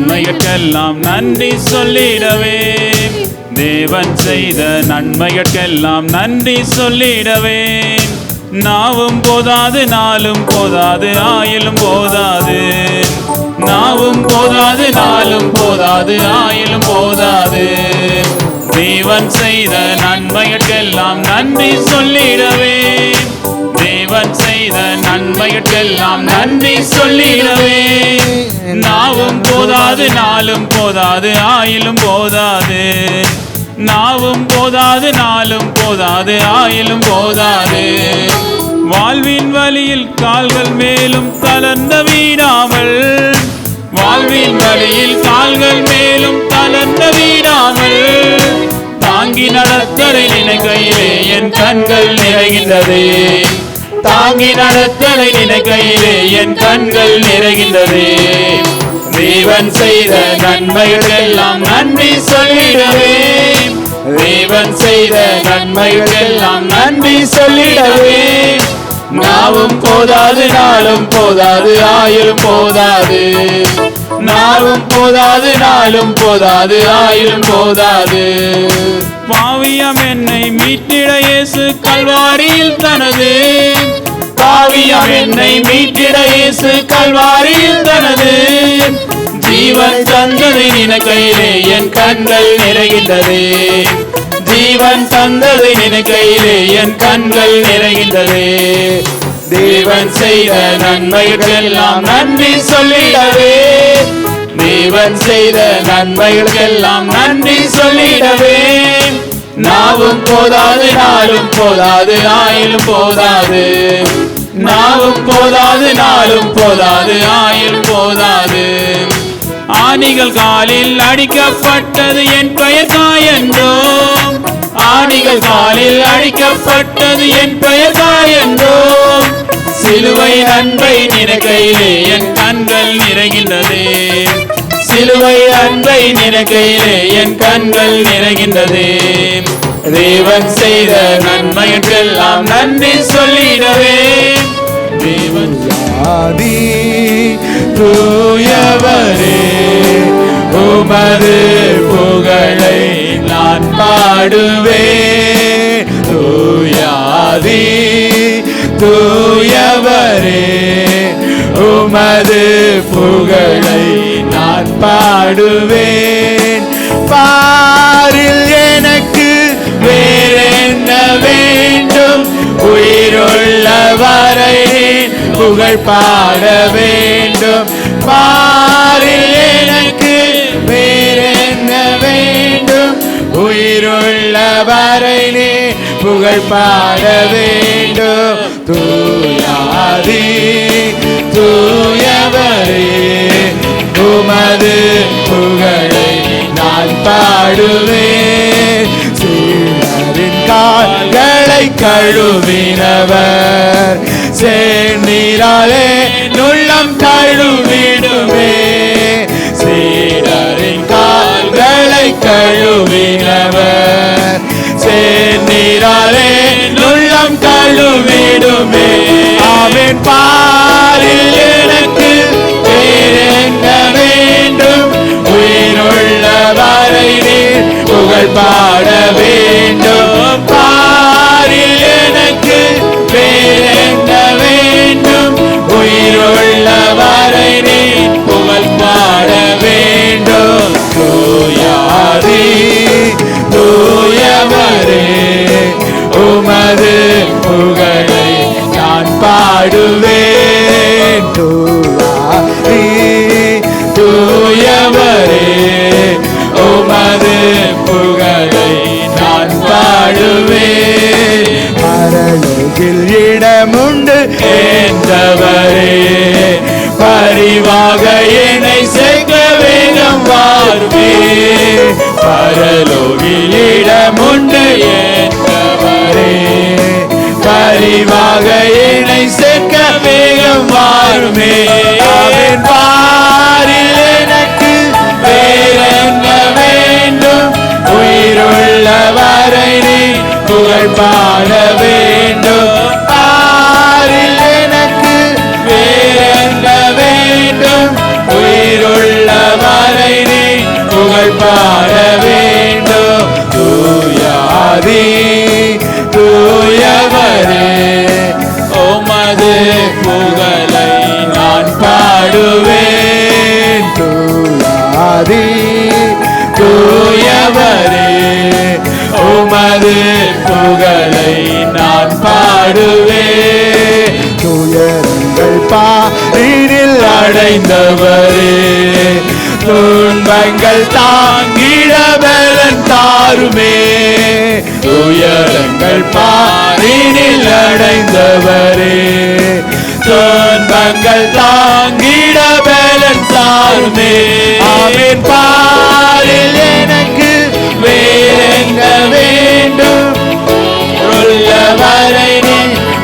நன்மைகளுக்கெல்லாம் நன்றி சொல்லிடவே, தேவன் செய்த நன்மைகளுக்கெல்லாம் நன்றி சொல்லிடவே. நாவும் போதாது, நாளும் போதாது, ஆயிலும் போதாது. நாவும் போதாது, நாளும் போதாது, ஆயிலும் போதாது. தேவன் செய்த நன்மைகளுக்கெல்லாம் நன்றி சொல்லிடவே, தேவன் செய்த நன்மைகளுக்கெல்லாம் நன்றி சொல்லிடவே. நாவும் போதாது, நாளும் போதாது, ஆயிலும் போதாது. நாவும் போதாது, நாளும் போதாது, ஆயிலும் போதாது. வாழ்வின் வழியில் கால்கள் மேலும் தளர்ந்த வீடாமல், வாழ்வின் வழியில் கால்கள் மேலும் தளர்ந்த வீடாமல், தாங்கி நடத்தலை நினைக்கையிலே என் கண்கள் நிறைகின்றதே. தாங்கி நடத்தலை நினைக்கையிலே என் கண்கள் நிறைகின்றதே. தேவன் செய்த நன்மைகளெல்லாம் நன்றி சொல்லிடவே, தேவன் செய்த நன்மைகளெல்லாம் நன்றி சொல்லிடவே. நாவும் போதாது, நாளும் போதாது, ஆயிலும் போதாது. நாவும் போதாது, நாளும் போதாது, ஆயிலும் போதாது. பாவியம் என்னை மீட்டிட இயேசு கல்வாரியில் தனது, பாவியம் என்னை மீட்டிட இயேசு கல்வாரியில் தனது ஜீவன் தந்ததை நினைக்கையிலே என் கண்கள் நிறைகின்றதே. ஜீவன் தந்ததை நினைக்கையிலே என் கண்கள் நிறைகின்றதே. தேவன் செய்த நன்மைகளுக்கெல்லாம் நன்றி சொல்லிடவே, தேவன் செய்த நன்மைகளுக்கெல்லாம் நன்றி சொல்லிடவே. நாவும் போதாது, நாளும் போதாது, ஆயிலும் போதாது. நாவும் போதாது, நாளும் போதாது, ஆயிலும் போதாது. ஆணிகள் காலில் அடிக்கப்பட்டது என் பெயர் காயன்றோ, ஆணிகள் காலில் அடிக்கப்பட்டது என் பெயர் காயன்றோ. சிலுவை அன்பை நினைக்கையிலே என் கண்கள் நிறைகின்றதே. சிலுவை அன்பை நினைக்கையிலே என் கண்கள் நிறைகின்றதே. தேவன் செய்த நன்மைகளுக்கெல்லாம் நன்றி சொல்லிடவே, தேவன் ஆதி தூயவரே உமது புகழை நான் பாடுவேன். தூயாதி தூயவரே உமது புகழை நான் பாடுவேன். பாரில் எனக்கு வேறென்ன வேண்டும், உயிருள்ள வரை புகழ் பாட வேண்டும். பாரில் எனக்கு வேறென்ன வேண்டும், உயிருள்ள வரை புகழ் பாட வேண்டும். தூயாதி தூயவரே உமது புகழை நான் பாடுவேன். சீடரின் கால்களை கழுவினவர் சேர்ந்தீராலே நுள்ளம் கழுவிடுமே. சீடரின் கால்களை கழுவினவர் சேர்ந்தீராலே நுள்ளம் கழுவிடுமே. அவன் பாரில் எனக்கு வேறென்ன வேண்டும், உயிருள்ள வரை புகழ் பாட வேண்டும். பாரில் எனக்கு வேறென்ன வேண்டும், உயிருள்ள வரை புகழ் பாட வேண்டும். தூயாதி தூயவரே உமது புகழை நான் பாடுவேன். தூயாதி தூயவரே உமது புகழை நான் பாடுவேன். பரலோகில் இடமுண்டு என்றவரே பரிவாக என்னை சேர்க்க வேகம் வாருமே. பரலோகில் இடமுண்டு என்றவரே பரிவாக என்னை சேர்க்க வேகம் வாருமே. அவன் பாரில் எனக்கு வேறென்ன வேண்டும், உயிருள்ள வரை புகழ் பாட வேண்டும். அடைந்தவரே, துன்பங்கள் தாங்கிட பலன் தாருமே, உயரங்கள் பாரினில் அடைந்தவரே, துன்பங்கள் தாங்கிட பலன் தாருமே. ஆமென். பாரில் எனக்கு வேறென்ன வேண்டும், உள்ளவரை நீ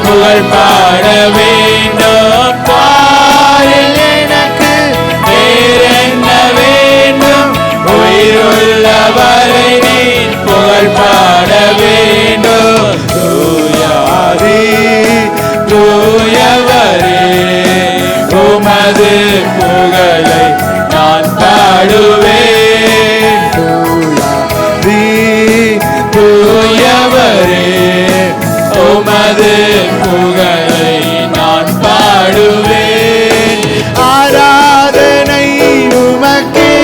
புகழ் பாட வேண்டும். பாரில் எனக்கு வேறென்ன வேண்டும், உயிருள்ளவரை நீ புகழ் பாட வேண்டும். தூயாதி தூயவரே, உமது புகழை நான் பாடுவேன். தூயவரே, உமது புகழை நான் பாடுவேன். ஆராதனை உமக்கே,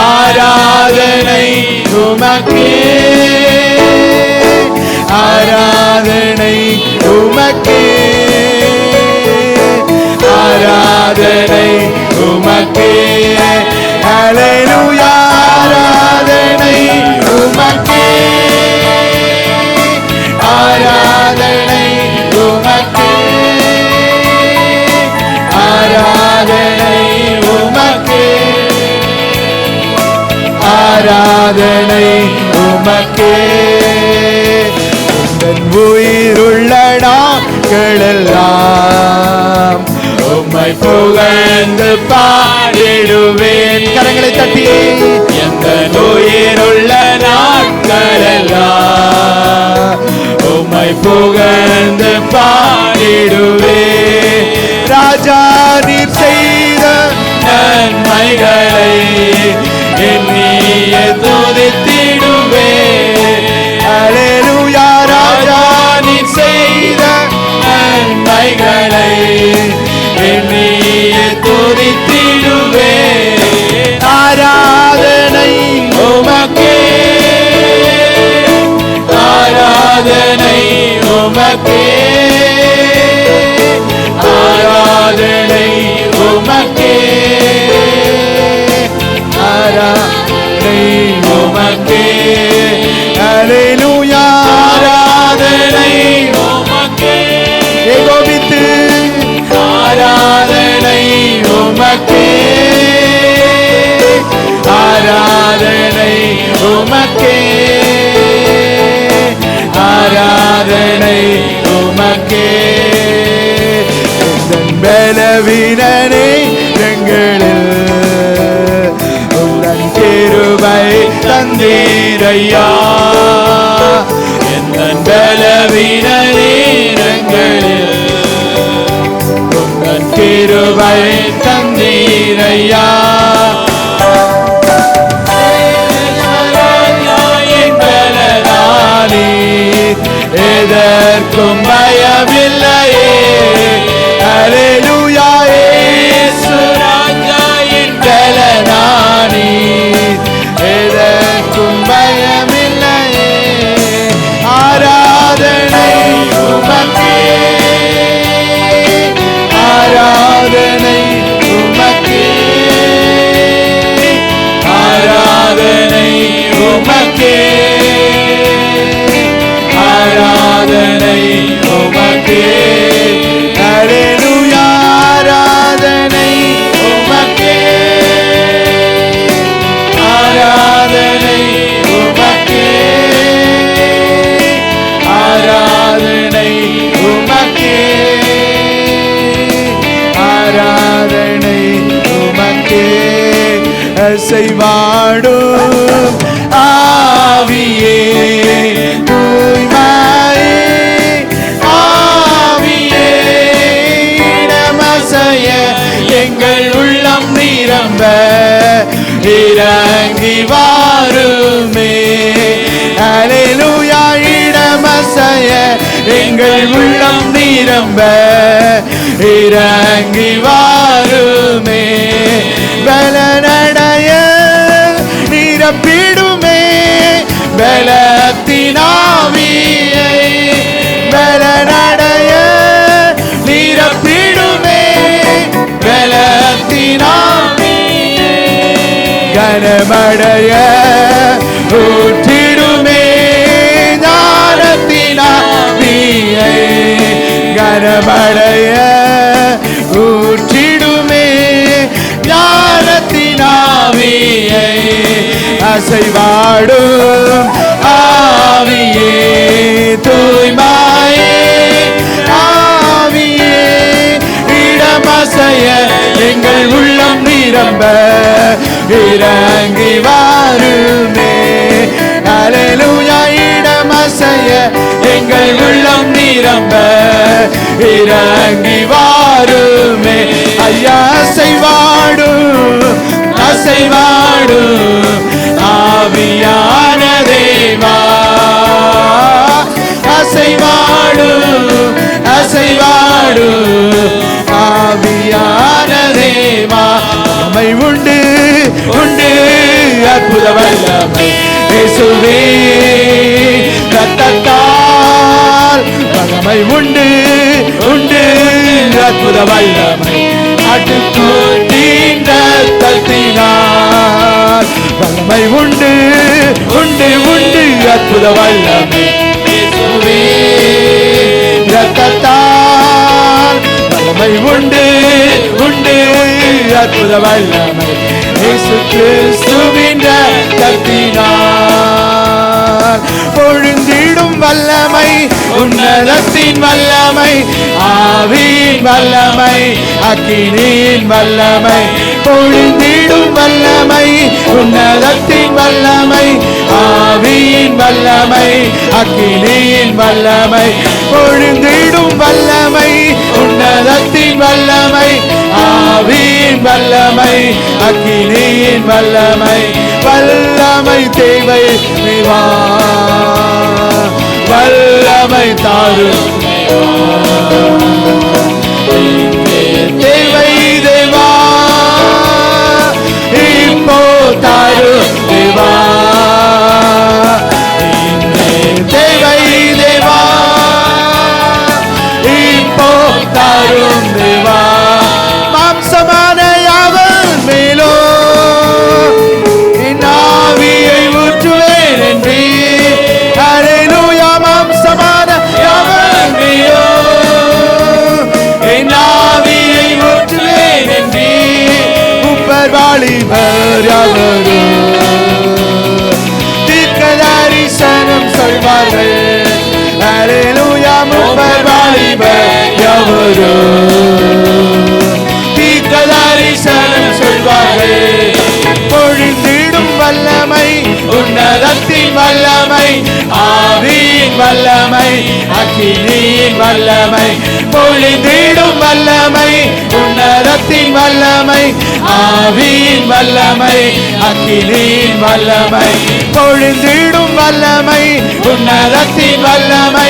ஆராதனை உமக்கே, ஆராதனை உமக்கே, ஆராதனை உமக்கே. ஹல்லேலூயா. ஆராதனை உமக்கே, ஆராதனை உமக்கே, ஆராதனை உமக்கே, ஆராதனை உமக்கே. உந்தன் உயிருள்ள நாட்களெல்லாம் உம்மை புகழ்ந்து பாடிடுவேன். கரங்களை தட்டி எந்த உயிருள்ள நாட்களெல்லாம் உம்மை புகழ்ந்து பாடிடுவேன். ராஜா நீர் செய்த நன்மைகளை எண்ணிய துதித்திடுவேன். ஹல்லேலூயா. ராஜா நீர் செய்த நன்மைகளை எண்ணிய துதித்திடுவேன். ஆராதனை உமக்கே, ஆராதனை உமக்கே, ஆராதனை உமக்கே, ஆராதனை உமக்கே. ஹல்லேலூயா. ஆராதனை உமக்கே. ஏகோபித்து ஆராதனை உமக்கே, ஆராதனை உமக்கே, ஆராதனை உமக்கே. உந்தன் பலவீனனே எங்களில் உந்தன் கிருபை தந்தீரையா. எந்தன் பலவீனனே எங்களில் உந்தன் கிருபை தந்தீரையா. எதற்கும் பயமில்லையே. ஹல்லேலூயா. இயேசு ராஜா என் பலனானி, எதற்கும் பயமில்லையே. ஆராதனை உமக்கே, ஆராதனை உமக்கே, ஆராதனை உமக்கே, ஆராதனை உமக்கே. ஹல்லேலூயா. ஆராதனை உமக்கே, ஆராதனை உமக்கே, ஆராதனை உமக்கே, ஆராதனை உமக்கே. அசைவாடும் ஆவியே, தூய்மையே ஆவியே, இடமசைய எங்கள் உள்ளம் நிரம்ப இறங்கி வாருமே. ஹல்லேலூயா. இடமசைய எங்கள் உள்ளம் நிரம்ப இறங்கி வாருமே. பலனடைய நிரப்பிடுமே பலத்தினாவியை, பலனடைய நிரப்பிடுமே கனமடைய ஊற்றிடுமே ஞானத்தின் ஆவியை கனமடைய ஊற்றிடுமே ஞானத்தின் ஆவியை அசைவாடும் ஆவியே தூய்மையே ஆவியே இடமசைய எங்கள் உள்ளம் நிரம்ப இறங்கி வாருமே அல்லேலூயா இடமசைய எங்கள் உள்ளம் நிரம்ப இறங்கி வாருமே ஐயா அசைவாடும் அசைவாடும் ஆவியான தேவா அசைவாடும் அசைவாடும் ஆவியான தேவா நம்மை உண்டு உண்டு அற்புத வல்லமை இயேசுவே ரத்தத்தால் நம்மை உண்டு உண்டு அற்புத வல்லமை ஆட்டுக்குட்டியின் ரத்தத்தினால் வல்லமை உண்டு உண்டு உண்டு அற்புத வல்லமை இயேசுவே ரத்தத்தால் வல்லமை உண்டு உண்டு அற்புத வல்லமை இயேசு கிறிஸ்துவின் ரத்தத்தினால் பொழிந்திடும் வல்லமை உன்னதத்தின் வல்லமை ஆவியின் வல்லமை அக்கினியின் வல்லமை பொழிந்திடும் வல்லமை உன்னதத்தின் வல்லமை ஆவியின் வல்லமை அக்கினியின் வல்லமை பொழிந்திடும் வல்லமை உன்னதத்தின் வல்லமை ஆவியின் வல்லமை அக்கினியின் வல்லமை வல்லமை தேவை தேவா வல்லமை தாரும் தேவை தேவா இப்போ தாரும் தேவா தேவை தேவா இப்போ தாரும் தேவா மாம்சமான யாவர் மேலோ என் ஆவியை ஊற்றுவேன் என்றே அல்லேலூயா மாம்சமான யாவர் மேலோ என் ஆவியை ஊற்றுவேன் என்றே உப்பர் வாலிபர் யாவரோ தீர்க்கதரிசனம் சொல்வார்கள் அல்லேலூயா உப்பர் வாலிபர் யாவரோ தீர்க்கதரிசனம் சொல்வார்கள் பொழிந்திடும் வல்லமை உன்னதத்தின் வல்லமை ஆவியின் வல்லமை அக்கினியின் வல்லமை பொழிந்திடும் வல்லமை உன்னதத்தின் வல்லமை ஆவியின் வல்லமை அக்கினியின் வல்லமை பொழிந்திடும் வல்லமை உன்னதத்தின் வல்லமை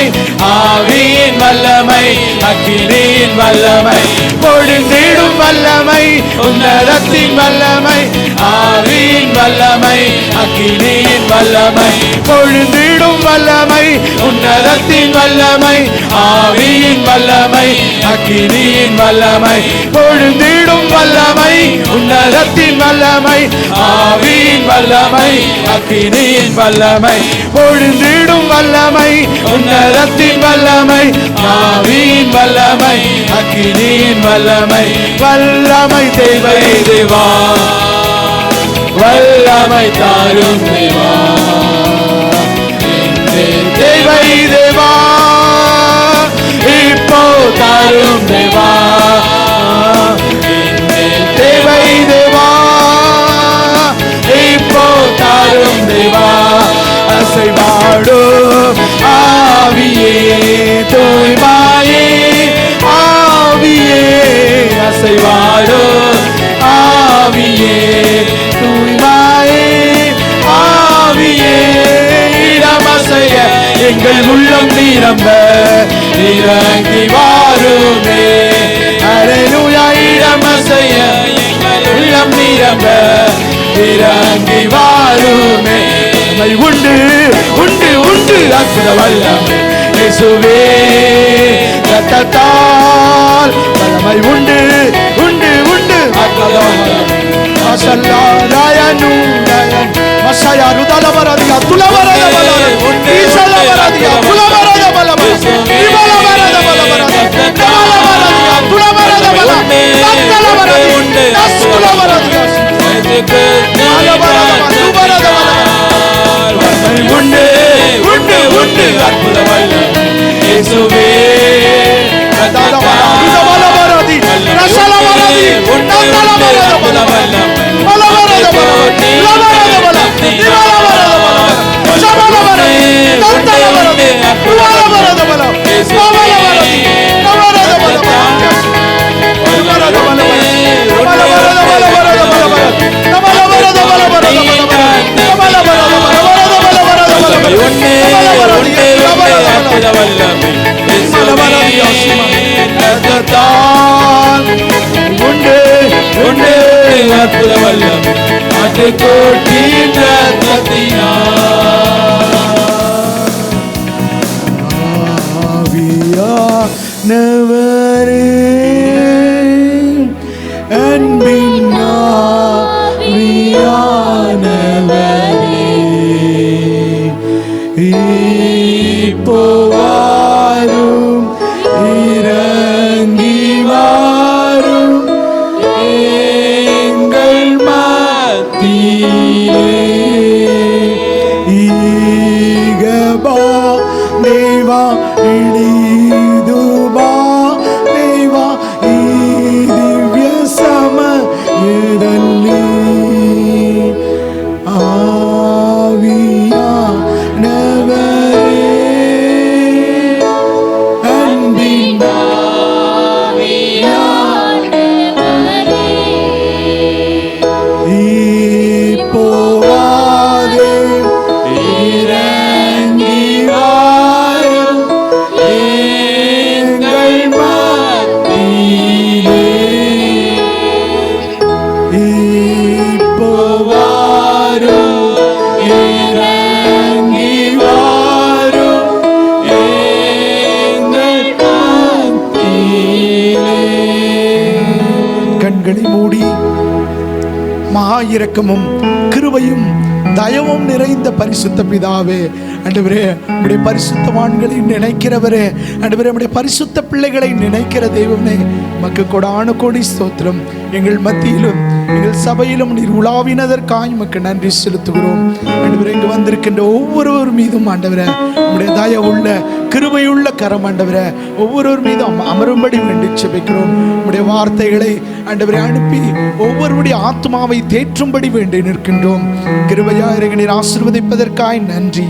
ஆவியின் வல்லமை அக்கினியின் வல்லமை பொழிந்திடும் வல்லமை உன்னதத்தின் வல்லமை ஆவியின் வல்லமை அக்கினியின் வல்லமை பொழிந்திடும் வல்லமை உன்னதத்தின் வல்லமை ஆவியின் வல்லமை அக்கினியின் வல்லமை பொழிந்திடும் வல்லமை உன்னதத்தின் வல்லமை ஆவியின் வல்லமை அக்கினியின் வல்லமை பொழிந்திடும் வல்லமை உன்னதத்தின் வல்லமை ஆவியின் வல்லமை அக்கினியின் வல்லமை வல்லமை தேவை தேவா வல்லமை தாரும் தேவா தேவை தேவா இப்போ தாரும் தேவா தேவை தேவா இப்போ தாரும் தேவா அசைவாடும் ஆவியே தூய்மையே ஆவியே அசைவாடும் ஆவியே தூய்மையே ஆவியே இடமசைய எங்கள் உள்ளம் நிரம்ப இறங்கி வாருமே அல்லேலூயா இடமசைய எங்கள் உள்ளம் நிரம்ப இறங்கி வாருமே நம்மை உண்டு உண்டு உண்டு அற்புத வல்லமை இயேசுவே ரத்தத்தால் வல்லமை உண்டு உண்டு உண்டு அற்புத வல்லமை மாஷல்லா ராயனு பலவரதியா துலவரத பலவரதி ஈசலவரதியா துலவரத பலவரதி இவலவரத பலவரதி கமலவரதியா துலவரத பலவரதி தத்தலவரதி தஸ்குலவரதியா பலவரத துவரத பலவரதி உண்டு உண்டு உண்டு அற்புத வல்லமை இயேசுவே பலவரதி ரசலவரதி தத்தலவரத பலவரதி பலவரத பலவரதி இவலவரத பலவரதி சமலவரதி தத்தலவரதி துவரத பலவரதி பலவரதி கமலவரத பலவரதி பலவரத பலவரதி பலவரத பலவரத பலவரதி கமலவரத பலவரத பலவரதி கமலவரத பலவரத பலவரத பலவரதி உண்டு உண்டு அற்புத வல்லமை உண்டு உண்டு அற்புத வல்லமை அது கோட்டி ரத்தத்தினா நவரே அன்பின் போவாரும் இறங்கி வாரும் எங்கள் மத்தியிலே ஈகபா தேவா இடிதுபா தேவா ಈ ದಿವ್ಯ ಸಮಯದಲ್ಲಿ இரக்கமும் கிருபையும் தயவும் நிறைந்த பரிசுத்த பிதாவே, ஆண்டவரே உம்முடைய பரிசுத்தவான்களை நினைக்கிறவரே, ஆண்டவரே உம்முடைய பரிசுத்த பிள்ளைகளை நினைக்கிற தெய்வமே, உமக்கு கொடான கோடி ஸ்தோத்திரம். எங்கள் மத்தியிலும் எங்கள் சபையிலும் நீர் உலாவினதற்காய் உமக்கு நன்றி செலுத்துகிறோம். ஆண்டவரே இங்கு வந்திருக்கின்ற ஒவ்வொருவர் மீதும் ஆண்டவரே உம்முடைய தயவுள்ள கிருபையுள்ள கரம் ஆண்டவரே ஒவ்வொருவர் மீதும் அமரும்படி வேண்டி செபிக்கிறோம். உம்முடைய வார்த்தைகளை ஆண்டவரே அனுப்பி ஒவ்வொருவருடைய ஆத்மாவை தேற்றும்படி வேண்டி நிற்கின்றோம். கிருபையாக நீர் ஆசீர்வதிப்பதற்காய் நன்றி.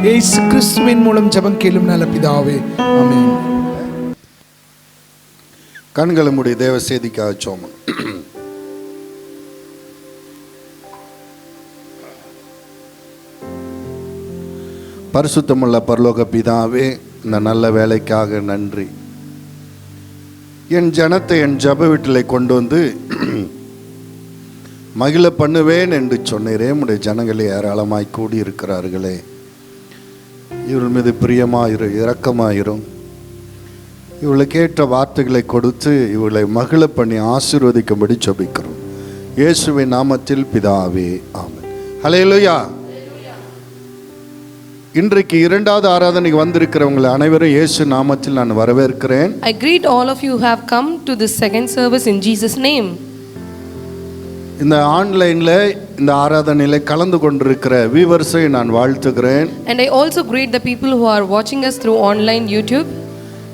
இயேசு கிறிஸ்துவின் மூலம் ஜெபம் கேளும் நல்ல பிதாவே, ஆமென். கண்களை மூடி தேவ செய்திக்காக சோமன். பரிசுத்தமுள்ள பரலோக பிதாவே, இந்த நல்ல வேலைக்காக நன்றி. என் ஜனத்தை என் ஜப வீட்டிலே கொண்டு வந்து மகிழ பண்ணுவேன் என்று சொன்னீரே. உடைய ஜனங்களே ஏராளமாய் கூடி இருக்கிறார்களே, இவர்கள் மீது பிரியமாயிரும், இரக்கமாயிரும். இவளுக்கு ஏற்ற வார்த்தைகளை கொடுத்து இவளை மகிழ பண்ணி ஆசீர்வதிக்கும்படி ஜெபிக்கிறோம். இயேசுவின் நாமத்தில் பிதாவே, ஆமென். ஹல்லேலூயா. இன்றைக்கு இரண்டாவது ஆராதனைக்கு வந்திருக்கிறவங்களை அனைவரும் இயேசு நாமத்தில் நான் வரவேற்கிறேன். I greet all of you who have come to this second service in Jesus name. இந்த ஆன்லைன்ல இந்த ஆராதனையில கலந்து கொண்டிருக்கிற வியூவர்ஸை நான் வாழ்த்துகிறேன். And I also greet the people who are watching us through online YouTube.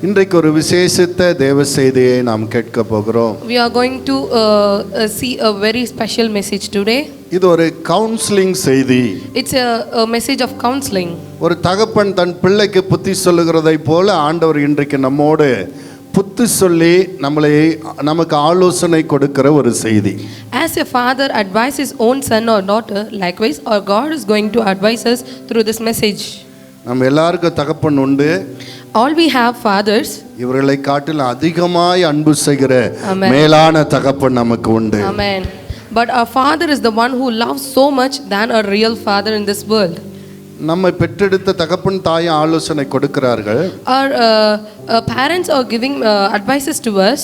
இன்றைக்கு ஒரு விசேஷித்த தேவ செய்தியை நாம் கேட்க போகிறோம். We are going to see a very special message today. இது ஒரு கவுன்சிலிங் செய்தி. It's a message of counseling. ஒரு தகப்பன் தன் பிள்ளைக்கு புத்தி சொல்லுகிறதை போல ஆண்டவர் இன்றைக்கு நம்மோடு புத்தி சொல்லி நமக்கு ஆலோசனை கொடுக்கிற ஒரு செய்தி. As a father advises his own son or daughter, likewise our God is going to advise us through this message. நம்ம எல்லாருக்கும் தகப்பன் உண்டு. All we have fathers. இவர்களை காட்டிலும் அதிகமாய் அன்பு செய்கிற மேலான தகப்பன் நமக்கு உண்டு. Amen. But our father is the one who loves so much than a real father in this world. நம்மை பெற்றெடுத்த தகப்பன் தாய் ஆலோசனை கொடுக்கிறார்கள். Our parents are giving advices to us.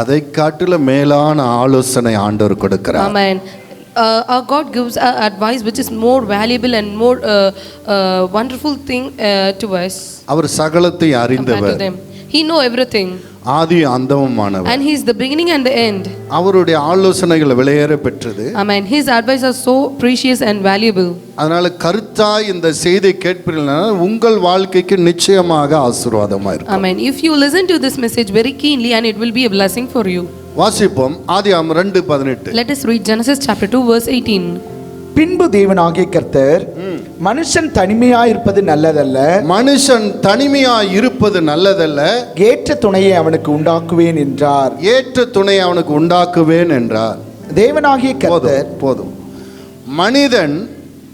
அதை காட்டிலும் மேலான ஆலோசனை ஆண்டவர் கொடுக்கிறார். Amen. Our God gives advice which is more valuable and more wonderful thing to us our சகலத்தை compared to அறிந்தவர், them. He know everything Aadhi அந்தமுமானவர். and He is the beginning and the end. அவருடைய ஆலோசனைகள் விலையேற பெற்றது. Amen. His advice are so precious and valuable. அதனால கருத்தாய் இந்த செய்தியை கேட்பீர்கள், உங்கள் வாழ்க்கைக்கு நிச்சயமாக ஆசீர்வாதமா இருக்கும். Amen. If you listen to this message very keenly, and it will be a blessing for you. வாசிப்போம் ஆதியாகமம் 2:18. Let us read Genesis chapter 2 verse 18. பின்பு தேவனாகிய கர்த்தர் மனுஷன் தனிமையாய் இருப்பது நல்லதல்ல, மனுஷன் தனிமையாய் இருப்பது நல்லதல்ல, ஏற்ற துணையை அவனுக்கு உண்டாக்குவேன் என்றார். ஏற்ற துணை அவனுக்கு உண்டாக்குவேன் என்றார். தேவனாகிய கர்த்தர் போதும். மனிதன்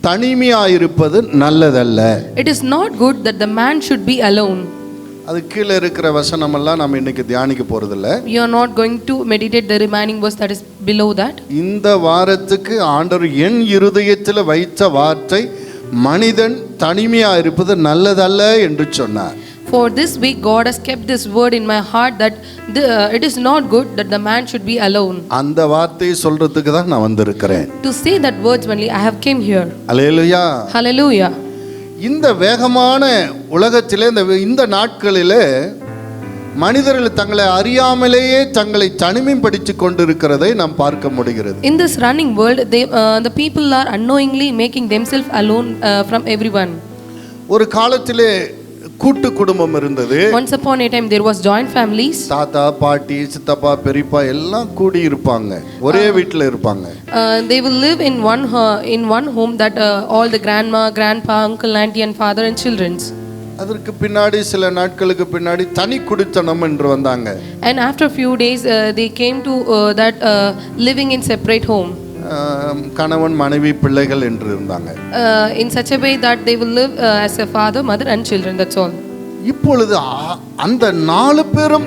தனிமையாய் இருப்பது நல்லதல்ல. It is not good that the man should be alone. அது கீழே இருக்கிற வசனம் எல்லாம் நம்ம இன்னைக்கு தியானிக்க போறதில்ல. We are not going to meditate the remaining verse that is below that. இந்த வாரத்துக்கு ஆண்டவர் என் இருதயத்தில் வைத்த வார்த்தை, மனிதன் தனிமையா இருப்பது நல்லதல்ல என்று சொன்னார். For this week God has kept this word in my heart that it is not good that the man should be alone. அந்த வார்த்தையை சொல்றதுக்கு தான் நான் வந்திருக்கிறேன். To say that words only I have came here. Hallelujah. Hallelujah. இந்த வேகமான உலகத்திலே இந்த நாட்களிலே மனிதர்கள் தங்களை அறியாமலேயே தங்களை தனிமைப்படுத்திக் கொண்டிருக்கிறதை நாம் பார்க்க முடிகிறது. In this running world, the people are unknowingly making themselves alone from everyone. ஒரு காலத்திலே கூட்டு குடும்பம் இருந்தது. Once upon a time there was joint families. தாத்தா பாட்டி சித்தப்பா பெரியப்பா எல்லாம் கூடி இருப்பாங்க, ஒரே வீட்டில் இருப்பாங்க. They will live in one home that all the grandma, grandpa, uncle, auntie and father and children's. அதற்கு பின்னாடி சில நாட்களுக்கு பின்னாடி தனி குடித்தனம் என்று வந்தாங்க. And after a few days they came to that living in separate home. கணவன் மனைவி பிள்ளைகள் என்று இருந்தாங்க. In such a way that they will live as a father, mother and children, that's all. இப்பொழுது அந்த 4 பேரும்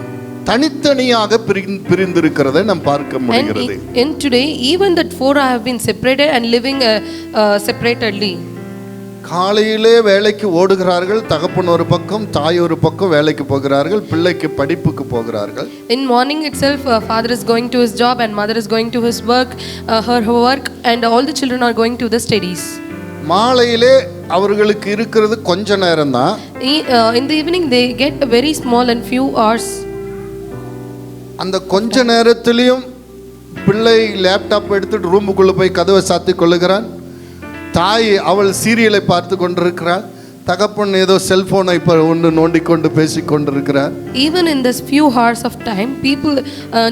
தனித்தனியாக பிரிந்திருக்கிறதை நாம் பார்க்க முடிகிறது. And today even that 4 have been separated and living separately. காலையிலே வேலைக்கு ஓடுகிறார்கள், தகப்பன் ஒரு பக்கம் தாய் ஒரு பக்கம் வேலைக்கு போகிறார்கள், பிள்ளைக்கு படிப்புக்கு போகிறார்கள். In morning itself father is going to his job and mother is going to his work, her work, and all the children are going to the studies. மாலையிலே அவர்களுக்கு இருக்கிறது கொஞ்ச நேரம் தான். In the evening they get a very small and few hours. அந்த கொஞ்ச நேரத்திலையும் பிள்ளை லேப்டாப் எடுத்துட்டு ரூமுக்குள்ள போய் கதவை சாத்தி கொள்ளுகிறான். தாய் அவள் சீரியலை பார்த்து கொண்டிருக்கிறாள். தகப்பன் ஏதோ செல்போனை இப்போ ஒன்று நோண்டிக்கொண்டு பேசிக்கொண்டிருக்கிறார். Even in this few hours of time,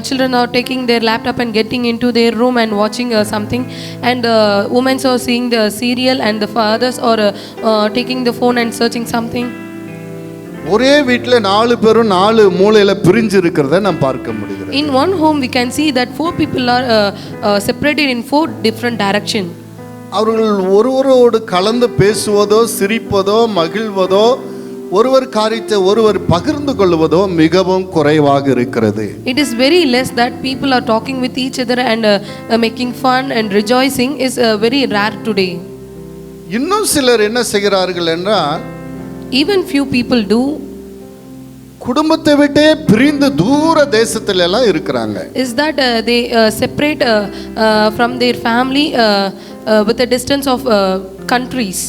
children are taking their laptop and getting into their room and watching something, and women are seeing the serial, and the fathers are taking the phone and searching something. ஒரே வீட்டில் 4 பேரும் 4 மூலையில பிரிஞ்சு இருக்கிறத நாம் பார்க்க முடிகிறது. In one home we can see that 4 people are separated in 4 different directions. அவர்கள் ஒருவரோடு கலந்து பேசுவதோ சிரிப்பதோ மகிழ்வதோ ஒருவர் காரியத்தை ஒருவர் பகிர்ந்து கொள்வதோ மிகவும் குறைவாக இருக்கிறது. It is very less that people are talking with each other and making fun and rejoicing is very rare today. இன்னும் சிலர் என்ன செய்கிறார்கள் என்றால், even few people do, குடும்பத்தை விட்டே பிரிந்து தூர தேசத்துல எல்லாம் இருக்கிறாங்க. is that they separate from their family with a distance of countries.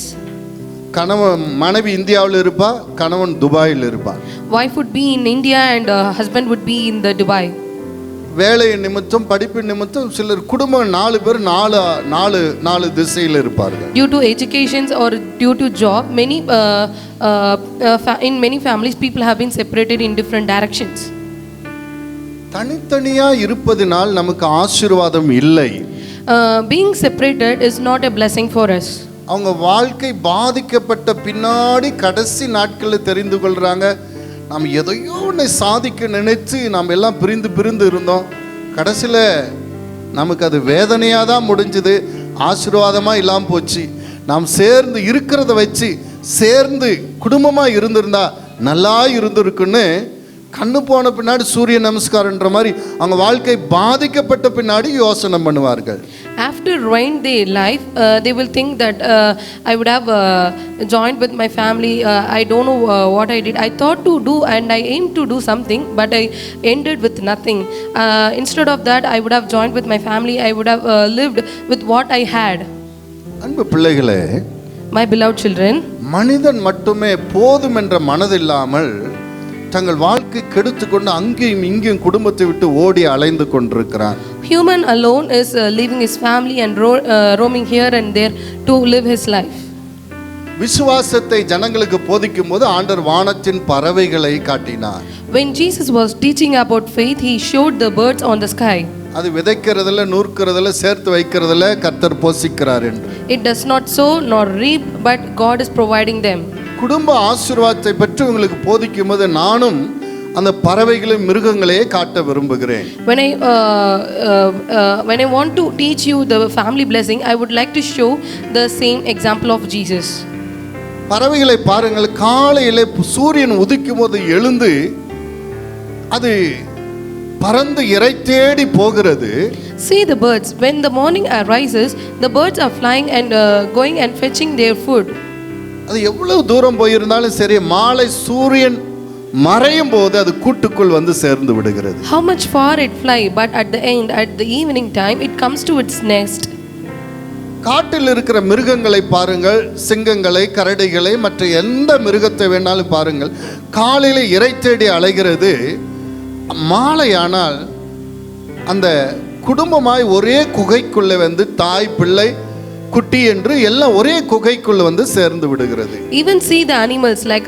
கணவன் மனைவி இந்தியாவில் இருப்பா, கணவன் துபாயில் இருப்பா. Wife would be in India and husband would be in the Dubai. வேலை நிமித்தம் படிப்பு நிமித்தம் சிலர் குடும்பம் 4 பேர் 4 திசையில் இருப்பார்கள். Due to educations or due to job, in many families people have been separated in different directions. தனித்தனியா இருப்பதினால் நமக்கு ஆசீர்வாதம் இல்லை. Being separated is not a blessing for us. அவங்க வாழ்க்கை பாதிக்கப்பட்ட பின்னாடி கடைசி நாட்களில் தெரிந்து கொள்றாங்க, நாம் எதையோ ஒன்று சாதிக்க நினைச்சு நாம் எல்லாம் பிரிந்து இருந்தோம், கடைசியில் நமக்கு அது வேதனையாக தான் முடிஞ்சுது, ஆசீர்வாதமாக இல்லாமல் போச்சு. நாம் சேர்ந்து இருக்கிறத வச்சு சேர்ந்து குடும்பமாக இருந்திருந்தா நல்லா இருந்திருக்குன்னு கண்ணு போன பின்னாடி சூரிய நமஸ்காரன்ற மாதிரி அவங்க வாழ்க்கை பாதிக்கப்பட்ட பின்னாடி யோசனை பண்ணுவார்கள். After ruin their life, they will think that I would have joined with my family. I don't know what I did. I thought to do and I aimed to do something, but I ended with nothing. Instead of that, I would have joined with my family. I would have lived with what I had. அன்பு பிள்ளைகளே, My beloved children, மனிதன் மட்டுமே போதும் என்ற மனதில்லாமல் தங்கள் வாழ்க்கை கெடுத்துக்கொண்டு அங்கேயும் இங்கேயும் குடும்பத்தை விட்டு ஓடி அலைந்து கொண்டிருக்கிறான். human alone is leaving his family and roaming here and there to live his life. விசுவாசத்தை ஜனங்களுக்கு போதிக்கும் போது ஆண்டவர் வானத்தின் பறவைகளை காட்டினார். When Jesus was teaching about faith, he showed the birds on the sky. அது விதைக்கிறதுல நூற்கிறதுல சேர்த்து வைக்கிறதுல கர்த்தர் போஷிக்கிறார் என்று. It does not sow nor reap, but God is providing them. குடும்ப ஆசீர்வாதத்தை பற்றி உங்களுக்கு போதிக்கும் போது நானும் அந்த பறவைகளையும் மிருகங்களையே காட்ட விரும்புகிறேன். When I want to teach you the family blessing, I would like to show the same example of Jesus. பறவைகளை பாருங்கள், காலையிலே சூரியன் உதிக்கும் போது எழுந்து அது பறந்து இரை தேடி போகிறது. See the birds. When the morning arises, the birds are flying and going and fetching their food. அது எவ்வளவு தூரம் போயிருந்தாலும் சரி, மாலை சூரியன் மறையும் போது அது கூட்டுக்குள் வந்து சேர்ந்து விடுகிறது. How much far it fly, but at the end, at the evening time, it comes to its nest. காட்டில் இருக்கிற மிருகங்களை பாருங்கள், சிங்கங்களை, கரடிகளை, மற்ற எந்த மிருகத்தை வேணாலும் பாருங்கள், காலையில் இரை தேடி அலைகிறது. மாலையானால் அந்த குடும்பமாய் ஒரே குகைக்குள்ளே வந்து தாய் பிள்ளை குட்டி என்று எல்லாம் ஒரே குகைக்குள்ள வந்து சேர்ந்து விடுகிறது. Even see the animals like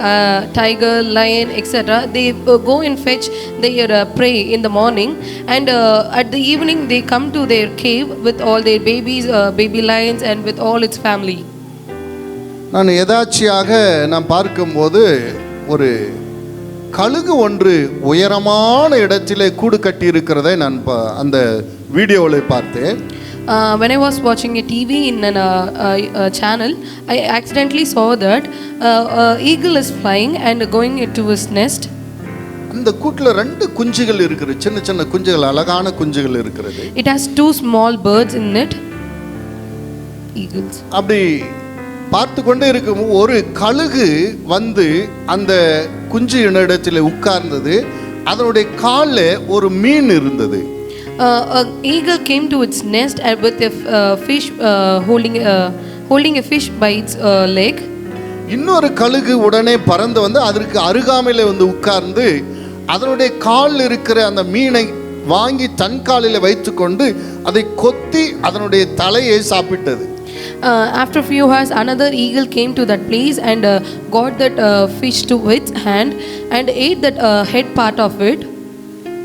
tiger, lion, etc. They go and fetch their prey in the morning, and at the evening they come to their cave with all their babies, baby lions, and with all its family. நான் எதாச்சியாக நான் பார்க்கும்போது ஒரு கழுகு ஒன்று உயரமான இடத்திலே கூடு கட்டி இருக்கிறதை நான் அந்த வீடியோவில் பார்த்தேன். When I was watching a TV in a channel, I accidentally saw that eagle is flying and going into his nest. அந்த கூட்டில் 2 குஞ்சுகள் இருக்குது, சின்ன சின்ன குஞ்சுகள், அழகான குஞ்சுகள் இருக்கிறது. It has 2 small birds in it, eagles. அப்படி பார்த்து கொண்டே இருக்கும் ஒரு கழுகு வந்து அந்த குஞ்சு இடத்தில் உட்கார்ந்தது. அதனுடைய காலில் ஒரு மீன் இருந்தது. An eagle came to its nest with a fish holding a fish by its leg. இன்னொரு கழுகு உடனே பறந்து வந்து அதற்கு அருகாமையில் வந்து உட்கார்ந்து அதனுடைய காலில் இருக்கிற அந்த மீனை வாங்கி தன் காலில் வைத்துக்கொண்டு அதை கொத்தி அதனுடைய தலையை சாப்பிட்டது. After a few hours, another eagle came to that place and got that fish to its hand and ate that head part of it.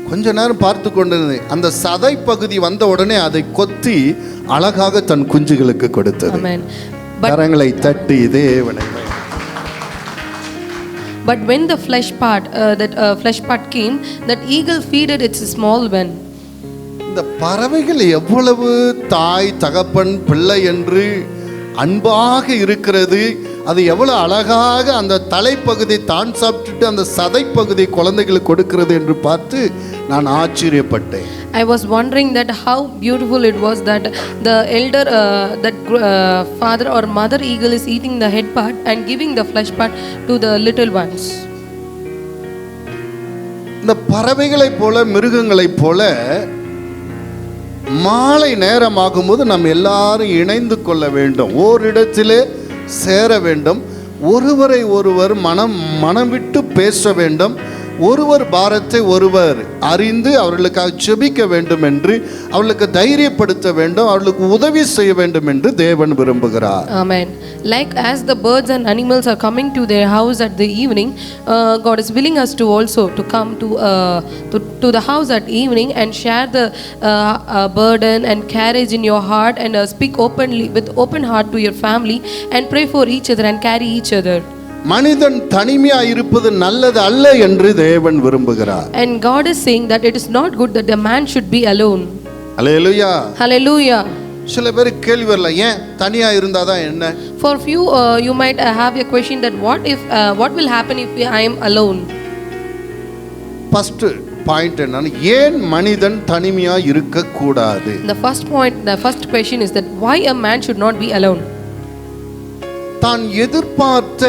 கொஞ்ச நேரம் பார்த்து கொண்டிருந்தேன். அந்த சதை பகுதி வந்த உடனே அதை கொத்தி அழகாக தன் குஞ்சுகளுக்கு கொடுத்தது. Amen. கரங்களை தட்டி தேவனை. But when the flesh part came, that eagle feeded its small one. இந்த பறவைகள் எவ்வளவு தாய் தகப்பன் பிள்ளை என்று அன்பாக இருக்கிறது. அது எவ்வளவு அழகாக அந்த தலைப்பகுதி தான் சாப்பிட்டுட்டு அந்த சதைப்பகுதி குழந்தைகளுக்கு கொடுக்கிறது என்று பார்த்து நான் ஆச்சரியப்பட்டேன். I was wondering that how beautiful it was that the elder father or mother eagle is eating the head part and giving the flesh part to the little ones. இந்த பறவைகளைப் போல மிருகங்களைப் போல மாலை நேரமாகும்போது நாம் எல்லாரும் இணைந்து கொள்ள வேண்டும், ஓரிடத்திலே சேர வேண்டும், ஒருவரை ஒருவர் மனம் விட்டு பேச வேண்டும், ஒருவர் பாரத்தை ஒருவர் அறிந்து அவர்களுக்காக ஜெபிக்க வேண்டும் என்று, அவர்களுக்கு தைரியப்படுத்த வேண்டும், அவர்களுக்கு உதவி செய்ய வேண்டும் என்று தேவன் விரும்புகிறார். Amen. Like as the birds and animals are coming to their house at the evening, God is willing us to also to come to the house at evening and share the burden and carriage in your heart and speak openly with open heart to your family and pray for each other and carry each other. மனிதன் தனிமையா இருப்பது நல்லது அல்ல என்று தேவன் விரும்புகிறார். And God is saying that it is not good that a man should be alone. Hallelujah. Hallelujah. சில பேர் கேள்வி வரல, ஏன் தனியா இருந்தாதான் என்ன? For few you might have a question that what will happen if I am alone? First point என்னன்னா, ஏன் மனிதன் தனிமையா இருக்க கூடாது? The first question is that why a man should not be alone. தான் எதிர்பார்த்த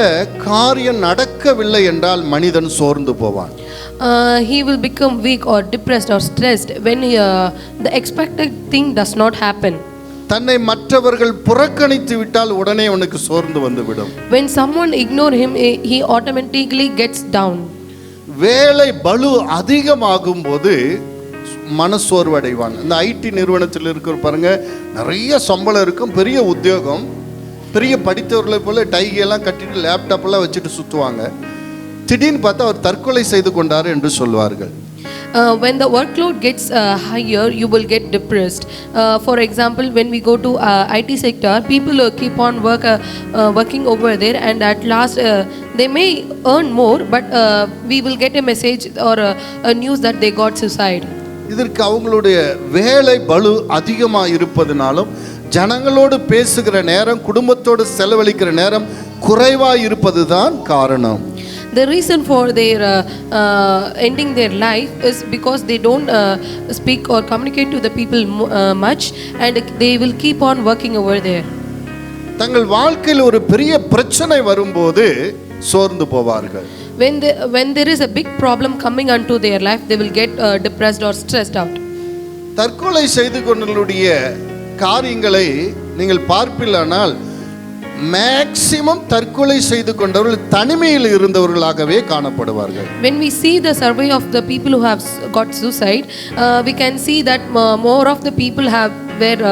காரியம் நடக்கவில்லை என்றால் மனிதன் சோர்ந்து போவான். He will become weak or depressed or stressed when the expected thing does not happen. தன்னை மற்றவர்கள் புறக்கணித்து விட்டால் உடனே அவனுக்கு சோர்ந்து வந்துவிடும். When someone ignore him, he automatically gets down. வேலை பளு அதிகமாகும் போது மனசோர்வடைவான். இந்த ஐடி நிறுவனத்தில் இருக்கிற பாருங்க, நிறைய சம்பளம் இருக்கும், பெரிய உத்தியோகம், பெரிய படித்தவர்களை போல டைகெல்லாம் கட்டிட்டு லேப்டாப்லாம் வச்சுட்டு சுற்றுவாங்க. திடீர்னு பார்த்தா அவர் தற்கொலை செய்து கொண்டார் என்று சொல்வார்கள். When the workload gets higher, you will get depressed. For example, when we go to IT sector, people keep on working over there, and at last they may earn more, but we will get a message or a news that they got suicide. இதற்கு அவங்களுடைய வேலை பளு அதிகமாக இருப்பதனாலும், ஜனங்களோடு பேசுகிற நேரம், குடும்பத்தோடு செலவழிக்கிற நேரம் குறைவாக இருப்பது தான் காரணம். The reason for their ending their life is because they don't speak or communicate to the people much, and they will keep on working over there. தங்கள் வாழ்க்கையில் ஒரு பெரிய பிரச்சனை வரும்போது சோர்ந்து போவார்கள். When there is a big problem coming onto their life, they will get depressed or stressed out. தற்கொலை செய்து கொண்டவர்களுடைய காரியங்களை நீங்கள் பார்ப்பீர்களானால், மேக்சிமம் தற்கொலை செய்து கொண்டவர்கள் தனிமையில் இருந்தவர்களாகவே காணப்படுவார்கள். When we see the survey of the people who have got suicide, we can see that more of the people were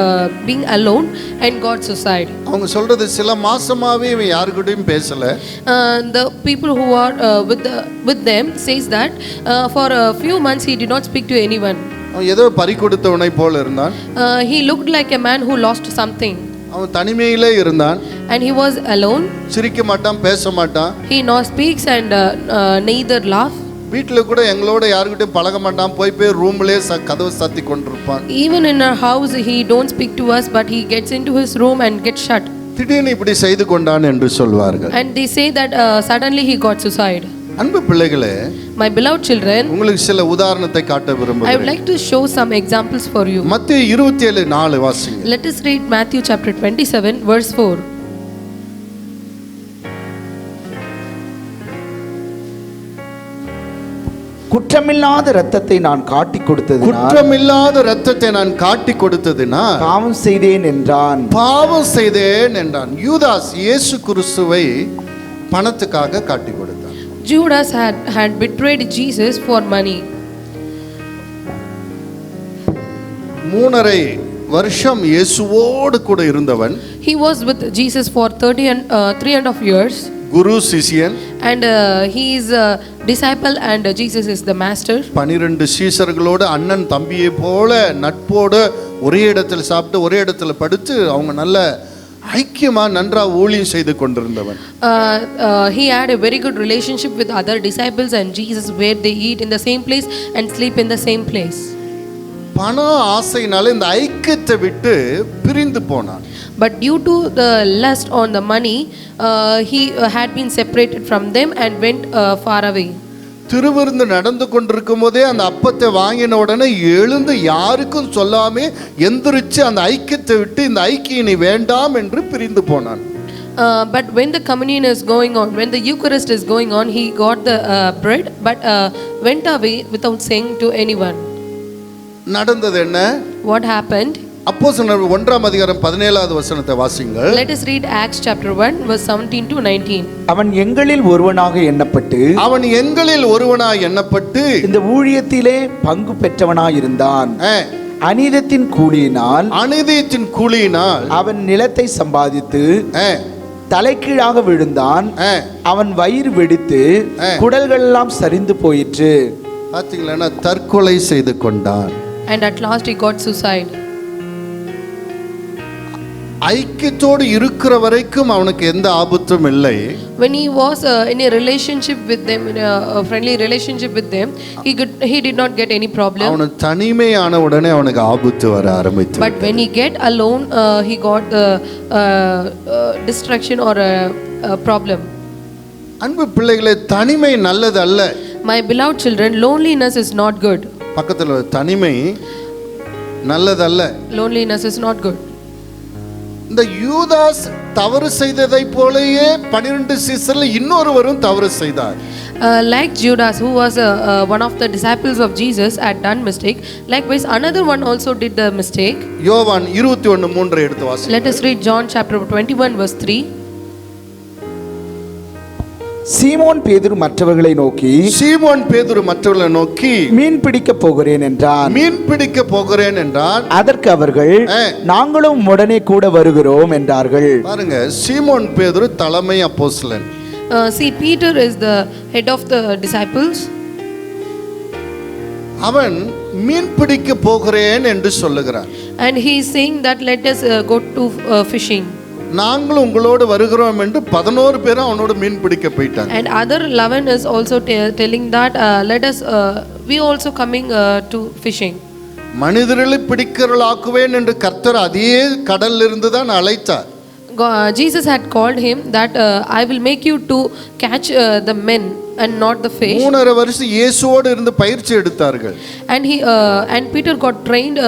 being alone and got suicide. அவங்க சொல்றது, சில மாசமாவே இவன் யாருக்கிட்டையும் பேசல. The people who are with them says that for a few months he did not speak to anyone. அவன் ஏதோ பறி கொடுத்தவனை போல இருந்தான். He looked like a man who lost something. அவன் தனிமையிலே இருந்தான். And he was alone. சிரிக்க மாட்டான், பேச மாட்டான். He not speaks and neither laugh. வீட்டில் கூட எங்களோட யாருக்கிட்டையும் பழக மாட்டான், போய் ரூம்லேயே கதவை சாத்தி கொண்டிருப்பான். Even in our house he don't speak to us, but he gets into his room and gets shut. திடீர்னு இப்படி செய்து கொண்டான் என்று சொல்வார்கள். And they say that suddenly he got suicide. அன்பு பிள்ளைகளே, My beloved children, உங்களுக்கு சில உதாரணத்தை காட்ட I would விரும்புகிறேன். like to show some examples for you. மத்தேயு 27:4 வாசிங்க. Let us read Matthew chapter 27 verse 4. குற்றமில்லாத இரத்தத்தை நான் காட்டி கொடுத்ததினால், குற்றமில்லாத இரத்தத்தை நான் காட்டி கொடுத்ததினால் பாவம் செய்தேன் என்றான். பாவம் செய்தேன் என்றான். யூதாஸ் இயேசு கிறிஸ்துவை பணத்துக்காக காட்டி கொடுத்தான். Judas had betrayed Jesus for money. 3.5 வருஷம் இயேசுவோடு கூட இருந்தவன். He was with Jesus for 3.5 years. குரு சிஷ்யன். And he is a disciple and Jesus is the master. 12 சீஷர்களோடு அண்ணன் தம்பியை போல நட்போடு ஒரே இடத்துல சாப்பிட்டு ஒரே இடத்துல படுத்து அவங்க நல்ல ஐக்கியமா நன்றா ஊழியம் செய்து கொண்டிருந்தவன். He had a very good relationship with other disciples and Jesus, where they eat in the same place and sleep in the same place. பண ஆசையினால இந்த ஐக்கியத்தை விட்டு பிரிந்து போனான். But due to the lust on the money, he had been separated from them and went far away. திருவிருந்து நடந்து கொண்டிருக்கும் போதே அந்த அப்பத்தை வாங்கின உடனே எழுந்து யாருக்கும் சொல்லாமே எந்திரிச்சு அந்த ஐக்கியத்தை விட்டு இந்த ஐக்கியம் நீ வேண்டாம் என்று பிரிந்து போனான். But when the communion is going on, when the Eucharist is going on, he got the bread but went away without saying to anyone. நடந்தது என்ன? What happened? அப்போஸ்தலர் 1:17 வசனத்தை வாசிங்கள். Let us read Acts chapter 1 verse 17 to 19. அவன் எங்களில் ஒருவனாக எண்ணப்பட்டு, அவன் எங்களில் ஒருவனாய் எண்ணப்பட்டு இந்த ஊழியத்திலே பங்கு பெற்றவனாய் இருந்தான். அநீதத்தின் கூலியினால் அவன் நிலத்தை சம்பாதித்து தலைகீழாக விழுந்தான். அவன் வயிறு வெடித்து குடல்கள் எல்லாம் சரிந்து போயிற்று. பாத்தீங்களா, தற்கொலை செய்து கொண்டான். And at last he got suicide. ஐக்கியத்தோடு இருக்கிற வரைக்கும் அவனுக்கு எந்த ஆபத்தும் இல்லை. When he was in a relationship with them, in a friendly relationship with them, he did not get any problem. அவனு தனிமையான உடனே அவனுக்கு ஆபத்து வர ஆரம்பித்தது. But when he get alone, he got the distraction or a problem. அன்பு பிள்ளைகளே, தனிமை நல்லது அல்ல. My beloved children, loneliness is not good. பக்கத்தில் தனிமை நல்லதல்ல. Loneliness is not good. இந்த யூதாஸ் தவறு செய்ததை போலயே 12 சீசர்ல இன்னொருவரும் தவறு செய்தார். Like Judas, who was one of the disciples of Jesus, had done mistake. Likewise, another one also did the mistake. யோவான் 21:3 எடுத்து வாசிங்க. Let us read John chapter 21 verse 3. சீமோன் பேதுரு மற்றவர்களை நோக்கி மீன் பிடிக்க போகிறேன் என்றான். அதற்கு அவர்கள் நாங்களும் உடனே கூட வருகிறோம் என்றார்கள். பாருங்க, சீமோன் பேதுரு தலைமை அப்போஸ்தலன். See, Peter is the head of the disciples. அவன் மீன் பிடிக்க போகிறேன் என்று சொல்லுகிறான். And he is saying that let us go to fishing. நாங்களும் உங்களோடு வருகிறோம் என்று 11 பேரும் அவனோடு மீன் பிடிக்க போயிட்டாங்க. And other 11 is also telling that let us we also coming to fishing. மனிதர்களை பிடிக்கிறவளாக்குவேன் என்று கர்த்தர் அதே கடல்ல இருந்து தான் அழைத்தார். Jesus had called him that I will make you to catch the men and not the fish. 3.5 வருஷம் இயேசுவோடு இருந்து பயிற்சி எடுத்தார்கள். And Peter got trained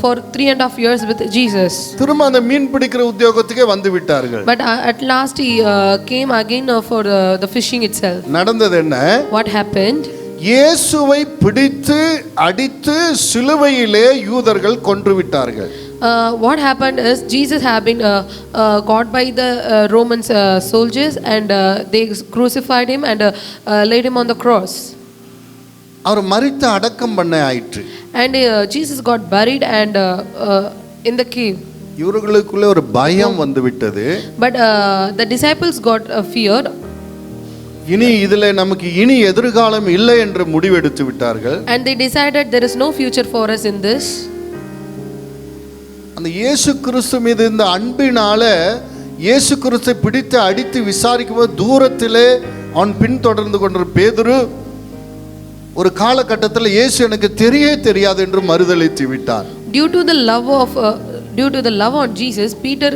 for 3.5 years with Jesus. திரும்ப அந்த மீன் பிடிக்கிற உத்தியோகத்துக்கே வந்து விட்டார்கள். But at last he came again for the fishing itself. நடந்தது என்ன? What happened? இயேசுவை பிடித்து அடித்து சிலுவையிலே யூதர்கள் கொன்று விட்டார்கள். What happened is Jesus had been caught by the Roman soldiers and they crucified him and laid him on the cross. அவர் மரித்து அடக்கம் பண்ண ஆயிற்று. And Jesus got buried and in the cave. இவர்களுக்குள்ள ஒரு பயம் வந்து விட்டது. But the disciples got feared. இனி இதிலே நமக்கு இனி எதிர்காலம் இல்லை என்று முடிவெடுத்து விட்டார்கள். And they decided there is no future for us in this. அந்த இயேசு கிறிஸ்து மீது இந்த அன்பினால இயேசு கிறிஸ்துவை பிடித்து அடித்து விசாரிக்கும்போது தூரத்திலே அவன் பின்தொடர்ந்து கொண்ட பேதுரு ஒரு காலகட்டத்தில் இயேசு எனக்கு தெரியாது என்று மறுதலித்து விட்டார். Due to the love on Jesus, Peter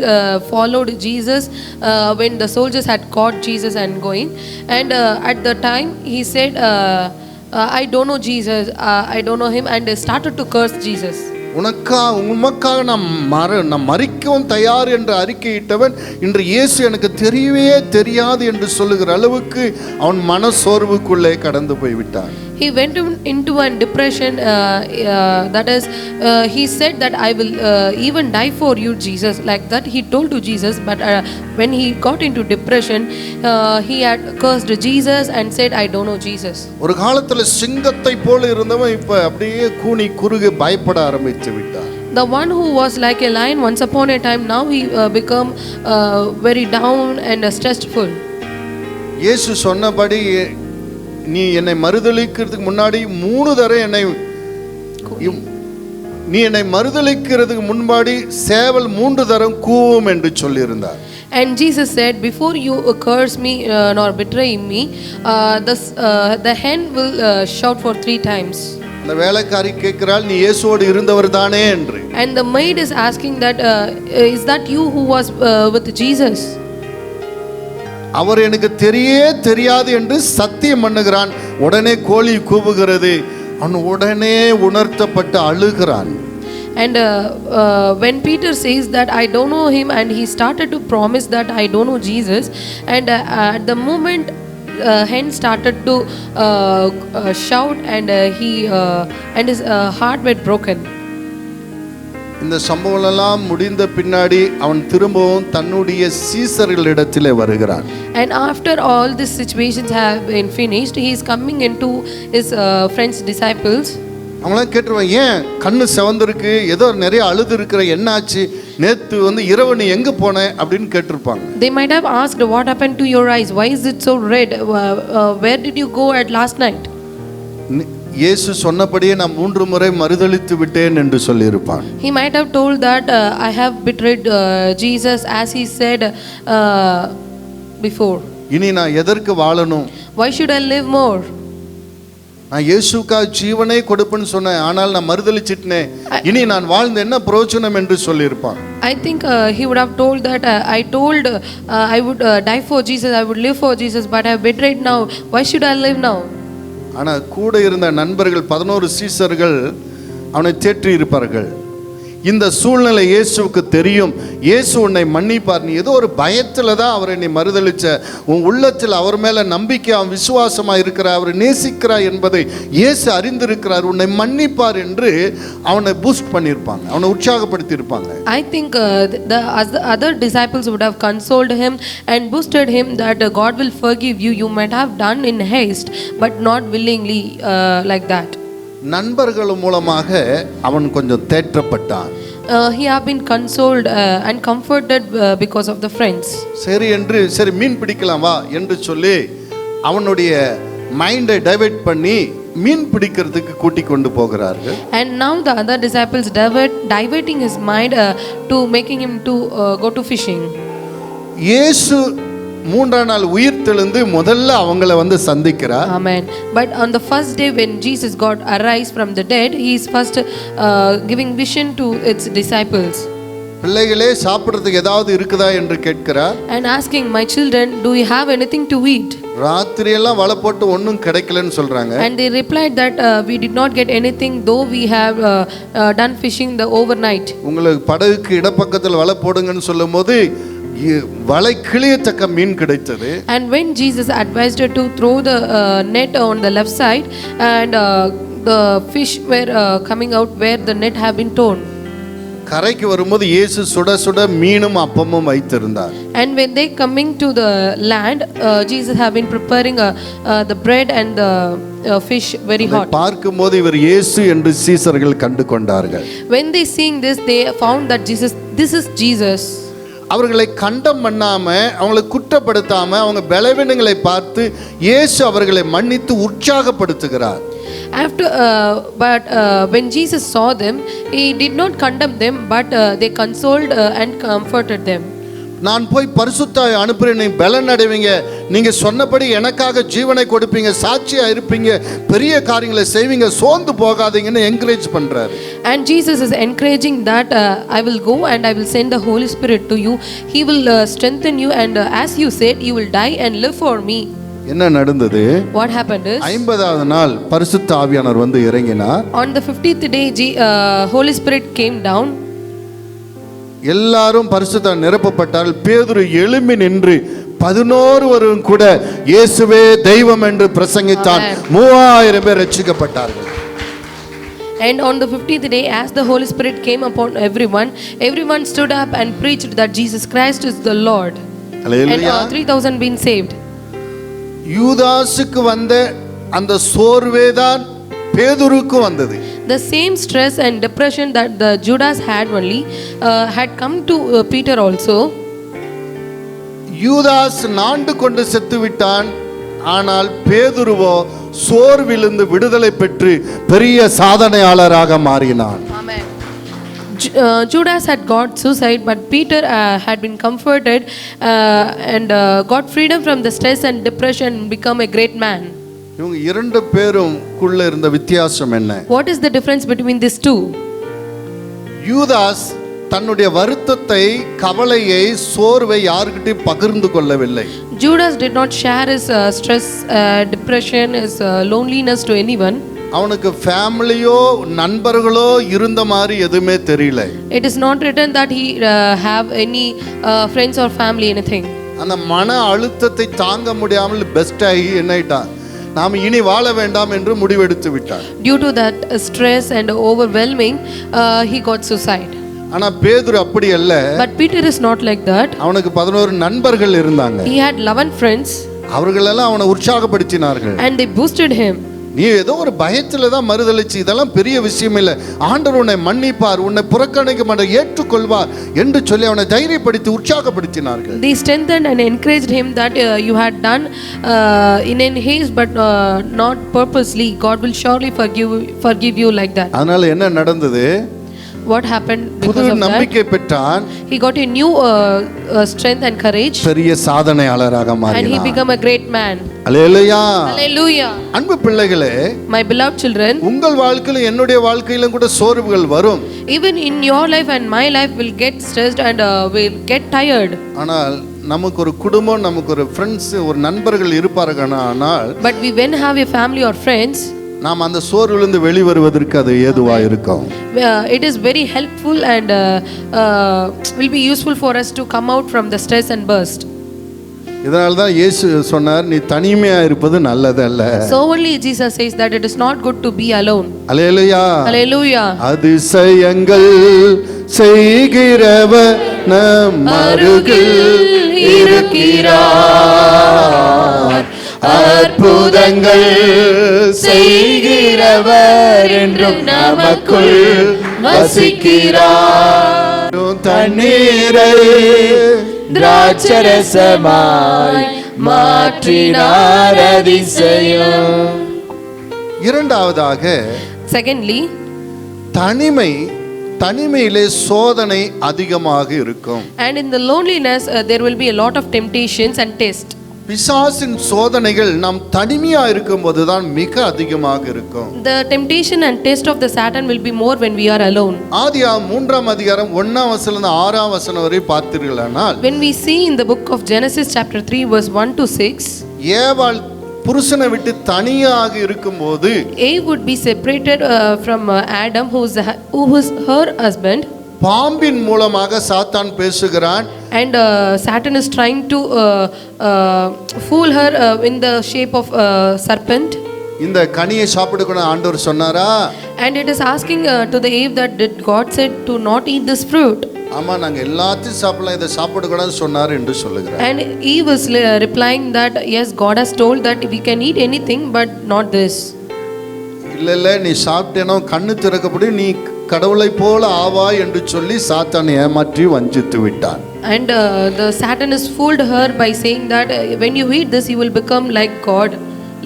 followed Jesus when the soldiers had caught Jesus and going. And at the time he said, I don't know Jesus, I don't know him, and started to curse Jesus. உமக்காக நான் மரிக்கவும் தயார் என்று அறிக்கையிட்டவன் இன்று இயேசு எனக்கு தெரியாது என்று சொல்லுகிற அளவுக்கு அவன் மனசோர்வுக்குள்ளே கடந்து போய்விட்டான். He went into a depression, that is he said that I will even die for you, Jesus, like that he told to Jesus. But when he got into depression, he had cursed Jesus and said, I don't know Jesus. ஒரு காலத்துல சிங்கத்தை போல இருந்தவன் இப்ப அப்படியே கூனி குறுகி பயப்பட ஆரம்பித்து விட்டான். The one who was like a lion once upon a time, now he become very down and stressful. இயேசு சொன்னபடி நீ என்னை மறுதலிக்கிறதுக்கு முன்னாடி 3 தடவை நீ என்னை மறுதலிக்கிறதுக்கு முன்னாடி சேவல் 3 தரம் கூவும் என்று சொல்லியிருந்தார். And Jesus said, before you curse me nor betray me, the hen will shout for 3 times. அந்த வேலைக்காரி கேட்கிறாள், நீ இயேசுவோடு இருந்தவர் தானே என்று. And the maid is asking that is that you who was with Jesus? அவர் எனக்கு தெரியாது என்று சத்தியம் பண்ணுகிறான். உடனே கோழி கூவுகிறது. அவன் உடனே உணர்த்தப்பட்டு அழுகிறான். And when Peter says that I don't know him, and he started to promise that I don't know Jesus, and at the moment hen started to shout, and and his heart was broken. இந்த சம்பவம் எல்லாம் முடிந்த பின்னாடி அவன் திரும்பவும் தன்னுடைய சீசர்களிடத்திலே வருகிறான். And after all these situations have been finished, he is coming into his friends disciples. அவங்களாம் கேட்டுருவான், ஏன் கண்ணு செவந்திருக்கு, ஏதோ நிறைய அழுது இருக்கிற, என்னாச்சு, நேத்து இரவு நீ எங்க போன அப்படின்னு கேட்டிருப்பாங்க. They might have asked, what happened to your eyes, why is it so red, where did you go at last night? இயேசு சொன்னபடியே நான் 3 முறை மறுதலித்து விட்டேன் என்று சொல்லியிருப்பான். He might have told that I have betrayed Jesus as he said before. இனி நான் எதற்கு வாழணும்? Why should I live more? நான் இயேசுக்காக ஜீவனை கொடுப்பேன்னு சொன்னேன், ஆனால் நான் மறுதலிச்சிட்டேனே, இனி நான் வாழ்ந்து என்ன பிரயோஜனம் என்று சொல்லியிருப்பான். I think he would have told that I told I would die for Jesus, I would live for Jesus, but I have betrayed now. Why should I live now? ஆனால் கூட இருந்த நண்பர்கள் 11 சீசர்கள் அவனை தேற்றி இருப்பார்கள். இந்த சூழ்நிலை இயேசுவுக்கு தெரியும். இயேசு உன்னை மன்னிப்பார். நீ ஏதோ ஒரு பயத்தில் தான் அவரை நீ மறுதளிச்ச. உன் உள்ளத்தில் அவர் மேலே நம்பிக்கை, அவன் விசுவாசமாக இருக்கிறார், அவரை நேசிக்கிறார் என்பதை இயேசு அறிந்திருக்கிறார், உன்னை மன்னிப்பார் என்று அவனை பூஸ்ட் பண்ணியிருப்பாங்க, அவனை உற்சாகப்படுத்தி இருப்பாங்க. I think the other disciples would have consoled him and boosted him that God will forgive you. You might have done in haste, but not willingly like that. நண்பர்கள் மூலமாக அவன் கொஞ்சம் தேற்றப்பட்டான். He have been consoled and comforted because of the friends. சரி மீன் பிடிக்கலாம் வா என்று சொல்லி அவனுடைய மைண்டை டைவர்ட் பண்ணி மீன் பிடிக்கிறதுக்கு கூட்டி கொண்டு போகிறார்கள். And now the other disciples diverting his mind to making him to go to fishing. இயேசு 3ஆம் நாள் உயிர் தெழுந்து முதல்ல அவங்கள சந்திக்கிறார். Amen. But on the first day when Jesus got arise from the dead, he is first giving vision to its disciples. பிள்ளைகளே சாப்பிடுறதுக்கு ஏதாவது இருக்குதா என்று கேட்கிறார். And asking, my children, do you have anything to eat? ராத்திரியெல்லாம் வலை போட்டு ஒன்றும் கிடைக்கலன்னு சொல்றாங்க. And they replied that we did not get anything though we have done fishing the overnight. உங்களுக்கு படகுக்கு இடப்பக்கத்தில் வலை போடுங்கன்னு சொல்லும்போது வலை கிழியத்தக்க மீன் கிடைத்தது. And when Jesus advised her to throw the net on the left side, and the fish were coming out where the net have been torn. கரைக்கு வரும்போது இயேசு சுட சுட மீனும் அப்பமும் வைத்திருந்தார். And when they coming to the land, Jesus have been preparing the bread and the fish very hot. பார்க்கும்போது இவர் இயேசு என்று சீசர்கள் கண்டு கொண்டார்கள். When they seeing this, they found that this is Jesus. அவர்களை கண்டம் பண்ணாம, அவங்களை குற்றப்படுத்தாம, அவங்க பலவீனங்களை பார்த்து இயேசு அவர்களை மன்னித்து உற்சாகப்படுத்துகிறார். When Jesus saw them, he did not condemn them, but they consoled and comforted them. நான் போய் பரிசுத்தாய் அனுப்புறேன், நீ பலன் அடைவீங்க, நீங்க சொன்னபடி எனக்காக ஜீவனை கொடுப்பீங்க, சாட்சியா இருப்பீங்க, பெரிய காரியங்களை செய்வீங்க, சோர்ந்து போகாதீங்கன்னு என்கரேஜ் பண்றாரு. And Jesus is encouraging that I will go and I will send the Holy Spirit to you. He will strengthen you, and as you said, you will die and live for me. என்ன நடந்தது? What happened is, 50வது நாள் பரிசுத்த ஆவியானவர் இறங்கினார். On the 50th day, Holy Spirit came down. எல்லாரும் பரிசுத்த நிரப்பப்பட்டால் பேதுரு எழும்பி நின்று 11 கூட இயேசுவே தெய்வம் என்று பிரசங்கித்தான். 3000 பேர் ரட்சிக்கப்பட்டார்கள். And on the 50th day, as the Holy Spirit came upon everyone stood up and preached that Jesus Christ is the Lord. Hallelujah. And 3000 been saved. யூதாசுக்கு வந்த அந்த சோர்வேதான் பேதுருக்கு வந்தது. The same stress and depression that the Judas had only had come to Peter also. யூதாஸ் நாண்டு கொண்டு செத்து விட்டான். ஆனால் பேதுருவோ சோர்விலிருந்து விடுதலை பெற்று பெரிய சாதனையாளராக மாறினான். Amen. Judas had got suicide, but Peter had been comforted and got freedom from the stress and depression and become a great man. இவங்க 2 பேருக்குள்ள இருந்த வித்தியாசம் என்ன? What is the difference between these two? யூதாஸ் தன்னுடைய வருத்தத்தை, கவலையை, சோர்வை யார்கிட்டயும் பகிர்ந்து கொள்ளவில்லை. Judas did not share his stress, depression, his loneliness to anyone. அவனுக்கு ஃபேமிலியோ நண்பர்களோ இருந்த மாதிரி எதுவுமே தெரியல. It is not written that he have any friends or family anything. அந்த மன அழுத்தத்தை தாங்க முடியாமல் பெஸ்ட் ஆகி என்னைட்டான், நாம் இனி வாழ வேண்டாம் என்று முடிவெடுத்து விட்டான். Due to that stress and overwhelming, he got suicide. ஆனா பேதுரு அப்படி அல்ல. But Peter is not like that. அவனுக்கு 11 நண்பர்கள் இருந்தாங்க. He had 11 friends. அவர்களெல்லாம் அவனை உற்சாகப்படுத்தினார்கள். And they boosted him. நீ ஏதோ ஒரு பயத்துல தான் மறுதலிச்சு, இதெல்லாம் பெரிய விஷயம் இல்லை, ஆண்டவர் உன்னை மன்னிப்பார், உன்னை புறக்கணிக்க மாட்டார், ஏற்றுக்கொள்வார் என்று சொல்லி அவனை தைரியப்படுத்தி உற்சாகப்படுத்தினார்கள். They strengthened and encouraged him that you had done in haste but not purposely. God will surely forgive you like that. அதனால என்ன நடந்தது? What happened because புது of நம்பிக்கை that? பெற்றான். He got a new strength and courage. பெரிய சாதனையாளராக And he மாறினான். became a great man. Hallelujah. Hallelujah. அன்பு பிள்ளைகளே, My beloved children, உங்கள் வாழ்க்கையிலும் என்னுடைய வாழ்க்கையிலும் கூட சோர்வுகள் வரும். even in your life and my life will get stressed and will get tired. ஆனால் நமக்கு ஒரு குடும்பம், நமக்கு ஒரு ஃப்ரெண்ட்ஸ், ஒரு நண்பர்கள் இருப்பார்கள். ஆனால் But we when have a family or friends, நாம் அந்த சோர்விலிருந்து வெளிவருவதற்கு அது ஏதுவா இருக்கும். it is very helpful and will be useful for us to come out from the stress and burst. இதனால தான் இயேசு சொன்னார், நீ தனிமையா இருப்பது நல்லதல்ல. So only Jesus says that it is not good to be alone. Hallelujah. Hallelujah. அதிசயங்கள் செய்கிறவர் நம் அருகில் இருக்கிறார், அற்புதங்கள் செய்கிறவர் என்றும் நமக்குள் வசிக்கிறார். தண்ணீரை திராட்சரசமாய் மாற்றினார் அதிசயம். இரண்டாவதாக Secondly, தனிமையிலே சோதனை அதிகமாக இருக்கும். and in the loneliness there will be a lot of temptations and tests. பிசாசின் சோதனைகள் நாம் தனிமையா இருக்கும்போது தான் மிக அதிகமாக இருக்கும். The temptation and test of the Satan will be more when we are alone. ஆதியாகமம் 3ஆம் அதிகாரம் 1ஆம் வசனத்திலிருந்து 6ஆம் வசனம் வரை பார்த்தீர்களானால், When we see in the book of Genesis chapter 3 verse 1 to 6, ஏவாள் புருஷனை விட்டு தனியாக இருக்கும்போது Eve would be separated from Adam who is her husband, பாம்பின் மூலமாக சாத்தான் பேசுகிறான். and Satan is trying to fool her in the shape of serpent. இந்த கனியை சாப்பிடக்கூடாது ஆண்டவர் சொன்னாரா? And it is asking to the Eve that did God said to not eat this fruit? ஆமா, நாங்க எல்லாத்தையும் சாப்பிடலாம், இதை சாப்பிடக்கூடாதுன்னு சொன்னார் என்று சொல்லுகிறார். And Eve is replying that yes, God has told that we can eat anything but not this. இல்ல நீ சாப்பிட்டேனோ கண்ணு திறக்கப்படி நீ கடவுளை போல ஆவாய் என்று சொல்லி சாத்தான் ஏமாற்றி வஞ்சித்து விட்டான். And the Satan has fooled her by saying that when you eat this you will become like God,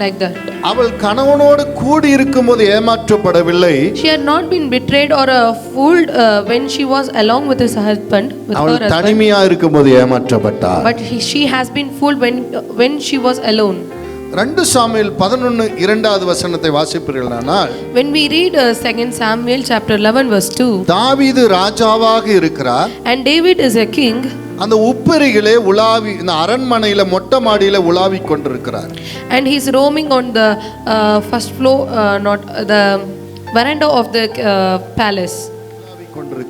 like that. அவள் கணவனோடு கூடி இருக்கும்போது ஏமாற்றப்படவில்லை. She had not been betrayed or fooled when she was along with his husband, with her அவள் husband. தனிமையா இருக்கும்போது ஏமாற்றப்பட்டாள். But she has been fooled when she was alone. 2 Samuel 11:2 வசனத்தை வாசிப்பீர்களானால், When we read 2 Samuel chapter 11 verse 2, தாவீது ராஜாவாக இருக்கிறார். and David is a king. அந்த உப்பரிகளே உலாவி, இந்த அரண்மனையில மொட்டை மாடியில உலாவி கொண்டிருக்கிறார். And he is roaming on the first floor, not the veranda of the palace.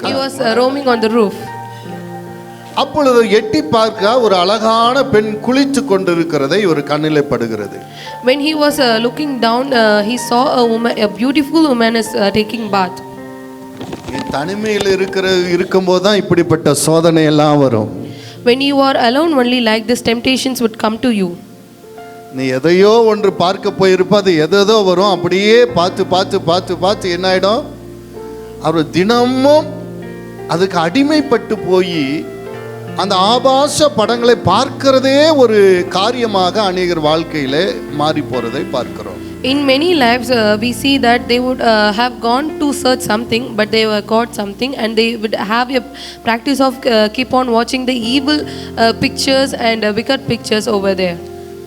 He was roaming on the roof. அப்பொழுது எட்டி பார்க்க ஒரு அழகான பெண் குளித்து கொண்டிருக்கிறதை ஒரு கண்ணிலே படுகிறது. When he was looking down, he saw a beautiful woman is taking bath. நீ தனிமையில் இருக்கும்போது தான் இப்படிப்பட்ட சோதனை எல்லாம் வரும். When you are alone only like this temptations would come to you. நீ எதையோ ஒன்று பார்க்க போயிருப்ப, அது எதோ வரும். அப்படியே பார்த்து பார்த்து பார்த்து பார்த்து என்ன ஆயிடும், அவர் தினமும் அதுக்கு அடிமைப்பட்டு போய் அந்த ஆபாச படங்களை பார்க்கிறதே ஒரு காரியமாக அநேகர் வாழ்க்கையிலே மாறி போறதை பார்க்கிறோம். In many lives we see that they would have gone to search something but they were caught something, and they would have a practice of keep on watching the evil pictures and wicked pictures over there.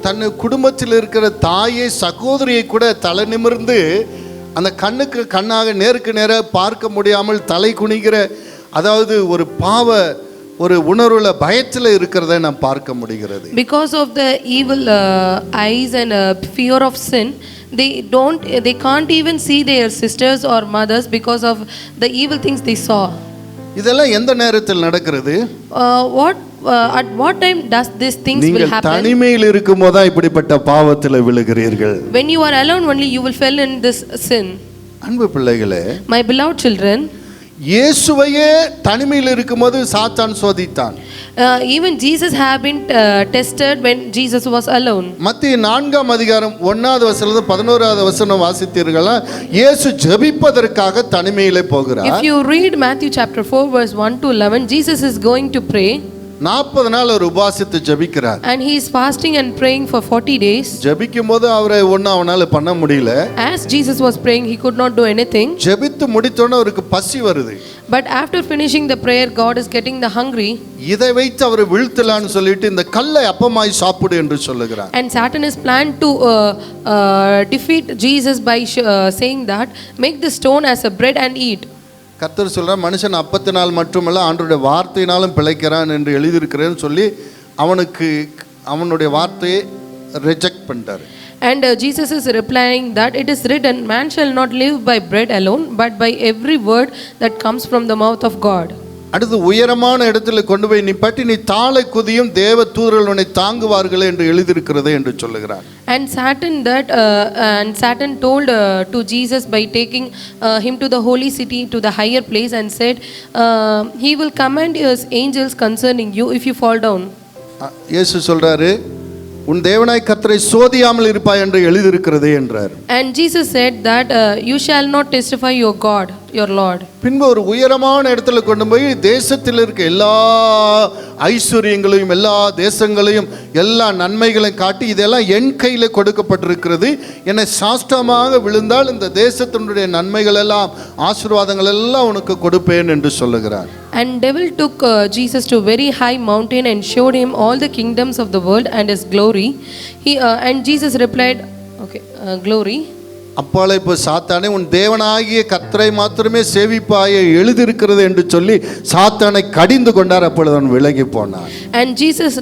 தன் குடும்பத்தில் இருக்கிற தாயை சகோதரியை கூட தலை நிமிர்ந்து அந்த கண்ணுக்கு கண்ணாக நேருக்கு நேராக பார்க்க முடியாமல் தலை குனிகிற, அதாவது ஒரு பாவ ஒரு உணர்வுல பயத்தில் இருக்கிறதை நாம் பார்க்க முடிகிறது. Because of the evil eyes and fear of sin, they can't even see their sisters or mothers because of the evil things they saw. இதெல்லாம் எந்த நேரத்தில் நடக்கிறது? At what time does these things will நீங்கள் happen? தனிமையில் இருக்கும்போது தான் இப்படிப்பட்ட பாவத்தில் விழுகிறீர்கள். When you are alone only you will fall in this sin. அன்பு பிள்ளைகளே, My beloved children, இயேசுவையே தனிமையில் இருக்கும்போது சாத்தான் சோதித்தான். Even Jesus have been tested when Jesus was alone. மத்திய 4ஆம் அதிகாரம் 1வது வசனத்துல 11வது வசனம் வாசித்தீர்களா? இயேசு ஜெபிப்பதற்காக தனிமையிலே போகிறார். If you read Matthew chapter 4 verse 1 to 11, Jesus is going to pray. 40 நாள் அவர் உபவாசித்து ஜெபிக்கிறார். And he is fasting and praying for 40 days. ஜெபிக்கும் போது அவரை ஒன்றும் அவனால பண்ண முடியல. As Jesus was praying, he could not do anything. ஜெபித்து முடித்தோன்னே அவருக்கு பசி வருது. But after finishing the prayer, God is getting the hungry. இதை வைத்து அவரை வீழ்த்தலான்னு சொல்லிட்டு இந்த கல்லை அப்பமாய் சாப்பிடு என்று சொல்லுகிறார். And Satan is planned to defeat Jesus by saying that make the stone as a bread and eat. கர்த்தர் சொல்றார், மனுஷன் அப்பத்தினால் மட்டுமல்ல ஆண்டவருடைய வார்த்தையினாலும் பிழைக்கிறான் என்று எழுதியிருக்கிறேன்னு சொல்லி அவனுடைய வார்த்தையை ரிஜெக்ட் பண்ணிட்டாரு. And Jesus is replying that it is written, man shall not live by bread alone, but by every word that comes from the mouth of God. அடுத்து உயரமான இடத்துல கொண்டு போய் நிப்பாட்டி நீ தாளை குதியும் தேவ தூதர்கள் உன்னை தாங்குவார்களே என்று எழுதியிருக்கிறது என்று சொல்லுகிறார். And Satan told to Jesus by taking him to the holy city, to the higher place, and said, he will command his angels concerning you if you fall down. இயேசு சொல்றாரு, உன் தேவனாய் கர்த்தரை சோதியாமல் இருப்பாய் என்று எழுதியிருக்கிறதே என்றார். And Jesus said that you shall not testify your God, your Lord. பின்பு ஒரு உயரமான இடத்துல கொண்டு போய் தேசத்தில் இருக்க எல்லா ஐஸ்வர்யங்களையும் எல்லா தேசங்களையும் எல்லா நன்மைகளையும் காட்டி இதெல்லாம் என் கையில கொடுக்கப்பட்டிருக்கிறது, என்னை சாஷ்டமாக விழுந்தால் இந்த தேசத்தினுடைய நன்மைகள் எல்லாம் ஆசீர்வாதங்கள் எல்லாம் உனக்கு கொடுப்பேன் என்று சொல்லுகிறார். And devil took Jesus to a very high mountain and showed him all the kingdoms of the world and his glory. And Jesus replied, glory. அப்பாலே இப்போ சாத்தானே உன் தேவனாகிய கர்த்தரை மாத்திரமே சேவிப்பாயே எழுதியிருக்கிறது என்று சொல்லி சாத்தானை கடிந்து கொண்டார். அப்பொழுது அவன் விலகி போனான். And Jesus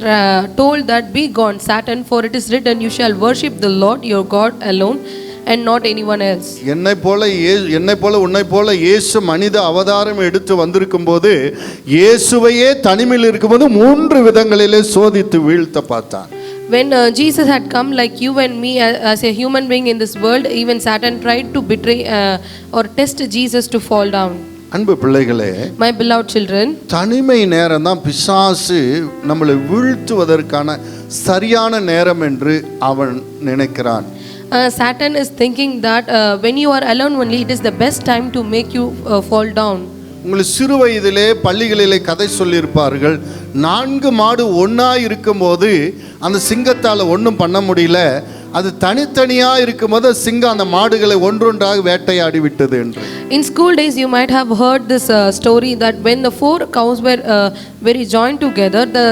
told that, be gone Satan, for it is written, you shall worship the Lord your God alone and not anyone else. என்னை போல உன்னை போல இயேசு மனித அவதாரம் எடுத்து வந்திருக்கும் போது இயேசுவையே தனிமையில் இருக்கும்போது 3 விதங்களிலே சோதித்து வீழ்த்த பார்த்தான். When Jesus had come like you and me as a human being in this world, even Satan tried to betray or test Jesus to fall down. அன்பு பிள்ளைகளே, my beloved children, தனிமை நேரம் தான் பிசாசு நம்மளை வீழ்த்துவதற்கான சரியான நேரம் என்று அவன் நினைக்கிறான். Satan is thinking that when you are alone only, it is the best time to make you fall down. உங்களை சிறு வயதிலே பள்ளிகளிலே கதை சொல்லியிருப்பார்கள். 4 மாடு ஒன்றா இருக்கும்போது அந்த சிங்கத்தால் ஒன்றும் பண்ண முடியல, அது தனித்தனியாக இருக்கும்போது சிங்கம் அந்த மாடுகளை ஒன்றொன்றாக வேட்டையாடி விட்டது என்று. In school days you might have heard this story that when the 4 cows were very joined together, the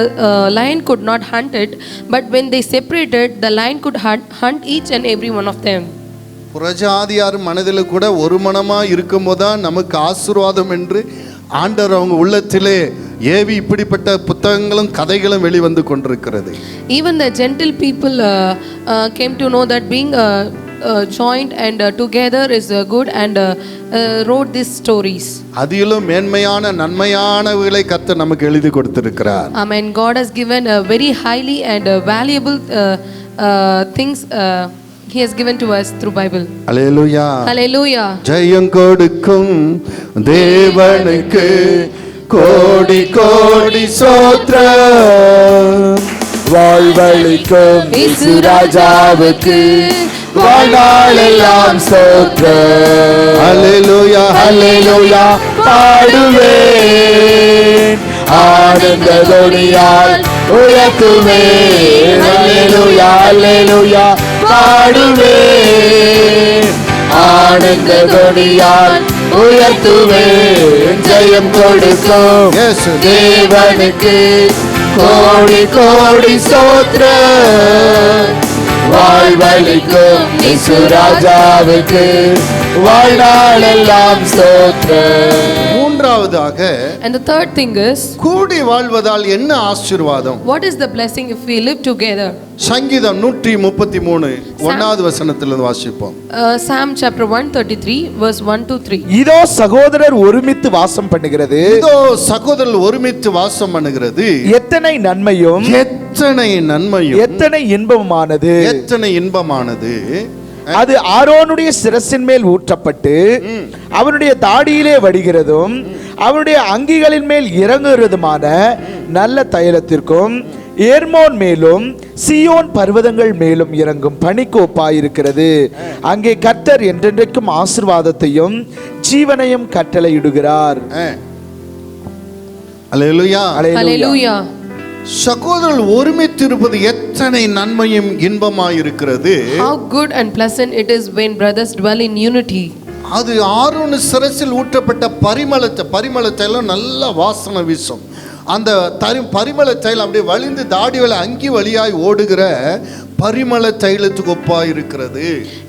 lion could not hunt it, but when they separated, the lion could hunt each and every one of them. புறஜாதியார் மனதில் கூட ஒரு மனமாக இருக்கும்போது தான் நமக்கு ஆசீர்வாதம் என்று ஆண்டவர் அவங்க உள்ளத்திலே ஏவி இப்படிப்பட்ட புத்தகங்களும் கதைகளும் வெளிவந்து கொண்டிருக்கிறது. Even the gentle people came to know that being joined and together is good and wrote these stories. அதிலும் மேன்மையான நன்மையானவைகளை கர்த்தர் நமக்கு எழுதி கொடுத்திருக்கிறார். Amen. God has given very highly and valuable things he has given to us through Bible. Hallelujah. Hallelujah. ஜெயம் கொடுக்கும் தேவனுக்கு கோடி கோடி ஸ்தோத்திரம். வாழ்வளிக்கும் இயேசு ராஜாவுக்கு வாழ்நாளெல்லாம் ஸ்தோத்திரம். ஹல்லேலூயா ஹல்லேலூயா பாடுவேன், ஆனந்த துணியால் உயர்த்துவேன். ஹல்லேலூயா ஹல்லேலூயா பாடுவேன், ஆனந்த துணியால் உயர்த்துவேன். ஜெயம் கொடுக்கும் தேவனுக்கு கோடி கோடி ஸ்தோத்திரம். வாழ்வளிக்கும் இயேசு ராஜாவுக்கு வாழ்நாளெல்லாம் ஸ்தோத்திரம். மூன்றாவதாக, And the third thing is, கூடி வாழ்வதால் என்ன ஆசீர்வாதம்? what is the blessing if we live together? சங்கீதம் 133 1வது வசனத்திலிருந்து வாசிப்போம். Psalm chapter 133 verse 1 to 3. இதோ சகோதரர் ஒருமித்து வாசம் பண்ணுகிறது, இதோ சகோதரர் ஒருமித்து வாசம் பண்ணுகிறது, எத்தனை நன்மையும் எத்தனை நன்மையும் எத்தனை இன்பமானது, எத்தனை இன்பமானது. அது ஆரோனுடைய சிரசின் மேல் ஊற்றப்பட்டு அவனுடைய தாடியிலே வடிகிறதும் அவனுடைய அங்கிகளின் மேல் இறங்குகிறதுமான நல்ல தைலத்திற்கும் ஏர்மோன் மேலும் சியோன் பர்வதங்கள் மேலும் இறங்கும் பனிக்கு ஒப்பாயிருக்கிறது. அங்கே கர்த்தர் என்றென்றைக்கும் ஆசீர்வாதத்தையும் ஜீவனையும் கட்டளையிடுகிறார். அல்லேலூயா. Hallelujah. சகோதரர்கள் ஒருமித்து இருப்பது எத்தனை நன்மையும் இன்பமாயிருக்கிறது. How good and pleasant it is when brothers dwell in unity. அது ஆரோன் சிரசில் ஊற்றப்பட்ட பரிமள தைலம் நல்ல வாசனை வீசும். அந்த பரிமள தைலம் அப்படியே வழிந்து தாடி வழி அங்கி வழியாய் ஓடுகிற பரிமள தைலத்துக்கு ஒப்பா இருக்கிறது.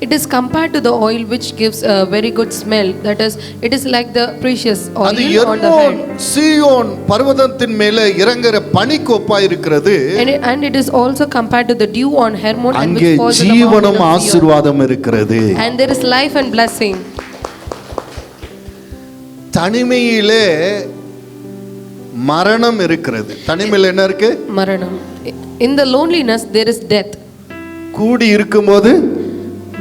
It is compared to the oil which gives a very good smell. That is, it is like the precious oil அது on the எர்மோன் head. சீயோன் பர்வதத்தின் மேலே இறங்குற பனிக்கு ஒப்பா இருக்கிறது. And it is also compared to the dew on Hermon, and அங்கே which falls in the mountain ஜீவனும் of Zion. ஆசீர்வாதம் இருக்கிறது. And there is life and blessing. தனிமையிலே மரணம் இருக்கிறது. தனிமையில் என்ன இருக்கு? Maranam. In the loneliness there is death. கூடி இருக்கும்போது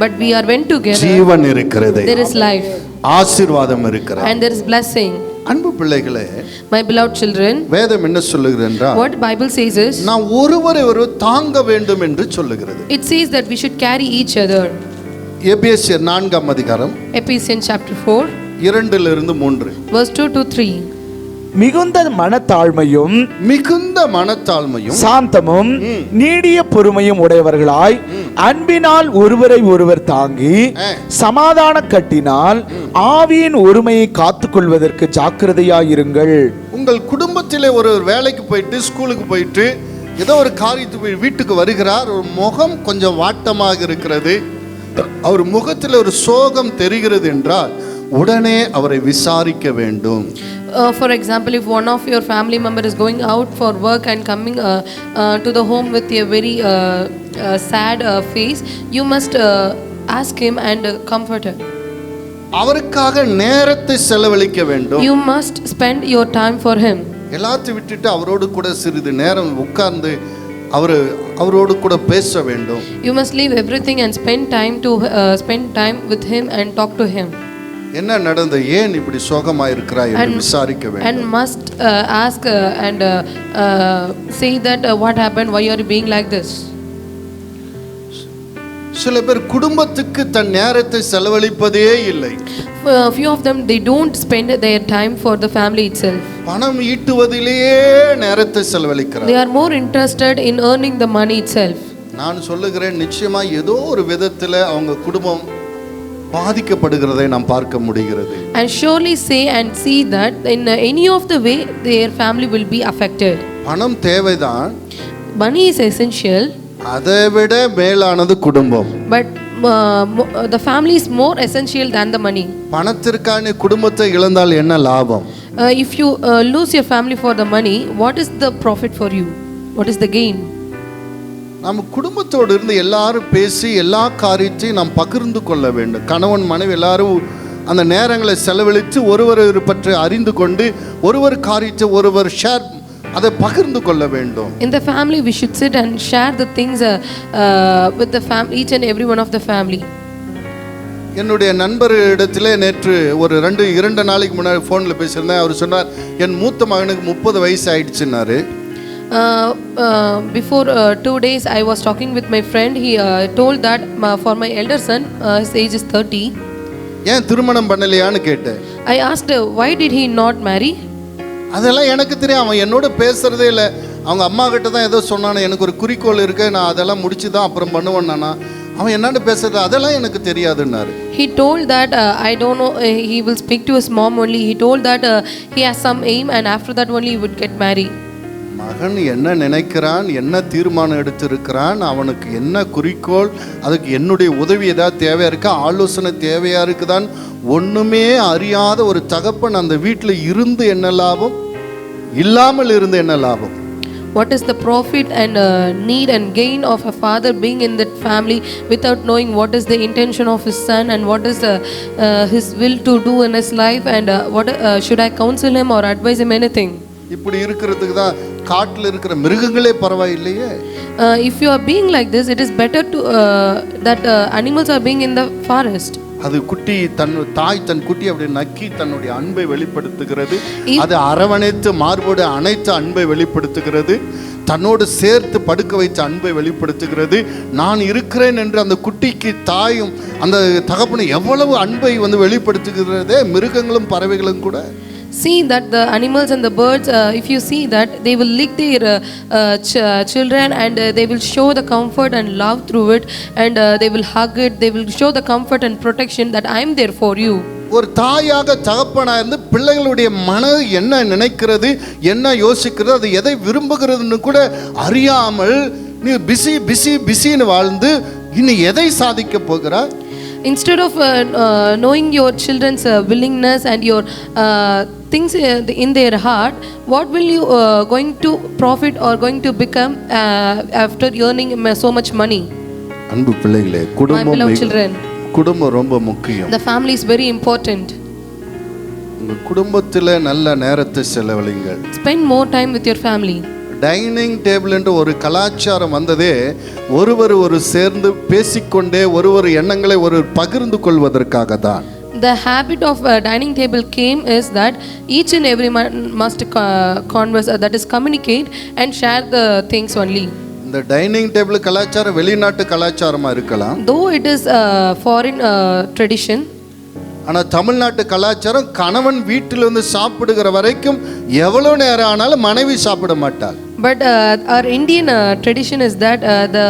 But we are when together, ஜீவன் இருக்கிறது, there is life ஆசீர்வாதம் இருக்கிறது. and there is blessing. அன்பு பிள்ளைகளே, My beloved children, வேதம் என்ன சொல்லுகிறது என்றால், what Bible says is, நான் ஒருவரை ஒருவர் தாங்க வேண்டும் என்று சொல்லுகிறது. it says that we should carry each other. எபேசியர் 4ஆம் அதிகாரம் Ephesians chapter 4, 2-3. verse 2 to 3. மிகுந்த மனத்தாழ்மையும் மிகுந்த மனத்தாழ்மையும் சாந்தமும் நீடிய பொறுமையும் உடையவர்களாய் அன்பினால் ஒருவரை ஒருவர் தாங்கி சமாதான கட்டினால் ஆவியின் ஒருமையை காத்துக்கொள்வதற்கு ஜாக்கிரதையாயிருங்கள். உங்கள் குடும்பத்திலே ஒரு வேலைக்கு போயிட்டு ஸ்கூலுக்கு போயிட்டு ஏதோ ஒரு காரியத்துக்கு வீட்டுக்கு வருகிறார், ஒரு முகம் கொஞ்சம் வாட்டமாக இருக்கிறது, அவர் முகத்தில் ஒரு சோகம் தெரிகிறது என்றால் உடனே அவரை விசாரிக்க வேண்டும். For example, if one of your family member is going out for work and coming to the home with a very sad face, you must ask him and comfort him. அவருக்காக நேரத்தை செலவழிக்க வேண்டும். You must spend your time for him. எல்லாத்தையும் விட்டுட்டு அவரோடு கூட சிறிது நேரம் உட்கார்ந்து அவரோடு கூட பேச வேண்டும். You must leave everything and spend time with him and talk to him. என்ன நடந்தது, ஏன் இப்படி சோகமாக இருக்கிறாய் என்று விசாரிக்க வேண்டும். And must ask and say that what happened, why you are being like this. சில பேர் குடும்பத்துக்கு தன் நேரத்தை செலவழிப்பதே இல்லை. A few of them, they don't spend their time for the family itself. பணம் ஈட்டுவதிலேயே நேரத்தை செலவழிக்கிறார். They are more interested in earning the money itself. நான் சொல்லுகிறேன், நிச்சயமா ஏதோ ஒரு விதத்தில் அவங்க குடும்பம் பாதிக்கப்படுகிறதை நாம் பார்க்க முடிகிறது. And surely say and see that in any of the way their family will be affected. பணம் தேவைதான், Money is essential, அதை விட மேலானது குடும்பம். but the family is more essential than the money. பணத்திற்கான குடும்பத்தை இழந்தால் என்ன லாபம்? If you lose your family for the money, what is the profit for you? What is the gain? நம்ம குடும்பத்தோடு இருந்து எல்லாரும் பேசி எல்லா காரியத்தையும் நாம் பகிர்ந்து கொள்ள வேண்டும். கணவன் மனைவி எல்லாரும் அந்த நேரங்களை செலவழித்து ஒருவர் பற்றி அறிந்து கொண்டு ஒருவர் காரியத்தை ஒருவர் அதை பகிர்ந்து கொள்ள வேண்டும். In the family we should sit and share the things with the family, each and every one of the family. என்னுடைய நண்பர் இடத்துல நேற்று ஒரு 2 நாளைக்கு முன்னாடி ஃபோனில் பேசியிருந்தேன். அவர் சொன்னார், என் மூத்த மகனுக்கு 30 வயசு ஆயிடுச்சுன்னாரு. Before 2 days I was talking with my friend. He told that for my elder son, his age is 30. ஏன் திருமணம் பண்ணலையான்னு கேட்டேன். I asked why did he not marry. அதெல்லாம் எனக்கு தெரியும், அவன் என்னோட பேசுறதே இல்லை. அவங்க அம்மா கிட்ட தான் ஏதோ சொன்னானே, எனக்கு ஒரு குறிக்கோள் இருக்கு, நான் அதெல்லாம் முடிச்சு தான் அப்புறம் பண்ணுவேன். அவன் என்னன்னு பேசுறது அதெல்லாம் எனக்கு தெரியாதுன்னாரு. He told that I don't know, he will speak to his mom only. He told that he has some aim and after that only he would get married. மகன் என்ன நினைக்கிறான், என்ன தீர்மானம் எடுத்திருக்கிறான், அவனுக்கு என்ன குறிக்கோள், அதுக்கு என்னுடைய உதவி ஏதாவது தேவையா இருக்கா, ஆலோசனை தேவையா இருக்குதான், ஒண்ணுமே அறியாத ஒரு தகப்பன் அந்த வீட்டில் இருந்து என்ன லாபம், இல்லாமல் இருந்து என்ன லாபம்? What is the profit and need and gain of a father being in that family without knowing what is the intention of his son and what is his will to do in his life, and what should I counsel him or advise him anything? இப்படி இருக்கிறதுக்கு தான் காட்டில் இருக்கிற மிருகங்களே பரவாயில்லையே. If you are being like this, it is better to that animals are being in the forest. அது குட்டி தாய் தன் குட்டி அப்படி நக்கி தன்னுடைய அன்பை வெளிப்படுத்துகிறது. அது அரவணைத்து மார்போடு அனைத்து அன்பை வெளிப்படுத்துகிறது. தன்னோடு சேர்த்து படுக்க வைத்த அன்பை வெளிப்படுத்துகிறது. நான் இருக்கிறேன் என்று அந்த குட்டிக்கு தாயும் அந்த தகப்பனை எவ்வளவு அன்பை வெளிப்படுத்துகிறதே. மிருகங்களும் பறவைகளும் கூட. See that the animals and the birds, if you see that, they will lick their children and they will show the comfort and love through it, and they will hug it. They will show the comfort and protection that I am there for you. ஒரு தாயாக தகப்பனாக இருந்து பிள்ளைகளுடைய மனது என்ன நினைக்கிறது, என்ன யோசிக்கிறது, அது எதை விரும்புகிறதுன்னு கூட அறியாமல் நீ பிஸி பிஸி பிஸின்னு வாழ்ந்து இன்னும் எதை சாதிக்க போகிறாய்? Instead of knowing your children's willingness and your things in their heart, what will you going to profit or going to become after earning so much money? அன்பு பிள்ளைகளே, My beloved children, குடும்பம் ரொம்ப முக்கியம். the family is very important. உங்க குடும்பத்தில் நல்ல நேரத்தை செலவழிங்கள். Spend more time with your family. Dining table என்ற ஒரு கலாச்சாரம் வந்ததே ஒருவர் சேர்ந்து பேசிக்கொண்டே ஒருவர் எண்ணங்களை ஒரு பகிர்ந்து கொள்வதற்காக தான். The habit of dining table came is that each and every man must converse, that is communicate and share the things only. இந்த டைனிங் டேபிள் கலாச்சாரம் வெளிநாட்டு கலாச்சாரமாக இருக்கலாம். Though it is a foreign tradition, ஆனால் தமிழ்நாட்டு கலாச்சாரம் கணவன் வீட்டிலிருந்து சாப்பிடுகிற வரைக்கும் எவ்வளோ நேரம் ஆனாலும் மனைவி சாப்பிட மாட்டாள். but our Indian tradition is that the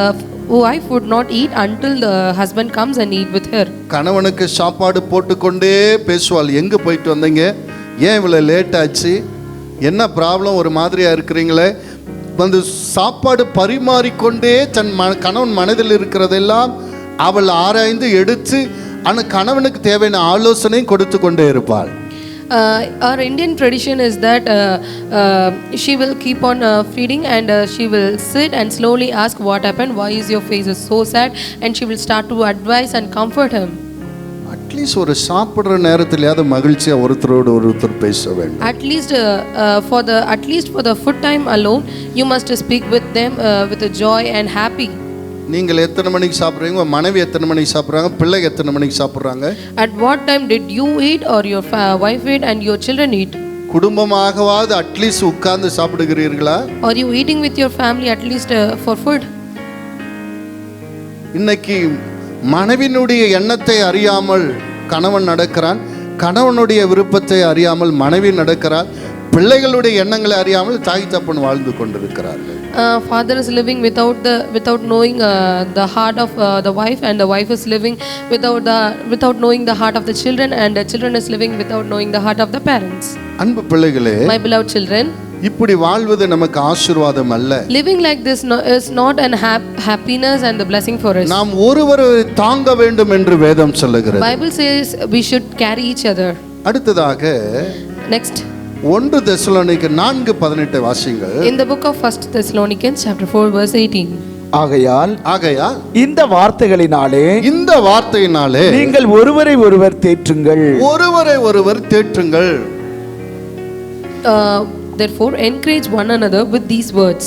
wife would not eat until the husband comes and eat with her. கணவனுக்கு சாப்பாடு போட்டுக்கொண்டே பேசுவாள். எங்கே போயிட்டு வந்தீங்க, ஏன் இவ்வளோ லேட் ஆச்சு, என்ன ப்ராப்ளம், ஒரு மாதிரியாக இருக்கிறீங்களே, வந்து சாப்பாடு பரிமாறிக்கொண்டே தன் கணவன் மனதில் இருக்கிறதெல்லாம் அவள் ஆராய்ந்து எடுத்து ஆனால் கணவனுக்கு தேவையான ஆலோசனையும் கொடுத்து கொண்டே இருப்பாள். Our Indian tradition is that she will keep on feeding and she will sit and slowly ask what happened, why is your face is so sad, and she will start to advise and comfort him. At least ஒரு சாப்பிட்ற நேரத்திலேயாவது மகிழ்ச்சியாக ஒருத்தரோடு ஒருத்தர் பேச வேண்டும். At least for the food time alone, you must speak with them with a joy and happy. நீங்கள் எத்தனை மணிக்கு சாப்பிட்றீங்க, உங்கள் மனைவி எத்தனை மணிக்கு சாப்பிட்றாங்க, பிள்ளைங்க எத்தனை மணிக்கு சாப்பிட்றாங்க, At what time did you eat or your wife eat and your children eat? குடும்பமாகவாவது அட்லீஸ்ட் உட்கார்ந்து சாப்பிடுகிறீர்களா? Are you eating with your family at least for food? இன்னைக்கு மனைவினுடைய எண்ணத்தை அறியாமல் கணவன் நடக்கிறான், கணவனுடைய விருப்பத்தை அறியாமல் மனைவி நடக்கிறாள், பிள்ளைகளுடைய எண்ணங்களை அறியாமல் தாய் தப்பன் வாழ்ந்து கொண்டிருக்கிறார்கள். Father is living without knowing the heart of the wife, and the wife is living without knowing the heart of the children, and the children is living without knowing the heart of the parents. அன்பு பிள்ளைகளே, My beloved children, இப்படி வாழ்வது நமக்கு ஆசீர்வாதம் அல்ல. living like this is not an happiness and the blessing for us. நாம் ஒருவரை தாங்க வேண்டும் என்று வேதம் சொல்லுகிறது. Bible says we should carry each other. அடுத்ததாக Next, 1 தெசலோனிக்கர் 4:18 வாசிங்கள். in the book of 1 Thessalonians chapter 4 verse 18. ஆகையால் இந்த வார்த்தைகளினாலே நீங்கள் ஒருவரை ஒருவர் தேற்றுங்கள். Therefore encourage one another with these words.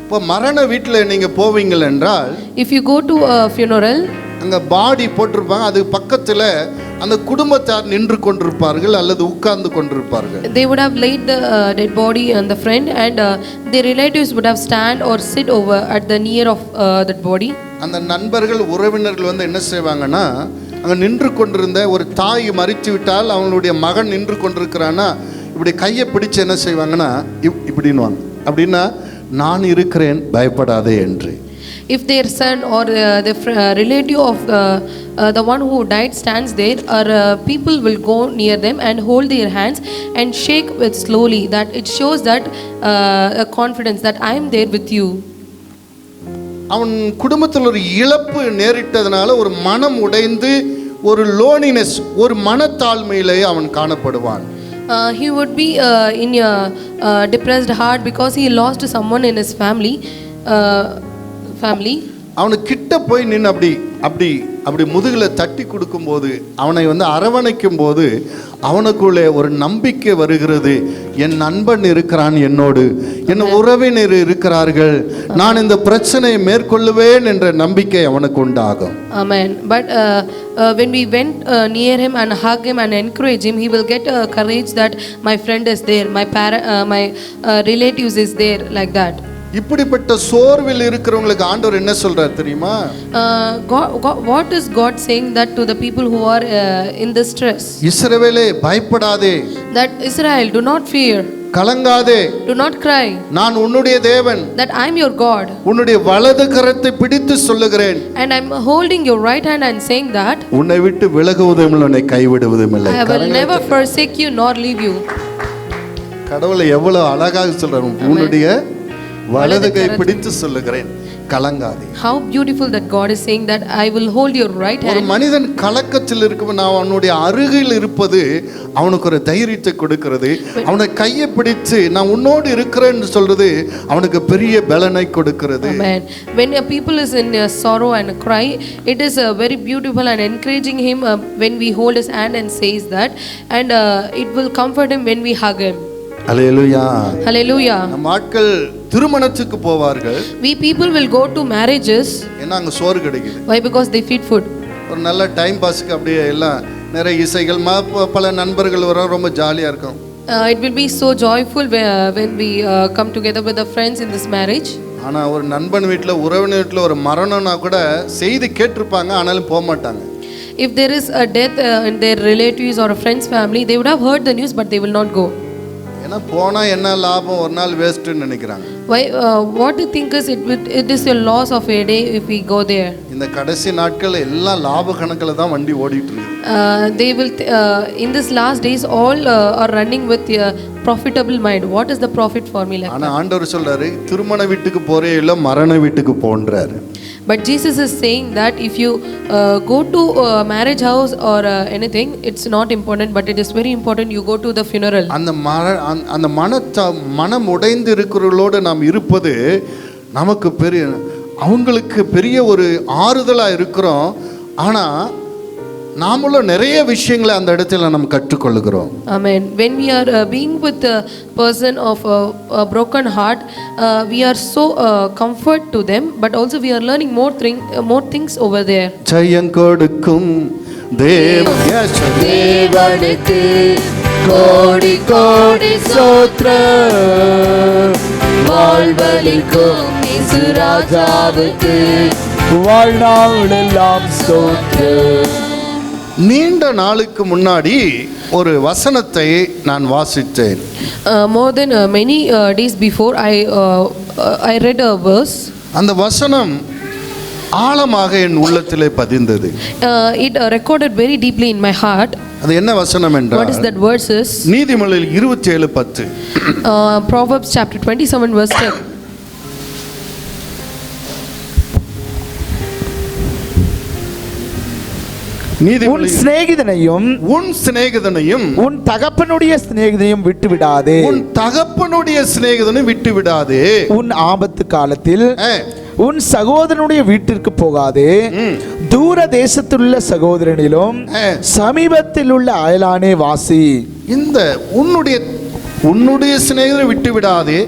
இப்போ மரண வீட்டில் நீங்க போவீங்கள் என்றால், if you go to a funeral, அங்க பாடி போட்டிருப்பாங்க, அது பக்கத்துல அந்த குடும்பத்தார் நின்று கொண்டிருப்பார்கள் அல்லது உட்கார்ந்து கொண்டிருப்பார்கள். They would have laid the dead body on the front, and their relatives would have stand or sit over at the near of that body. அந்த நண்பர்கள் உறவினர்கள் வந்து என்ன செய்வாங்கன்னா, அங்க நின்று கொண்டிருந்த ஒரு தாய் மரித்து விட்டால் அவங்களுடைய மகன் நின்று கொண்டிருக்கிறான்னா இப்படி கையை பிடிச்சு என்ன செய்வாங்கன்னா இப்படின்னுவாங்க. அப்படின்னா நான் இருக்கிறேன் பயப்படாதே என்று. If their son or the relative of the one who died stands there, or people will go near them and hold their hands and shake with slowly, that it shows that a confidence that I am there with you. அவன் குடும்பத்தில் ஒரு இழப்பு நேரிட்டதனால ஒரு மனம் உடைந்து ஒரு loneliness, ஒரு மனத்தாழ்மையிலே அவன் காணப்படுவான். He would be in a depressed heart because he lost someone in his family. அவனுக்கு கிட்ட போய் நின்று அப்படி முதுகில் தட்டி கொடுக்கும்போது, அவனை வந்து அரவணைக்கும் போது அவனுக்குள்ளே ஒரு நம்பிக்கை வருகிறது. என் நண்பன் இருக்கிறான் என்னோடு, என் உறவினர் இருக்கிறார்கள், நான் இந்த பிரச்சனையை மேற்கொள்ளுவேன் என்ற நம்பிக்கை அவனுக்கு உண்டாகும். Amen. But when we went near him and hug him and encourage him, he will get courage that my friend is there, my relatives is there, like that. இப்படிப்பட்ட சோர்வில் இருக்கிறவங்களுக்கு ஆண்டவர் என்ன சொல்றார் தெரியுமா? What is God saying that to the people who are in this stress? இஸ்ரவேலே பயப்படாதே, that Israel, do not fear, கலங்காதே, do not cry, நான் உன்னுடைய தேவன், that I am your God, உன்னுடைய வலது கரத்தை பிடித்து சொல்லுகிறேன், and I am holding your right hand and saying that உன்னை விட்டு விலகுவதும் இல்லை, உன்னை கைவிடுவதும் இல்லை. I will never forsake you nor leave you. கடவுளை எவ்வளவு அழகாக சொல்றாரு. உன்னுடைய வலது கை பிடித்து சொல்லுகிறேன், கலங்காதே. How beautiful that God is saying that I will hold your right ஒரு hand. மனிதன் கலக்கத்தில் இருக்கும், நான் அவனுடைய அருகில் இருப்பது அவனுக்கு ஒரு தைரியத்தை கொடுக்கிறது. அவனை கையை பிடிச்சு நான் உன்னோடு இருக்கிறேன்னு சொல்றது அவனுக்கு பெரிய பலனை கொடுக்கிறது. Amen. When a people is in a sorrow and a cry, it is very beautiful and encouraging him when we hold his hand and says that, and it will comfort him when we hug him. Hallelujah. Hallelujah. நம்ம ஆட்கள் திருமணத்துக்கு போவார்கள். We people will go to marriages. ஏன்னா அங்க சோறு கிடைக்குது. Why? Because they feed food. ஒரு நல்ல டைம் பாஸ்க்கு அப்படியே எல்லாம் நிறைய இசைகள் பல நண்பர்கள் வர ரொம்ப ஜாலியா இருக்கும். It will be so joyful when we come together with the friends in this marriage. ஆனா ஒரு நண்பன் வீட்டில் உறவினர் வீட்டில் ஒரு மரணம்னா கூட செய்தி கேட்டிருப்பாங்க, ஆனாலும் போக மாட்டாங்க. If there is a death in their relatives or a friend's family, they would have heard the news, but they will not go. ஏன்னா போனா என்ன லாபம், ஒரு நாள் வேஸ்ட்னு நினைக்கிறாங்க. Why? What they think is it is a loss of a day if we go there. இந்த கடைசி நாட்கள் எல்லாம் லாப கணக்கில் தான் வண்டி ஓடிட்டு இருக்கு. They will in this last days all are running with a profitable mind. What is the profit for me? Like ஆனா ஆண்டவர் சொல்றாரு, திருமண வீட்டுக்கு போறே இல்ல மரண வீட்டுக்கு போன்றாரு. But Jesus is saying that if you go to a marriage house or anything, it's not important, but it is very important you go to the funeral. அந்த மனம் உடைந்து இருக்கிறவர்களோடு நாம் இருப்பது நமக்கு அவங்களுக்கு பெரிய ஒரு ஆறுதலா இருக்கிறோம். ஆனா நாமள நிறைய விஷயங்களை அந்த இடத்துல நம்ம கற்றுக்கொள்கிறோம். Amen. When we are being with a person of a broken heart, we are so comfort to them, but also we are learning more things over there. ஜெயம் கொடுக்கும் தேவனுக்கு கோடி கோடி ஸ்தோத்திரம், வாழ்வளிக்கும் இயேசு ராஜாவுக்கு வாழ்நாளெல்லாம் ஸ்தோத்திரம். நீண்ட நாளுக்கு முன்னாடி ஒரு வசனத்தை நான் வாசித்தேன். More than many days before, I read a verse. அந்த வசனம் ஆழமாக என் உள்ளத்திலே பதிந்தது. It recorded very deeply in my heart. அது என்ன வசனம் என்றால், What is that verse is? நீதிமொழிகள் 27:10. Proverbs chapter 27 verse 10. உன் சிநேகிதனையும் உன் தகப்பனுடைய சிநேகிதனையும் விட்டு விடாதே. உன் தகப்பனுடைய சிநேகிதனை விட்டு விடாதே. உன் ஆபத்து காலத்தில் உன் சகோதரனுடைய வீட்டிற்கு போகாதே. தூர தேசத்துள்ள சகோதரனிலும் சமீபத்தில் உள்ள அயலானே வாசி. இந்த உன்னுடைய சிநேகிதனை விட்டு விடாதே,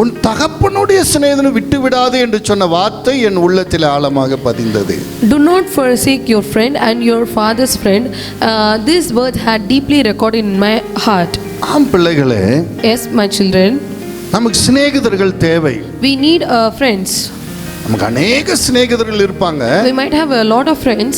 உன் தகப்பனுடைய சிநேகிதனை விட்டு விடாதே என்று சொன்ன வார்த்தை என் உள்ளத்தில் ஆழமாக பதிந்தது. Do not forsake your friend and your father's friend. This word had deeply recorded in my heart. ஆம் பிள்ளைகளே, Yes, my children. நமக்கு சிநேகிதர்கள் தேவை. We need friends. நமக்கு அநேக சிநேகிதர்கள் இருப்பாங்க. We might have a lot of friends.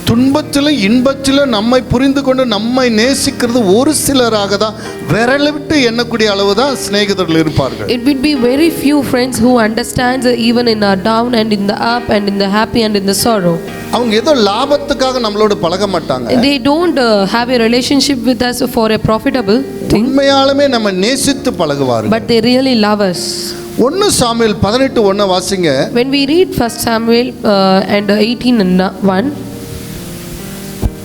துன்பத்திலும் இன்பத்திலும் நம்மை புரிந்து கொண்டு நம்மை நேசிக்கிறது ஒரு சிலராக தான், விரல விட்டு எண்ணக்கூடிய அளவு தான் சிநேகிதர்கள் இருப்பார்கள். It will be very few friends who understands even in our down and in the up and in the happy and in the sorrow. அவங்க ஏதோ லாபத்துக்காக நம்மளோட பழக மாட்டாங்க. They don't have a relationship with us for a profitable thing. உண்மையாலுமே நம்ம நேசித்து பழகுவார்கள். But they really love us. 1 Samuel 18:1 வாசிங்க. When we read 1 Samuel and 18:1,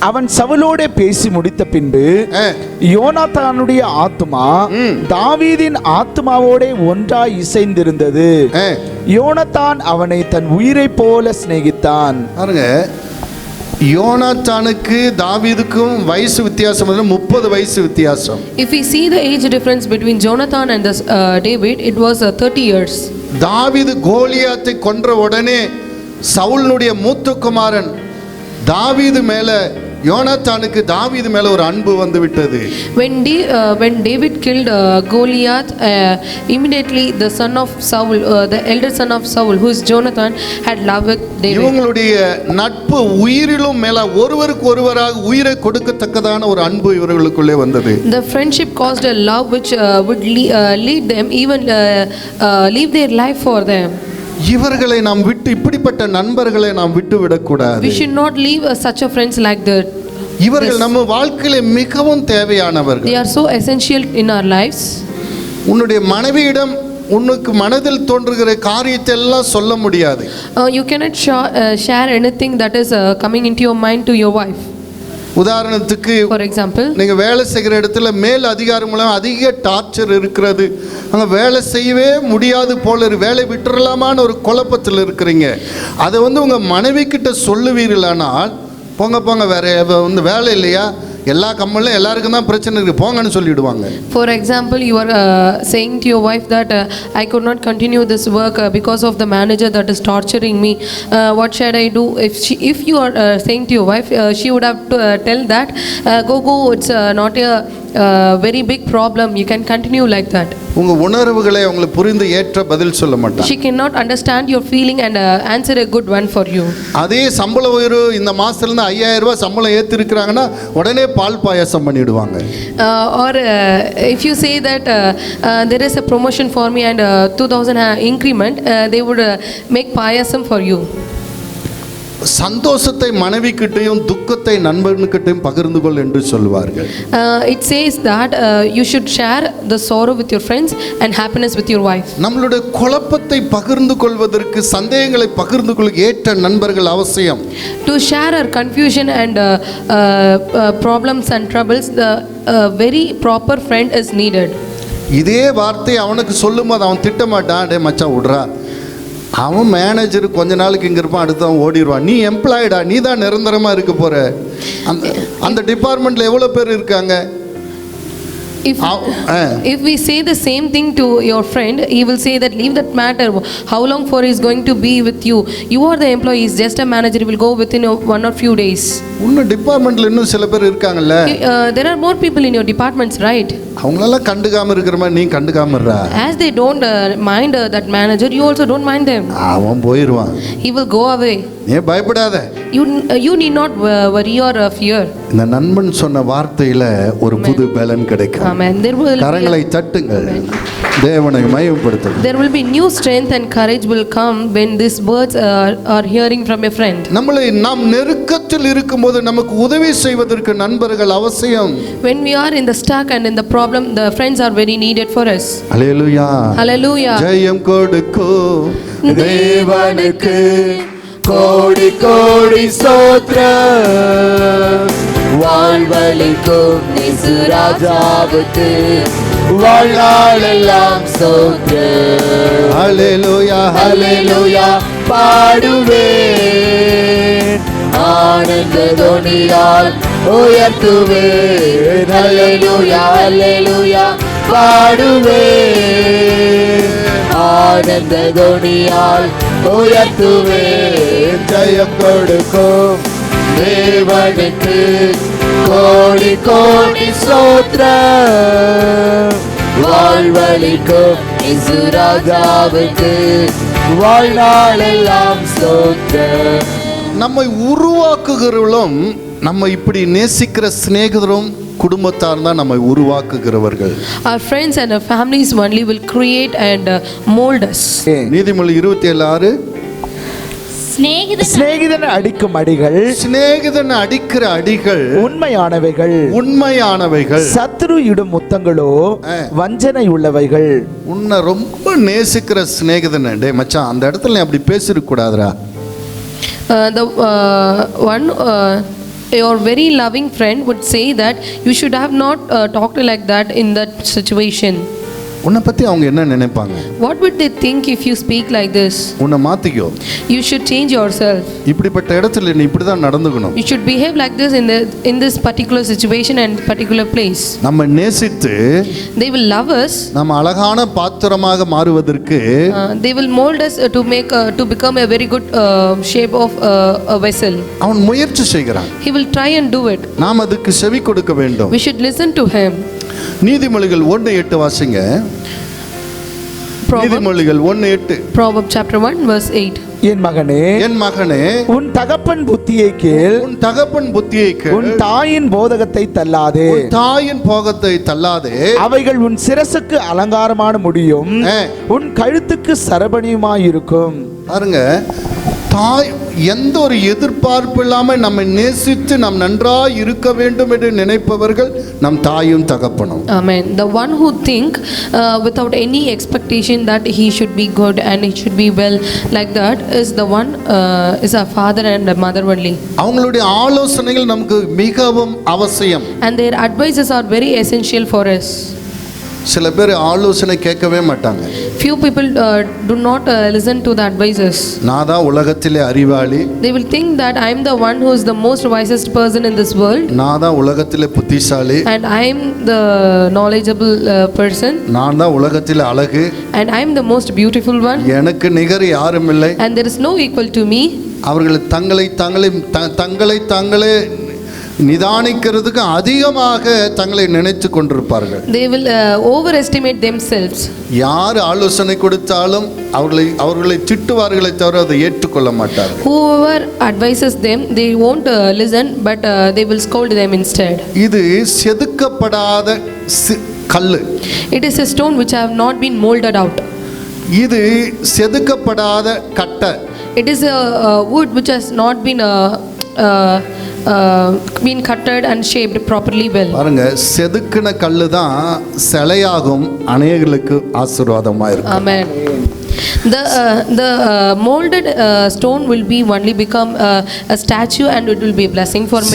அவன் சவுலோடே பேசி முடித்த பின்பு யோனாத்தானுடைய ஆத்துமா தாவீதின் ஆத்துமாவோடே ஒன்றாய் இசைந்திருந்தது. யோனாத்தான் அவனை தன் உயிரை போல சிநேகித்தான். பாருங்க, யோனாத்தானுக்கு தாவீதுக்கும் வயசு வித்தியாசம் 30 வயசு வித்தியாசம். If we see the age difference between Jonathan and David, it was 30 years. தாவீது கோலியாத்தை கொன்ற உடனே சவுலுடைய மூத்த குமாரன் தாவீது மேல யோனாத்தானுக்கு தாவீது மேல ஒரு அன்பு வந்து விட்டது. When David killed Goliath, immediately the son of Saul, the elder son of Saul, who is Jonathan, had love with David. இவங்களுடைய நட்பு உயிரிலும் மேல ஒருவருக்கு ஒருவராக உயிரை கொடுக்கத்தக்கதான ஒரு அன்பு இவர்களுக்குள்ளே வந்தது. The friendship caused a love which would lead them even leave their life for them. இவர்களை நாம் விட்டு, இப்படிப்பட்ட நண்பர்களை நாம் விட்டு விடக்கூடாது. We should not leave such a friends like that. இவர்கள் நம்ம வாழ்க்கையில மிகவும் தேவையானவர்கள். They are so essential in our lives. உன்னுடைய மனைவியிடம் உனக்கு மனதில் தோன்றுகிற காரியத்தை எல்லாம் சொல்ல முடியாது. You cannot share anything that is coming into your mind to your wife. உதாரணத்துக்கு, For example, நீங்க வேலை செய்கிற இடத்துல மேல் அதிகாரம் மூலம் அதிக டார்ச்சர் இருக்கிறது, அங்க வேலை செய்யவே முடியாது போல வேலை விட்டுறலாமான்னு ஒரு குழப்பத்தில் இருக்கிறீங்க. அதை உங்க மனைவி கிட்ட சொல்லுவீர்களானால், போங்க போங்க வேற வேலை இல்லையா, எல்லா கம்பெனிலும் எல்லாருக்கும் தான் பிரச்சனை இருக்கு, போங்கன்னு சொல்லிடுவாங்க. For example, you are saying to your wife that I could not continue this work because of the manager that is torturing me. What should I do? If you are saying to your wife, she would have to tell that go, it's not a very big problem, you can continue like that. உங்க உணர்வுகளை உங்களுக்கு புரிந்து ஏற்ற பதில் சொல்ல மாட்டாங்க. She cannot understand your feeling and answer a good one for you. அதே சம்பள உயர்வு இந்த மாசத்துல இருந்து 5000 ரூபாய் சம்பளம் ஏத்தி இருக்காங்கன்னா உடனே பால் பாயாசம் பண்ணிடுவாங்க. Or if you say that there is a promotion for me and 2000 increment, they would make payasam for you. சந்தோஷத்தை மனைவிக்கிட்டையும் துக்கத்தை நண்பனுக்கிட்டையும் பகிர்ந்து கொள் என்று சொல்வார்கள். It says that you should share the sorrow with your friends and happiness with your wife. நம்மளுடைய குழப்பத்தை பகிர்ந்து கொள்வதற்கு, சந்தேகங்களை பகிர்ந்து கொள்ள ஏற்ற நண்பர்கள் அவசியம். To share our confusion and problems and troubles, the very proper friend is needed. இதே வார்த்தை அவனுக்கு சொல்லும்போது அவன் திட்ட மாட்டான், டே மச்சான் விடுறா, அவன் மேனேஜர் கொஞ்ச நாளைக்கு இங்கே இருப்பான், அடுத்து அவன் ஓடிடுவான், நீ எம்ப்ளாய்டா, நீ தான் நிரந்தரமாக இருக்க போகிற. அந்த டிபார்ட்மெண்ட்டில் எவ்வளோ பேர் இருக்காங்க. If we say the same thing to your friend, he will say that leave that matter, how long for he is going to be with you, you are the employee, he is just a manager, he will go within one or few days. இன்னும் டிபார்ட்மெண்ட்டில் இன்னும் சில பேர் இருக்காங்கல்ல. There are more people in your departments, right? அவங்களெல்லாம் கண்டுக்காம இருக்கிற மாதிரி நீ கண்டுக்காம இருடா. As they don't mind that manager, you also don't mind them. அவன் போயிடுவான், He will go away. நீ பயப்படாத. You need not worry or fear. இந்த நண்பன் சொன்ன வார்த்தையில ஒரு புது பலன் கிடைக்கும். Amen. கரங்களை தட்டுங்கள், தேவனை மகிமைப்படுத்துங்கள். There will be new strength and courage will come when these words are hearing from a friend. நாம் நெருக்கத்தில் இருக்கும்போது நமக்கு உதவி செய்வதற்கு நண்பர்கள் அவசியம். When we are in the stuck and in the problem, the friends are very needed for us. Hallelujah. Hallelujah. ஜெயம் கொடுக்கும் தேவனுக்கு கோடி கோடி ஸ்தோத்திரம், வாழ்வளிக்கும் இயேசு ராஜாவுக்கு வாழ்நாளெல்லாம் ஸ்தோத்திரம். ஹல்லேலூயா ஹல்லேலூயா பாடுவேன், ஆனந்த துணியால் உயர்த்துவேன். ஹல்லேலூயா ஹல்லேலூயா பாடுவேன், ஆனந்த துணியால் உயர்த்துவேன். ஜெயம் கொடுக்கும் தேவனுக்கு கோடி கோடி ஸ்தோத்திரம், வாழ்வளிக்கும் இயேசு ராஜாவுக்கு வாழ்நாளெல்லாம் ஸ்தோத்திரம். நம்மை உருவாக்குகிறவர்களும் நம்ம இப்படி நேசிக்கிற சிநேகிதரும் குடும்பத்தார் தான் நம்மை உருவாக்குகிறவர்கள். Our friends and our families only will create and mold us. நீதிமொழி 27:6, சிநேகிதன் அடிக்கும் அடிகள், சிநேகிதன் அடிக்கிற அடிகள் உண்மையானவைகள், உண்மையானவைகள். சத்துரு இடும் முத்தங்களோ வஞ்சனை உள்ளவைகள். உன்னை ரொம்ப நேசிக்கிற சிநேகிதன், டே மச்சான் அந்த இடத்துல நீ அப்படி பேசிருக்க கூடாதுடா. The one your very loving friend would say that you should have not talked like that in that situation. உன்னை பத்தி அவங்க என்ன நினைப்பாங்க? What would they think if you speak like this? உன்னை மாத்திக்கோ. You should change yourself. இப்படிப்பட்ட இடத்துல நீ இப்படி தான் நடந்துக்கணும். You should behave like this in this particular situation and particular place. நம்ம நேசித்து They will love us. நம்ம அழகான பாத்திரமாக மாறுவதற்கு They will mold us to become a very good shape of a vessel. அவன் முயற்சி செய்கிறான். He will try and do it. நாம் அதுக்கு செவி கொடுக்க வேண்டும். We should listen to him. நீதிமொழிகள் 1:8 வாசிங்க. நீதிமொழிகள் 1:8. Proverb chapter 1 verse 8. என் மகனே, என் மகனே, உன் தகப்பன் புத்தியை கேள், உன் தகப்பன் புத்தியை கேள், உன் தாயின் போதகத்தை தள்ளாதே, உன் தாயின் போகத்தை தள்ளாதே. அவைகள் உன் சிரசுக்கு அலங்காரமான முடியும், உன் கழுத்துக்கு சரபணியுமாயிருக்கும். பாருங்க, தாய் எந்த ஒரு எதிர்பார்ப்பு இல்லாமல் நம்மை நேசித்து நாம் நன்றாய் இருக்க வேண்டும் என்று நினைப்பவர்கள் நம் தாயும் தகப்பனும். Amen. The one who think without any expectation that he should be good and he should be well like that is the one is a father and a mother only. அவங்களுடைய ஆலோசனைகள் நமக்கு மிகவும் அவசியம். And their advices are very essential for us. சில பேர் ஆலோசனை கேட்கவே மாட்டாங்க. Few people do not listen to the advices. நான் தான் உலகத்திலே அறிவாளி. They will think that I am the one who is the most wisest person in this world. நான் தான் உலகத்திலே புத்திசாலி. And I am the knowledgeable person. நான் தான் உலகத்திலே அழகு. And I am the most beautiful one. எனக்கு நிகர் யாரும் இல்லை. And there is no equal to me. அவர்கள் தங்களை தாங்களே நிதானிக்கிறதுக்கு அதிகமாக தங்களை நினைத்து கொண்டிருப்பார்கள். They will overestimate themselves. யார் ஆலோசனை கொடுத்தாலும் அவர்களை திட்டுவார்களே தவிர அதை ஏற்றுக்கொள்ள மாட்டார்கள். Whoever advises them, they won't listen, but they will scold them instead. இது செதுக்கப்படாத கல்லு. It is a stone which have not been molded out. இது செதுக்கப்படாத கட்டை. It is a wood which has not been been cutted and shaped properly well. பாருங்க, செதுக்கின கல்லு தான் சிலையாகும், அநேகருக்கு ஆசீர்வாதமா இருக்கும். Amen. The molded stone will be only become a statue and it will be a blessing for many.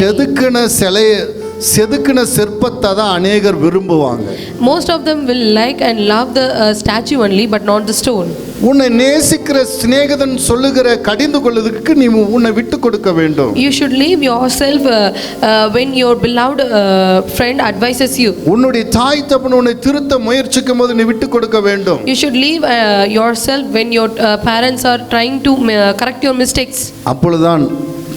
செதுக்கின சிற்பத்தை தான் அநேகர் விரும்புவாங்க. Most of them will like and love the statue only but not the stone. உன்னை நேசிக்கிற சிநேகிதன் சொல்லுகிற கடிந்து கொள்வதற்கு நீ உன்னை விட்டு கொடுக்க வேண்டும். You should leave yourself when your beloved friend advises you. உன்னுடைய தாய் தகப்பன் உன்னை திருத்த முயற்சிக்கும் போது நீ விட்டு கொடுக்க வேண்டும். You should leave yourself when your parents are trying to correct your mistakes. அப்பொழுதுதான்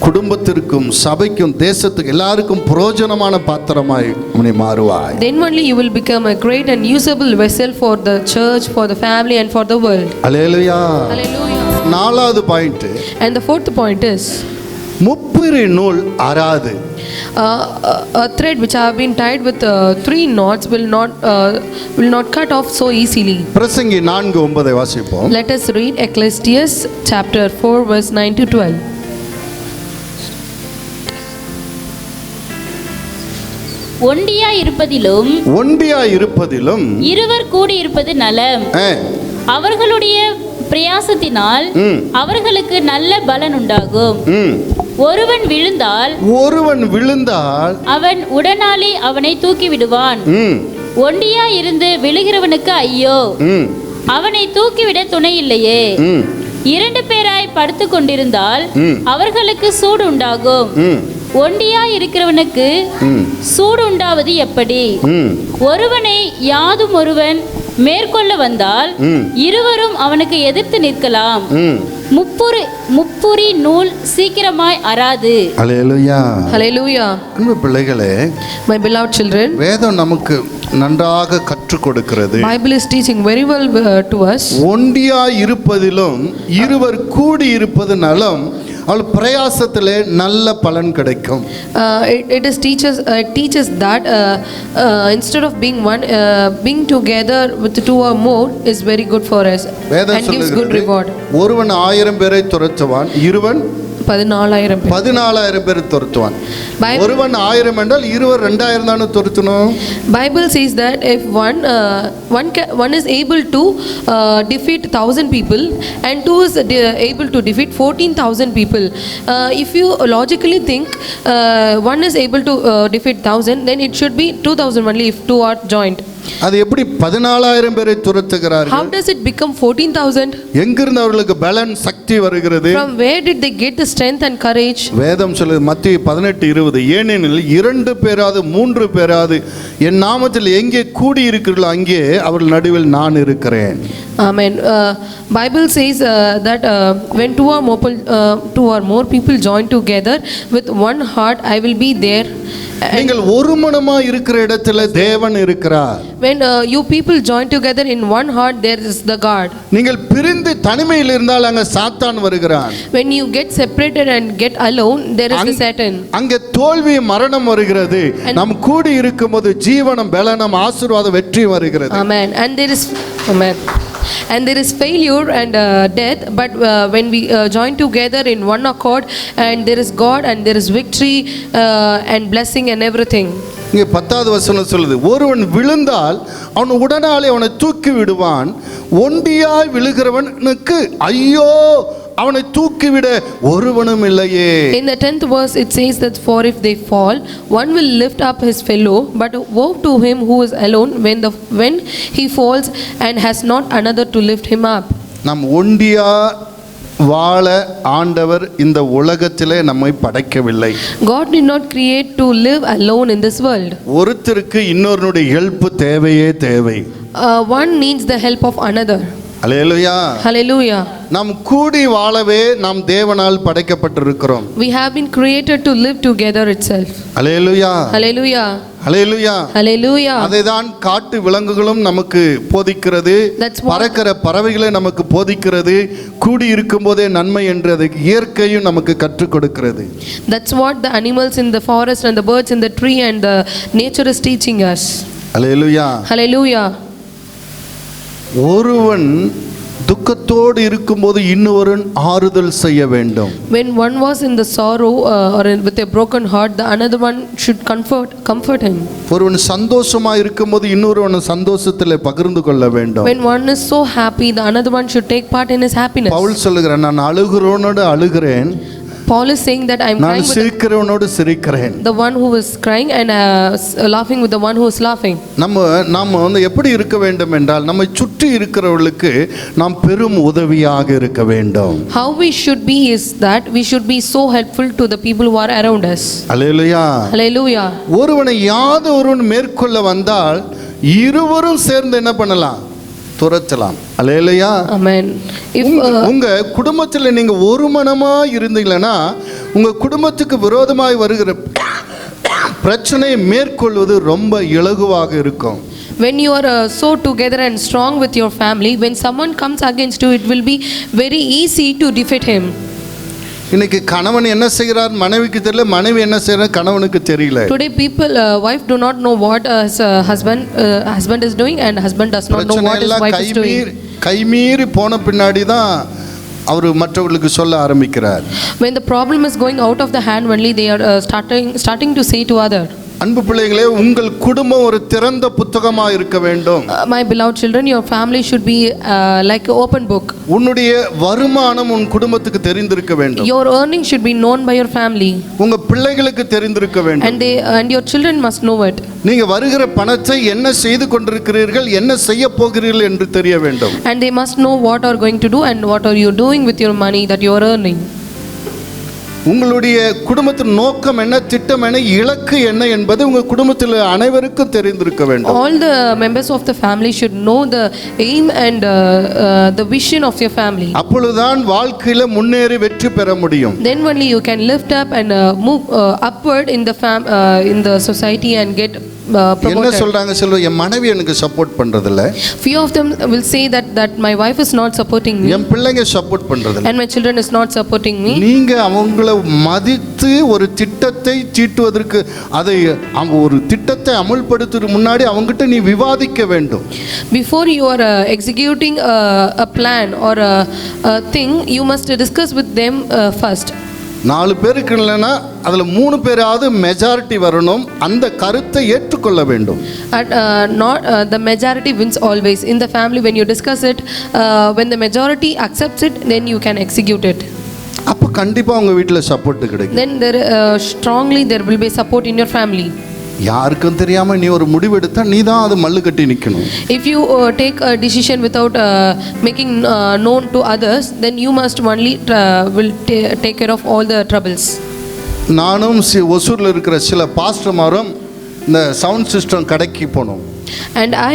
குடும்பத்திற்கும் சபைக்கும் தேசத்துக்கு எல்லாருக்கும் பிரயோஜனமான பாத்திரமாய் நீ மாறுவாய். Then only you will become a great and usable vessel for the church, for the family and for the world. Hallelujah. Hallelujah. நாலாவது point. And the fourth point is முப்பிரி நூல் அறாது. A thread which have been tied with 3 knots will not cut off so easily. பிரசங்கி 4:9 வாசிப்போம். Let us read Ecclesiastes chapter 4 verse 9 to 12. ஒண்டியா இருப்பதிலும் இருவர் கூடி இருப்பது நலம். அவர்களுடைய பிரயாசத்தினால் அவர்களுக்கு நல்ல பலன் உண்டாகும். ஒருவன் விழுந்தால் அவன் உடனாலே அவனை தூக்கி விடுவான். ஒண்டியா இருந்து விழுகிறவனுக்கு ஐயோ, அவனை தூக்கிவிட துணை இல்லையே. 2 பேராய் படுத்து கொண்டிருந்தால் அவர்களுக்கு சூடு உண்டாகும். ஒண்டியா இருக்கிறவனுக்கு சூடு உண்டாவது எப்படி? ஒருவனை யாதும் ஒருவன் மேற்கொள்ள வந்தால் இருவரும் அவனுக்கு எதிர்த்து நிற்கலாம். முப்புரி நூல் சீக்கிரமாய் அறாது. ஹல்லேலூயா. Hallelujah. அன்பு பிள்ளைகளே, My beloved children, வேதம் நமக்கு நன்றாக கற்றுக் கொடுக்கிறது. Bible is teaching very well to us. ஒண்டியா இருப்பதிலும் இருவர் கூடி இருப்பது நலம். அவள் பிரயாசத்திலே நல்ல பலன் கிடைக்கும். It teaches that instead of being one, being together with 2 or more is very good for us and gives good reward. ஒருவன் 1000 பேரை துரத்துவான், இருவன் 14,000 பேர் துரத்துவான். ஒருவன் 1000 என்றால் இருவர் 2000 தானே துரத்தணும். Bible says that if one is able to defeat 1,000 people and 2 is able to defeat 14,000 people, if you logically think one is able to defeat 1,000, then it should be 2,000 only if 2 are joined. அது எப்படி 14,000 பேரை துரத்துகிறார்கள்? How does it become 14,000? எங்கிருந்து அவர்களுக்கு பலன் சக்தி வருகிறது? From where did they get the strength and courage? வேதம் சொல்லுது மத்தேயு 18:20, ஏனெனில் 2 பேராது 3 பேராது என் நாமத்தில் எங்கே கூடி இருக்கிறீர்களோ அங்கே அவர்கள் நடுவில் நான் இருக்கிறேன். Amen. Bible says that when 2 or more people join together with one heart, I will be there. நீங்கள் ஒரு மனமா இருக்கிற இடத்துல தேவன் இருக்கிறார். When you people join together in one heart, there is the God. நீங்கள் பிரிந்து தனிமையில் இருந்தால் அங்க சாத்தான் வருகிறான். When you get separated and get alone, there is the Satan. அங்க தோல்வி மரணம் வருகிறது. நாம் கூடி இருக்கும்போது ஜீவனம் பலனம் ஆசீர்வாதம் வெற்றி வருகிறது. Amen. And there is Amen. And there is failure and death, but when we join together in one accord, and there is God and there is victory and blessing and everything. இங்கே 10வது வசனம் சொல்லுது, ஒருவன் விழுந்தால் அவன் உடனாலே அவனை தூக்கி விடுவான், ஒண்டியாய் விழுகிறவனுக்கு ஐயோ அவனை தூக்கிவிட ஒருவனும் இல்லையே. In the 10th verse it says that for if they fall, one will lift up his fellow, but woe to him who is alone when he falls and has not another to lift him up. நாம் ஒண்டியா வாழ ஆண்டவர் இந்த உலகத்திலே நம்மை படைக்கவில்லை. God did not create to live alone in this world. ஒருத்தருக்கு இன்னொருடைய help தேவையே தேவை. One needs the help of another. Hallelujah. Hallelujah. நாம் கூடி வாழவே நாம் தேவனால் படைக்கப்பட்டிருக்கிறோம். We have been created to live together itself. Hallelujah. Hallelujah. Hallelujah. Hallelujah. அதைதான் காட்டு விலங்குகளும் நமக்கு போதிக்கிறது, பறக்கிற பறவைகளை நமக்கு போதிக்கிறது, கூடி இருக்கும்போதே நன்மை என்று அது இயற்கையும் நமக்கு கற்றுக் கொடுக்கிறது. That's what the animals in the forest and the birds in the tree and the nature is teaching us. Hallelujah. Hallelujah. ஒருவன் துக்கத்தோடு இருக்கும்போது இன்னொருவன் ஆறுதல் செய்ய வேண்டும். When one was in the sorrow or with a broken heart, the another one should comfort him. ஒருவன் சந்தோஷமா இருக்கும்போது இன்னொருவன் சந்தோஷத்திலே பகிர்ந்து கொள்ள வேண்டும். When one is so happy, the another one should take part in his happiness. Pavul சொல்லுகிறான், நான் அழுகிறவனோடு அழுகிறேன், Paul is saying that I am நான் crying with சிரிக்கிறவனோடு சிரிக்கிறேன். the one who is crying and laughing with the one who is laughing. நம்ம வந்து எப்படி இருக்க வேண்டும் என்றால், நம்மை சுற்றி இருக்கிறவர்களுக்கு நாம் பெரும் உதவியாக இருக்க வேண்டும். How we should be is that we should be so helpful to the people who are around us. Hallelujah. Hallelujah. ஒருவனை ஒருவன் மேற்கொள்ள வந்தால் இருவரும் சேர்ந்து என்ன பண்ணலாம்? துரத்தலாம். அல்லேலூயா. Amen. If உங்க குடும்பத்தில் நீங்க ஒரு மனமா இருந்தீங்கன்னா உங்க குடும்பத்துக்கு விரோதமாய் வருகிற பிரச்சனையை மேற்கொள்வது ரொம்ப இலகுவாக இருக்கும். when you are so together and strong with your family, when someone comes against you, it will be very easy to defeat him. இன்னைக்கு கணவன் என்ன செய்கிறார் மனைவிக்கு தெரியல, மனைவி என்ன செய்கிறார் கணவனுக்கு தெரியல. Today people wife do not know what his husband is doing, and husband does not know what his wife is doing. கைமீறி போன பின்னாடி தான் அவர் மற்றவர்களுக்கு சொல்ல ஆரம்பிக்கிறார். When the problem is going out of the hand, only they are starting to say to other. அன்பு பிள்ளைகளே, உங்கள் குடும்பம் ஒரு திறந்த புத்தகமாக இருக்க வேண்டும். My beloved children, your family should be like an open book. உன்னுடைய வருமானம் உன் குடும்பத்துக்கு தெரிந்திருக்க வேண்டும். Your earnings should be known by your family. உங்க பிள்ளைகளுக்கு தெரிந்திருக்க வேண்டும். And your children must know it. நீங்க வருகிற பணத்தை என்ன செய்து கொண்டிருக்கிறீர்கள், என்ன செய்ய போகிறீர்கள் என்று தெரிய வேண்டும். And they must know what are going to do and what are you doing with your money that you are earning. உங்களுடைய குடும்பத்தின் நோக்கம் என்ன, திட்டம் என்ன, இலக்கு என்ன என்பது உங்க குடும்பத்தில் அனைவருக்கும் தெரிந்திருக்க வேண்டும். All the members of the family should know the aim and the vision of your family. அப்பொழுதுதான் வாழ்க்கையில முன்னேறி வெற்றி பெற முடியும். Then only you can lift up and move upward in the society and get என்ன promoted. சொல்றாங்க சொல்ல, என் மனைவி எனக்கு சப்போர்ட் பண்றது இல்ல, Few of them will say that my wife is not supporting me, என் பிள்ளைங்க சப்போர்ட் பண்றது இல்ல. and my children is not supporting me. நீங்க அவங்கள மதித்து ஒரு திட்டத்தை தீட்டுவதற்கு, அதை அவங்க ஒரு திட்டத்தை அமல்படுத்துறதுக்கு முன்னாடி அவங்ககிட்ட நீ விவாதிக்க வேண்டும். Before you are executing a plan or a thing, you must discuss with them first. 4 பேருக்கு இல்லைன்னா அதில் 3 பேராவது மெஜாரிட்டி வரணும், அந்த கருத்தை ஏற்றுக்கொள்ள வேண்டும். Not the majority wins always in the family. When you discuss it, when the majority accepts it, then you can execute it. அப்போ கண்டிப்பாக உங்கள் வீட்டில் சப்போர்ட் கிடைக்கும். Then strongly there will be support in your family. யாருக்கும் தெரியாமல் நீ ஒரு முடிவெடுத்தா நீ தான் அது மல்லு கட்டி நிற்கணும். If you take a decision without making known to others, then you must only will take care of all the troubles. நானும் ஒசூரில் இருக்கிற சில பாஸ்டர்மாரும் இந்த சவுண்ட் சிஸ்டம் கடைக்கு போனோம். And I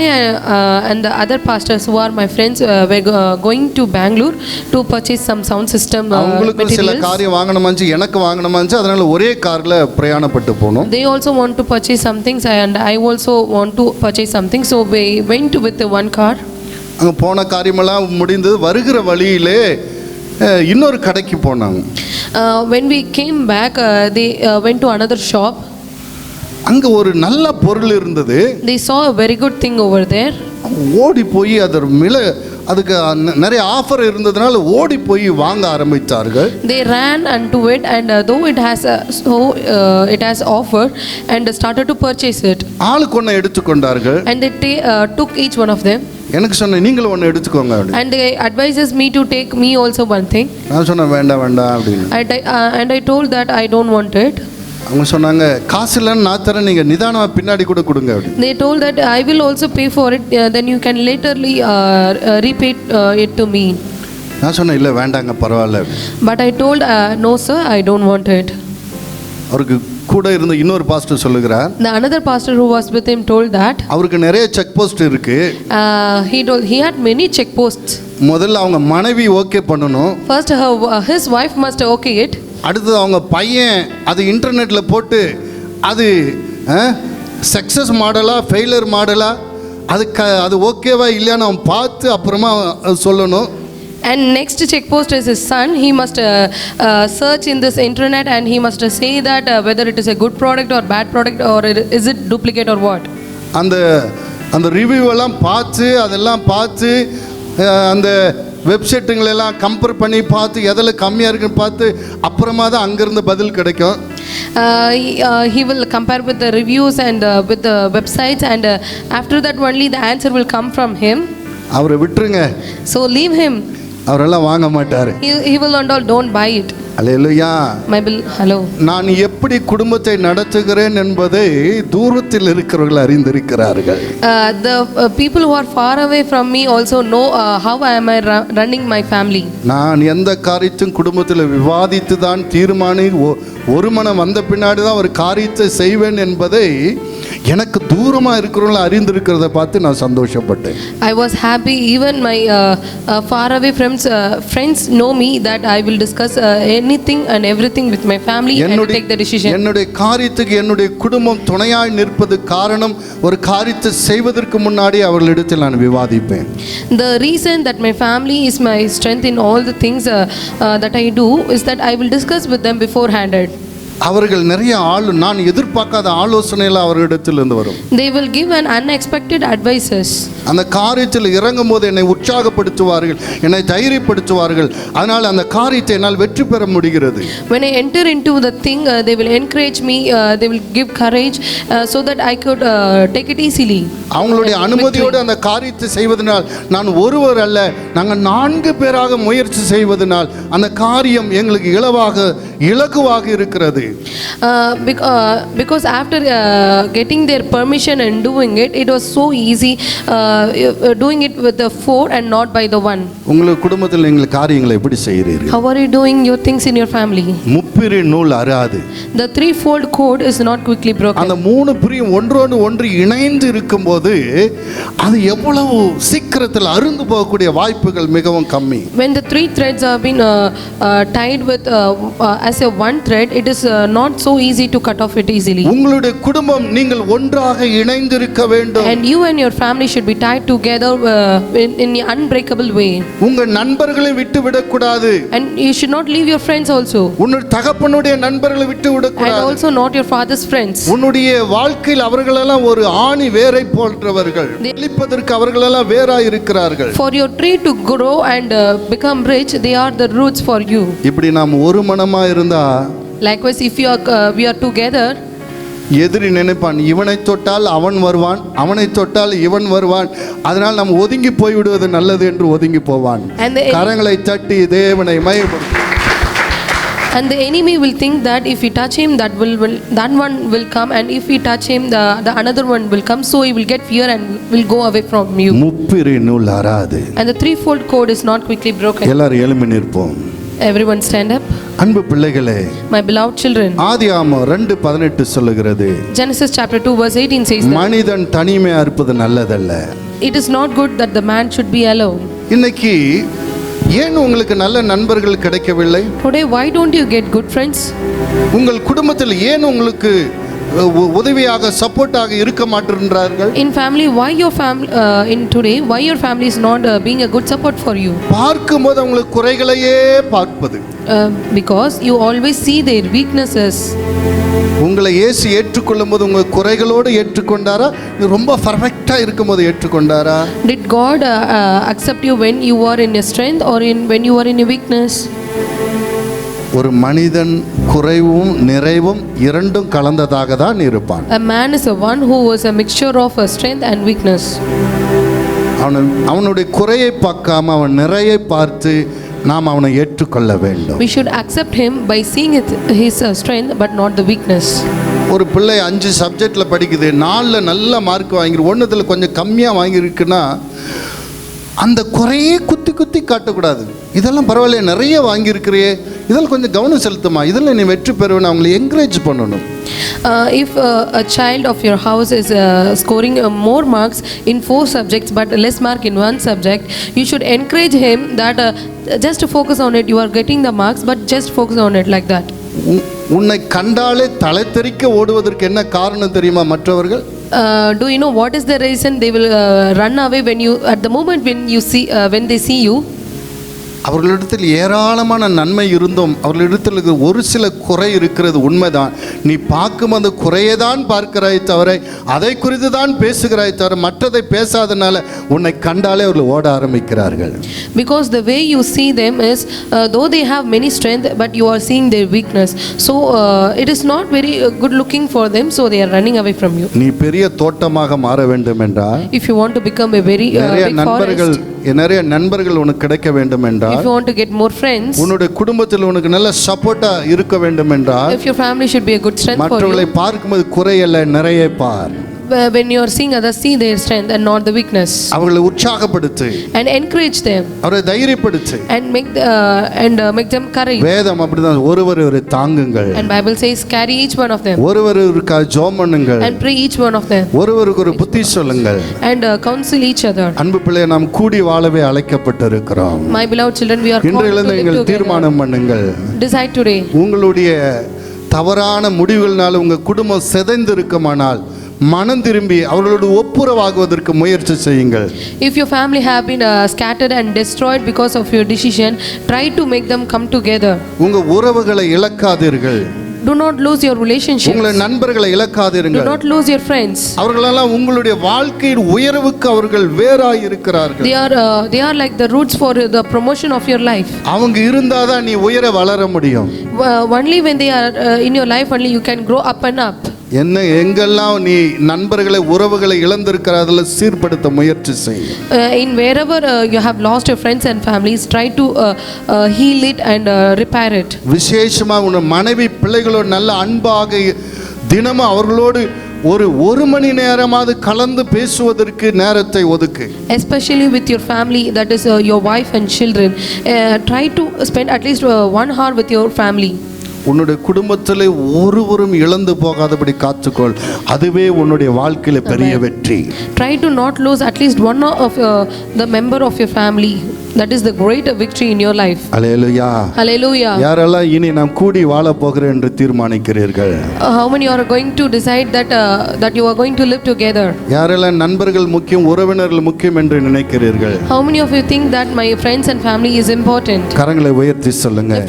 and the other pastors who are my friends were going to Bangalore to purchase some sound system அவங்களுக்கு சில materials. காரியம் வாங்கணுமாச்சு, எனக்கு வாங்கணுமாச்சு, அதனால ஒரே காரில் பிரயாணப்பட்டு போனோம். They also want to purchase some things and I also want to purchase something, so we went with one car. அங்கே போன காரியமெல்லாம் முடிந்தது. வருகிற வழியிலே இன்னொரு கடைக்கு போனாங்க. When we came back, they went to another shop. அங்கே ஒரு நல்ல பொருள் இருந்தது. They saw a very good thing over there. ஓடி போய் அதர் அதுக்கு நிறைய ஆஃபர் இருந்ததுனால ஓடி போய் வாங்க ஆரம்பித்தார்கள். They ran unto it, and though it has offer, and started to purchase it. ஆளுக்கு ஒன்று எடுத்துக்கொண்டார்கள். And they took each one of them. எனக்கு சொன்னேன் நீங்களும் ஒன்று எடுத்துக்கோங்க அப்படி. And they advises me to take me also one thing. நான் சொன்னேன் வேண்டாம் வேண்டாம் அப்படின்னு. And I told that I don't want it. அவங்க சொன்னாங்க காசு இல்லைன்னு நான் தரேன், நீங்கள் நிதானமாக பின்னாடி கூட கொடுங்க அப்படி. They told that I will also pay for it, then you can laterly repay it to me. நான் சொன்னேன் இல்லை வேண்டாங்க பரவாயில்ல. But I told no sir, I don't want it. அவருக்கு கூட இருந்த இன்னொரு பாஸ்டர் சொல்லுகிறார். The another pastor who was with him told that அவருக்கு நிறைய செக் போஸ்ட் இருக்கு. he had many check posts. முதல்ல அவங்க மனைவி ஓகே பண்ணணும். First his wife must okay it. அடுத்தது அவங்க பையன் அது இன்டர்நெட்டில் போட்டு அது சக்ஸஸ் மாடலா ஃபெயிலியர் மாடலா அது ஓகேவா இல்லையான்னு அவன் பார்த்து அப்புறமா சொல்லணும். And next check post is his son. He must search in this internet, and he must say that whether it is a good product or bad product, or is it duplicate or what. அந்த review எல்லாம் பார்த்து அதெல்லாம் பார்த்து அந்த வெப்சைட்டுங்களெல்லாம் compare பண்ணி பார்த்து எதில் கம்மியாக இருக்குன்னு பார்த்து அப்புறமா தான் அங்கேருந்து பதில் கிடைக்கும். He will compare with the reviews and with the websites, and after that only the answer will come from him. அவரை விட்டுருங்க. So leave him. அவரெல்லாம் வாங்க மாட்டார். He will and all don't buy it. Hallelujah. Hello. நான் எப்படி குடும்பத்தை நடத்துகிறேன் என்பதை தூரத்தில் இருக்கிறவர்கள் அறிந்திருக்கிறார்கள். The people who are far away from me also know how I am running my family. நான் எந்த காரியத்தையும் குடும்பத்தில் விவாதித்து தான் தீர்மானி ஒரு மனம் வந்த பின்னாடி தான் ஒரு காரியத்தை செய்வேன் என்பதை எனக்கு தூரமாக இருக்கிறவங்களை அறிந்திருக்கிறத பார்த்து நான் சந்தோஷப்பட்டேன். I was happy even my far away friends know me that I will discuss anything and everything with my family and take the decision. என்னுடைய காரியத்துக்கு என்னுடைய குடும்பம் துணையாய் நிற்பது காரணம் ஒரு காரியத்தை செய்வதற்கு முன்னாடி அவர்களிடத்தில் நான் விவாதிப்பேன். The reason that my family is my strength in all the things that I do is that I will discuss with them beforehand. அவர்கள் நிறைய நான் எதிர்பார்க்காத ஆலோசனைகள் அவர்களிடத்திலிருந்து வரும். They will give an unexpected advices. அந்த காரியத்தில் இறங்கும் போது என்னை உற்சாகப்படுத்துவார்கள், என்னை தைரியப்படுத்துவார்கள். அதனால் அந்த காரியத்தை என்னால் வெற்றி பெற முடிகிறது. When I enter into the thing, they will encourage me, they will give courage so that I could take it easily. அவங்களுடைய அனுமதியோடு அந்த காரியத்தை செய்வதனால் நான் ஒருவர் அல்ல, நாங்கள் 4 பேராக முயற்சி செய்வதனால் அந்த காரியம் எங்களுக்கு இலகுவாக இருக்கிறது. Because after getting their permission and doing it, it was so easy doing it with the 4 and not by the 1. உங்கள் குடும்பத்தில் நீங்கள் காரியங்களை எப்படி செய்கிறீர்கள்? How are you doing your things in your family? முப்பிரி நூல் அறாது. The threefold cord is not quickly broken. அந்த 3 பிரியும் ஒன்றோடு ஒன்று இணைந்து இருக்கும்போது அது எவ்வளவு சீக்கிரத்தில் அறுந்து போகக்கூடிய வாய்ப்புகள் மிகவும் கம்மி. When the 3 threads have been tied with as a one thread, it is not so easy to cut off it easily. உங்களுடைய குடும்பம் நீங்கள் ஒன்றாக இணைந்திருக்க வேண்டும். And you and your family should be tied together in an unbreakable way. உங்க நண்பர்களை விட்டு விடக்கூடாது. And you should not leave your friends also. உன்னுடைய தகப்பனுடைய நண்பர்களை விட்டு விடக்கூடாது. And also not your father's friends. உன்னுடைய வாழ்க்கையில் அவர்களெல்லாம் ஒரு ஆணி வேரை போன்றவர்கள். வெளிப்பதற்கு அவர்களெல்லாம் வேராய் இருக்கிறார்கள். For your tree to grow and become rich, they are the roots for you. இப்படி நாம் ஒரு மனமா இருந்தா, likewise if we are together, எதிரி நினைப்பான் இவனை தொட்டால் அவன் வருவான், அவனை தொட்டால் இவன் வருவான், அதனால் நாம் ஒதுங்கி போய்விடுவது நல்லது என்று ஒதுங்கி போவான். கரங்களை தட்டி தேவனை மகிமைப்படுத்து. And the enemy will think that if we touch him, that one will come, and if we touch him, the another one will come, so he will get fear and will go away from you. முப்பிரி நூல் அறாது. And the threefold cord is not quickly broken. எல்லாரும் எழும்பி நிற்போம். Everyone stand up. அன்பு பிள்ளைகளே, my beloved children, ஆதியாகமம் 2:18 சொல்லுகிறது, Genesis chapter 2 verse 18 says that மனிதன் தனிமையா இருப்பது நல்லதல்ல. It is not good that the man should be alone. இன்னைக்கு ஏன் உங்களுக்கு நல்ல நண்பர்கள் கிடைக்கவில்லை? Today why don't you get good friends? உங்கள் குடும்பத்தில் ஏன் உங்களுக்கு உதவியாக சப்போர்ட்டாக இருக்க மாட்டேன்றார்கள்? In family, why your family in today, why your family is not being a good support for you? பார்க்கும்போது அவங்களுக்கு குறைகளையே பார்ப்பது. Because you always see their weaknesses. உங்களை இயேசு ஏற்றுக்கொள்ளும் போது உங்கள் குறைகளோடு ஏற்றுக்கொண்டாரா, ரொம்ப பர்ஃபெக்டா இருக்கும்போது ஏற்றுக்கொண்டாரா? Did God accept you when you were in your strength or when you were in your weakness? ஒரு மனிதன் குறைவும் நிறைவும் இரண்டும் கலந்ததாக தான் இருப்பான். A man is a one who was a mixture of strength and weakness. அவனுடைய குறையை பார்க்காம அவன் நிறையை பார்த்து நாம் அவனை ஏற்றுக்கொள்ள வேண்டும். We should accept him by seeing his strength but not the weakness. ஒரு பிள்ளை 5 சப்ஜெக்ட்ல படிக்குது, 4ல் நல்ல மார்க் வாங்கிரு, 1ல் கொஞ்சம் கம்மியாக வாங்கியிருக்குன்னா அந்த குறையே குத்தி குத்தி காட்டக்கூடாது. இதெல்லாம் பரவாயில்ல, நிறைய வாங்கியிருக்கிறியே, இதெல்லாம் கொஞ்சம் கவனம் செலுத்துமா, இதில் நீ வெற்றி பெறுவேன்னு அவங்களை என்கரேஜ் பண்ணணும். If a child of your house is scoring more marks in 4 subjects but less mark in one subject, you should encourage him that just focus on it. You are getting the marks but just focus on it like that. உன்னை கண்டாலே தலை தெறிக்க ஓடுவதற்கு என்ன காரணம் தெரியுமா மற்றவர்கள்? Do you know what is the reason they will run away when you at the moment when they see you? அவர்களிடத்தில் ஏராளமான நன்மை இருந்தும் அவர்களிடத்தில் ஒரு சில குறை இருக்கிறது உண்மைதான். நீ பார்க்கும் அந்த குறையை தான் பார்க்கிறாய் தவிர அதை குறித்து தான் பேசுகிறாய் தவிர மற்றதை பேசாதனால உன்னை கண்டாலே அவர்கள் ஓட ஆரம்பிக்கிறார்கள். Because the way you see them is though they have many strength but you are seeing their weakness, so it is not very good looking for them, so they are running away from you. நீ பெரிய தோட்டமாக மாற வேண்டும் என்றால், if you want to become a very நிறைய நண்பர்கள் உனக்கு கிடைக்க வேண்டும் என்றால், if you want to get more friends, உன்னுடைய குடும்பத்தில் உனக்கு நல்ல சப்போர்ட்டா இருக்க வேண்டும் என்றால், if your family should be a good strength for you, மற்றவர்களை பார்க்கும்போது குறையல்ல நிறைய பார். when you are seeing others, see their strength and not the weakness, அவர்களை உற்சாகப்படுத்து and encourage them, அவரை தைரியப்படுத்து, and make them courage. வேதம் அப்படிதான், ஒருவரை தாங்குங்கள், and Bible says carry each one of them, ஒருவருக்காக ஜெபம் பண்ணுங்கள், and pray each one of them, ஒருவருக்கு ஒரு புத்தி சொல்லுங்கள், and counsel each other. அன்பு பிள்ளையே, நாம் கூடி வாழவே அழைக்கப்பட்டிருக்கிறோம். My beloved children, we are called to live நீங்கள் together. தீர்மானம் பண்ணுங்கள். Decide today. உங்களுடைய தவறான முடிவுகளால் உங்கள் குடும்பம் சிதைந்து இருக்குமானால் மனம் திரும்பி அவர்களோடு ஒப்புரவாகுவதற்கு முயற்சி செய்யுங்கள். If your family have been scattered and destroyed because of your decision, try to make them come together. உங்க உறவுகளை இழக்காதீர்கள். Do not lose your relationships. உங்கள் நண்பர்களை இழக்காதீர்கள். Do not lose your friends. அவர்களெல்லாம் உங்களுடைய வாழ்க்கையின் உயர்வுக்கு அவர்கள் வேறாய் இருக்கிறார்கள். They are like the roots for the promotion of your life. அவங்க இருந்தாதான் நீ உயர வளர முடியும். Only when they are in your life only you can grow up and up. என்ன எங்கெல்லாம் நீ நண்பர்களை உறவுகளை இழந்திருக்கிற அதில் சீர்படுத்த முயற்சி செய். In wherever you have lost your friends and families, try to heal it and repair it. விசேஷமாக உன் மனைவி பிள்ளைகளோடு நல்ல அன்பாக தினமும் அவர்களோடு ஒரு மணி நேரமாவது கலந்து பேசுவதற்கு நேரத்தை ஒதுக்கு. Especially with your family, that is your wife and children, try to spend at least 1 hour with your family. உன்னுடைய குடும்பத்தில் ஒருவரும் இழந்து போகாதபடி காத்துக்கொள். அதுவே உன்னுடைய வாழ்க்கையில பெரிய வெற்றி. Try to not lose at least one of the member of your family. That is the great victory in your life. Hallelujah. Hallelujah. யாரெல்லாம் இனி நாம் கூடி வாழ போகிறோம் என்று தீர்மானிக்கிறீர்கள்? How many are going to decide that you are going to live together? யாரெல்லாம் நண்பர்கள் முக்கியம், உறவினர்கள் முக்கியம் என்று நினைக்கிறீர்கள்? How many of you think that my friends and family is important? கரங்களை உயர்த்தி சொல்லுங்க.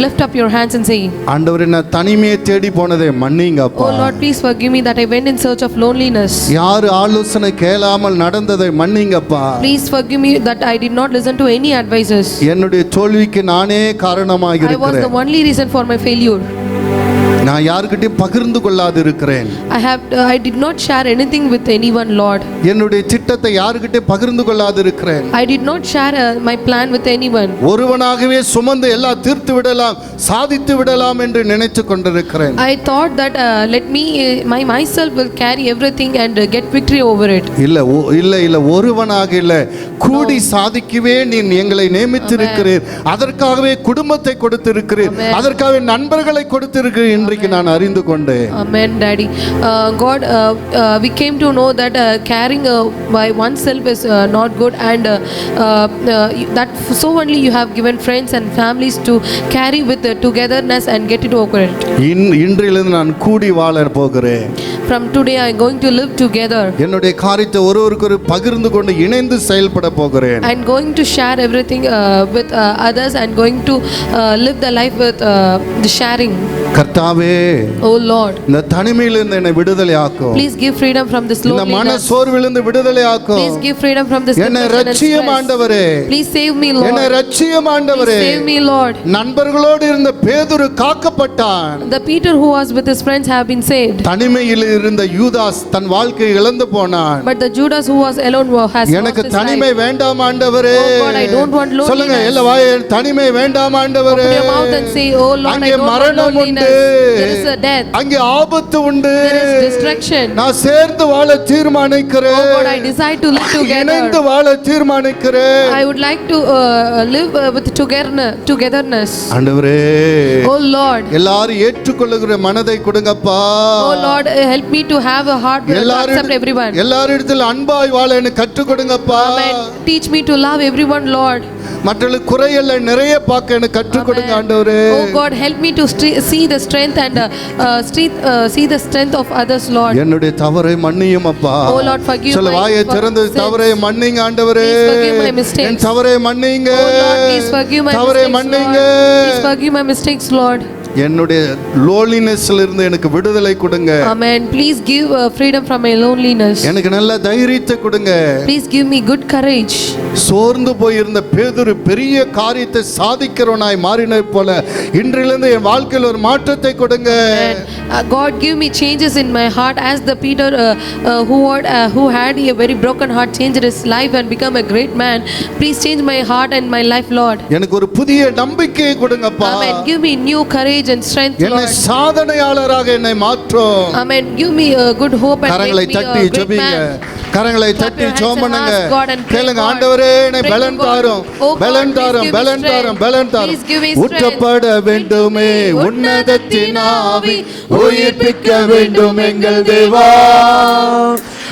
Lift up your hands and say, ஆண்டவரே, நான் தனிமையை தேடி போனதை மன்னிங்கப்பா. Oh Lord, please forgive me that I went in search of loneliness. யார் ஆலோசனை கேளாமல் நடந்ததை மன்னிங்கப்பா. Please forgive me that I did not listen to any advices. என்னுடைய தோல்விக்கு நானே காரணமாக I was இருக்கிறேன். the only reason for my failure. நான் யார்கிட்டயும் பகிர்ந்து கொள்ளாது இருக்கிறேன். I did not share anything with anyone, Lord. என்னுடைய திட்டத்தை யார்கிட்டயும் பகிர்ந்து கொள்ளாது இருக்கிறேன். I did not share my plan with anyone. ஒருவனாகவே சுமந்து எல்லாம் தீர்த்து விடலாம், சாதித்து விடலாம் என்று நினைத்து கொண்டிருக்கிறேன். I thought that let me myself will carry everything and get victory over it. இல்ல ஒருவனாக இல்ல, கூடி சாதிக்கவே நீ எங்களை நியமித்திருக்கிறீர். அதற்காகவே குடும்பத்தை கொடுத்திருக்கிறீர், அதற்காகவே நண்பர்களை கொடுத்திருக்கிறீர். இன்றைக்கு நான் அறிந்து கொண்டேன். Amen, Daddy. God, we came to know that carrying by oneself is not good, and that so only you have given friends and families to carry with togetherness and get it over it. இன்றிலிருந்து நான் கூடி வாழ போகிறேன். From today I am going to live together. என்னுடைய காரியத்தை ஒருவருக்கு பகிர்ந்து கொண்டு இணைந்து செயல்பட போகிறேன். I am going to share everything with others and going to live the life with the sharing. கர்த்தாவே, Oh Lord, இந்த தனிமையிலிருந்து என்னை விடுதலை ஆக்கும். please give freedom from this இந்த மன loneliness. சோர்விலிருந்து விடுதலை ஆக்கும். Please give freedom from this என்னை depression and ரட்சியம் stress. ஆண்டவரே. Please save me, Lord. என்னை ரட்சியம் Please ஆண்டவரே. save me, Lord. நண்பர்களோடு இருந்த பேதுரு காக்கப்பட்டான். The Peter who was with his friends have been saved. தனிமையில் இருந்த யூதாஸ் தன் வாழ்க்கையை இழந்து போனான். But the Judas who was alone has lost எனக்கு his தனிமை life. வேண்டாம் ஆண்டவரே. Oh God, I don't want loneliness. சொல்லுங்க எல்லா வாயே, தனிமை வேண்டாம் ஆண்டவரே. Open your mouth and say, Oh Lord, I அங்கே don't want மரணம் உண்டு. loneliness. There is a death. அங்கே ஆபத்து உண்டு. There is destruction. நான் சேர்ந்து வாழ தீர்மானிக்கிறேன். Oh God, I decide to live இணைந்து together. வாழ தீர்மானிக்கிறேன். I would like to live with togetherness. ஆண்டவரே, Oh Lord, எல்லாரும் ஏற்றுக்கொள்ளுகிற மனதை கொடுங்கப்பா. oh Lord, help me to have a heart to accept everyone. எல்லாரிடத்தில் அன்பாய் வாழ எனக்கு கற்றுக் கொடுங்கப்பா. Amen. Teach me to love everyone, Lord. மற்றவர்களுக்கு குறையல்ல நிறைய பார்க்க எனக்கு கற்றுக் கொடுங்க ஆண்டவரே. Oh God, help me to see the strength and see the strength of others, Lord. என்னுடைய தவறை மன்னியும் அப்பா. Oh Lord, forgive சொல்ல my வாயை திறந்து sins. தவறை மன்னிங்க ஆண்டவரே. Please forgive my mistakes. என் தவறை மன்னிங்க. Oh Lord, please forgive my தவறை mistakes, மன்னிங்க. Lord. Please forgive my mistakes, Lord. என்னுடைய லோன்லினஸ்ல இருந்து எனக்கு விடுதலை கொடுங்க. Amen. Please give freedom from my loneliness. எனக்கு நல்ல தைரியத்தை கொடுங்க. Please give me good courage. சோர்ந்து போயிருந்த பேதுரு பெரிய காரியத்தை சாதிக்கிறவனாய் மாறினது போல இன்றிலிருந்து என் வாழ்க்கையில் ஒரு மாற்றத்தை கொடுங்க. God, give me changes in my heart as the Peter who had a very broken heart changed his life and become a great man. Please change my heart and my life, Lord. எனக்கு ஒரு புதிய நம்பிக்கையை கொடுங்கப்பா. Amen. Give me new courage and strength, என்னை Lord. சாதனையாளராக என்னை மாற்றும். Amen. Give me a good hope and கரங்களை make me தட்டி a great ஜெபிங்க. man. கரங்களை Clap தட்டி your hands ஜெபம் and பண்ணுங்க. ask God and pray, கேளுங்க, God. ஆண்டவரே என்னை Pray to பலன் God. தாரும். Oh God, பலன் please தாரும், give me பலன் தாரும், strength. பலன் தாரும். Please give me strength. ஊற்றப்பட வேண்டுமே உன்னதத்தின் ஆவி, உயிர்ப்பிக்க வேண்டும் எங்கள் தேவா.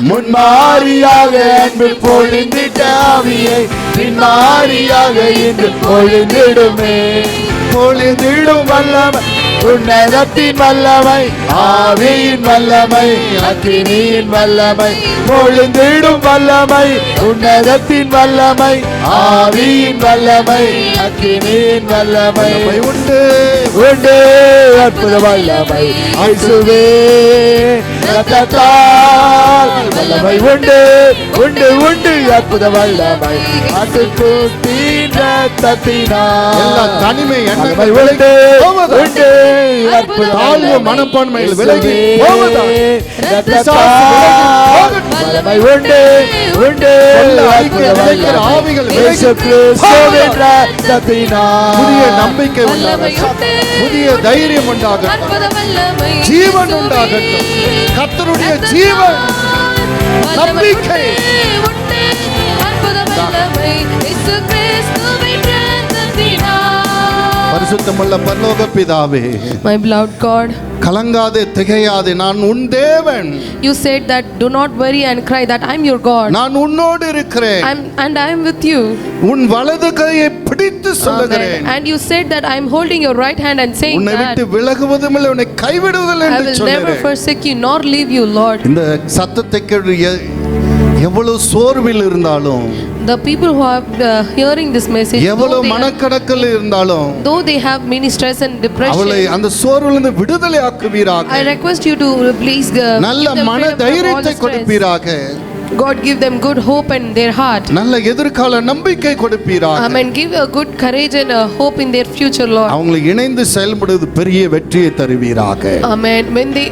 முன்மாரியாக அன்பு பொழிந்திட்ட ஆவியை பின்மாரியாக இன்று பொழிந்திடுமே. பொழிந்திடும் வல்லமை உன்னதத்தின் வல்லமை, ஆவியின் வல்லமை, அக்கினியின் வல்லமை. பொழிந்திடும் வல்லமை உன்னதத்தின் வல்லமை, ஆவியின் வல்லமை, அக்கினியின் வல்லமை. உண்டு உண்டு அற்புத வல்லமை இயேசுவே, இரத்தத்தால் வல்லமை உண்டு உண்டு உண்டு அற்புத வல்லமை ஆட்டுக்குட்டியின் இரத்தத்தினால். எல்லா தனிமை வல்லமை எண்ணங்கள் உண்டு போவதா? உண்டு அற்புத தாழ்வு மனப்பான்மையில் விலகி போவதா? இரத்தத்தால் வல்லமை உண்டு உண்டு அழிக்க அற்புத நினைக்கிற வல்லமை ஆவிகள் விலகி இயேசு கிறிஸ்துவின் இரத்தத்தினால். புதிய நம்பிக்கை உண்டாகட்டும், புதிய தைரியம் உண்டாகட்டும், அற்புத வல்லமை ஜீவன் உண்டாகட்டும். கர்த்தருடைய ஜீவன் நம்பிக்கை. உண்டு அற்புத வல்லமை இயேசு கிறிஸ்துவின் இரத்தத்தினால். பரிசுத்தமுள்ள பரலோக பிதாவே, My beloved God, கலங்காதே திகையாதே, நான் உன் தேவன். you said that do not worry and cry, that I'm your God. நான் உன்னோடு இருக்கிறேன். I'm with you. உன் வலது கையை பிடித்து Amen. சொல்லுகிறேன். And you said that I'm holding your right hand and saying உன்னை that விட்டு விலகுவதும் இல்லை, உன்னை கைவிடுவதில்லை I என்று will never சொன்னேன். forsake you nor leave you, Lord. இந்த சத்தத்தை கேட்டு எவ்வளவு சோர்வில் இருந்தாலும், The people who are hearing this message, எவ்வளவு மனக்கடக்கல் இருந்தாலும், though they have many stress and அவளை depression, அந்த சோர்விலிருந்து விடுதலை ஆக்குவீராக. I request you to please நல்ல give them மன freedom from all தைரியத்தை the stress. கொடுப்பீராக. God, give them good hope in their heart. நல்ல எதிர்கால நம்பிக்கை கொடுப்பீராக. Amen. Give a good courage and a hope in their future, Lord. அவங்களை இணைந்து செயல்படுவது பெரிய வெற்றியை தருவீராக. Amen. When they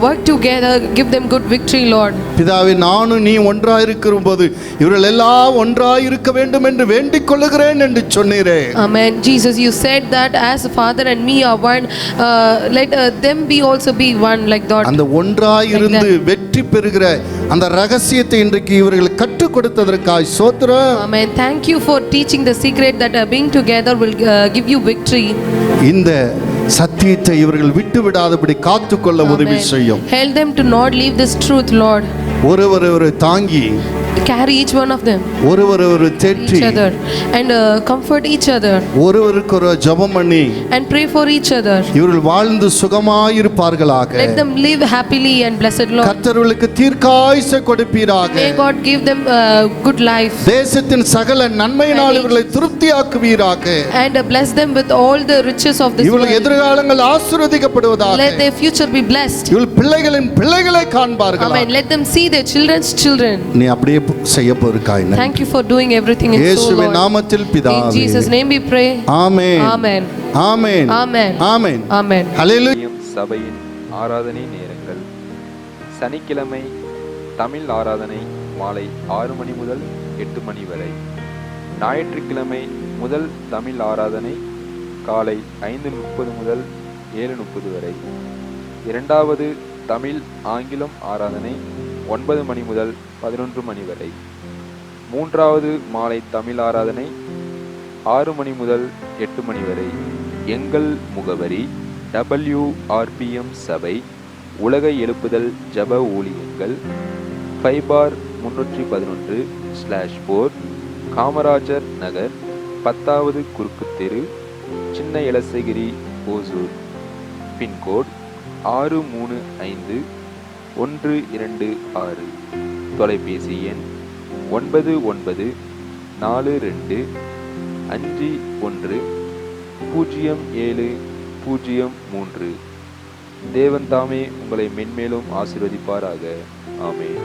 work together, give them good victory, Lord. பிதாவே, நானும் நீ ஒன்றாயிருக்கும் போது இவர்கள் எல்லாம் ஒன்றாயிருக்க வேண்டும் என்று வேண்டிக் கொள்ளுகிறேன் என்று சொன்னீரே. Amen. Jesus, you said that as Father and me are one, let them be also be one like God. அந்த ஒன்றாயிருந்து வெற்றி பெறுகிற அந்த ரகசியத்தை இன்றைக்கு இவர்களுக்கு கற்றுக் கொடுத்ததற்காய் ஸ்தோத்திரம். Amen. Thank you for teaching the secret that being together will give you victory. இந்த சத்தியத்தை இவர்கள் விட்டு விடாதபடி காத்துக்கொள்ள உதவி செய்யும். Help them to not leave this truth, Lord. ஒருவரை தாங்கி, Carry each one of them, ஒருவரை தேற்றி, each other, and comfort each other, ஒருவருக்கு ஒரு ஜெபம் பண்ணி, and pray for each other. இவர்கள் வாழ்ந்து சுகமாயிருப்பார்களாக. Let them live happily and blessed, Lord. கர்த்தர்களுக்கு தீர்க்காயுசை கொடுப்பீராக. May God give them good life. தேசத்தின் சகல நன்மையினால் இவர்களை திருப்தியாக்குவீராக. And bless them with all the riches of this இவர்கள் world. எதிர்காலங்கள் ஆசீர்வதிக்கப்படுவதாக. Let their future be blessed. இவர்கள் பிள்ளைகளின் பிள்ளைகளை காண்பார்கள். Amen. Let them see their children's children. நீ அப்படியே செய்ய போறாய். Thank you for doing everything in so, இயேசுவின் Lord. நாமத்தில் In பிதாவே. Jesus' name we pray. Amen. Amen. Amen. Amen. Amen. Amen. ஹல்லேலூயா. சபையின் ஆராதனை நேரங்கள்: சனிக்கிழமை தமிழ் ஆராதனை மாலை 6 மணி முதல் 8 மணி வரை. ஞாயிற்றுக்கிழமை முதல் தமிழ் ஆராதனை காலை 5:30 முதல் 7:30 வரை. இரண்டாவது தமிழ் ஆங்கிலம் ஆராதனை 9 மணி முதல் 11 மணி வரை. மூன்றாவது மாலை தமிழ் ஆராதனை 6 மணி முதல் 8 மணி வரை. எங்கள் முகவரி: WRPM சபை, உலக எழுப்புதல் ஜப ஊழியங்கள், 5/311/4, காமராஜர் நகர், 10வது குறுக்கு தெரு, சின்ன எலசகிரி, ஓசூர். பின்கோட் 635-126. தொலைபேசி எண் 9942510703. தேவன் தாமே உங்களை மென்மேலும் ஆசீர்வதிப்பாராக. ஆமென்.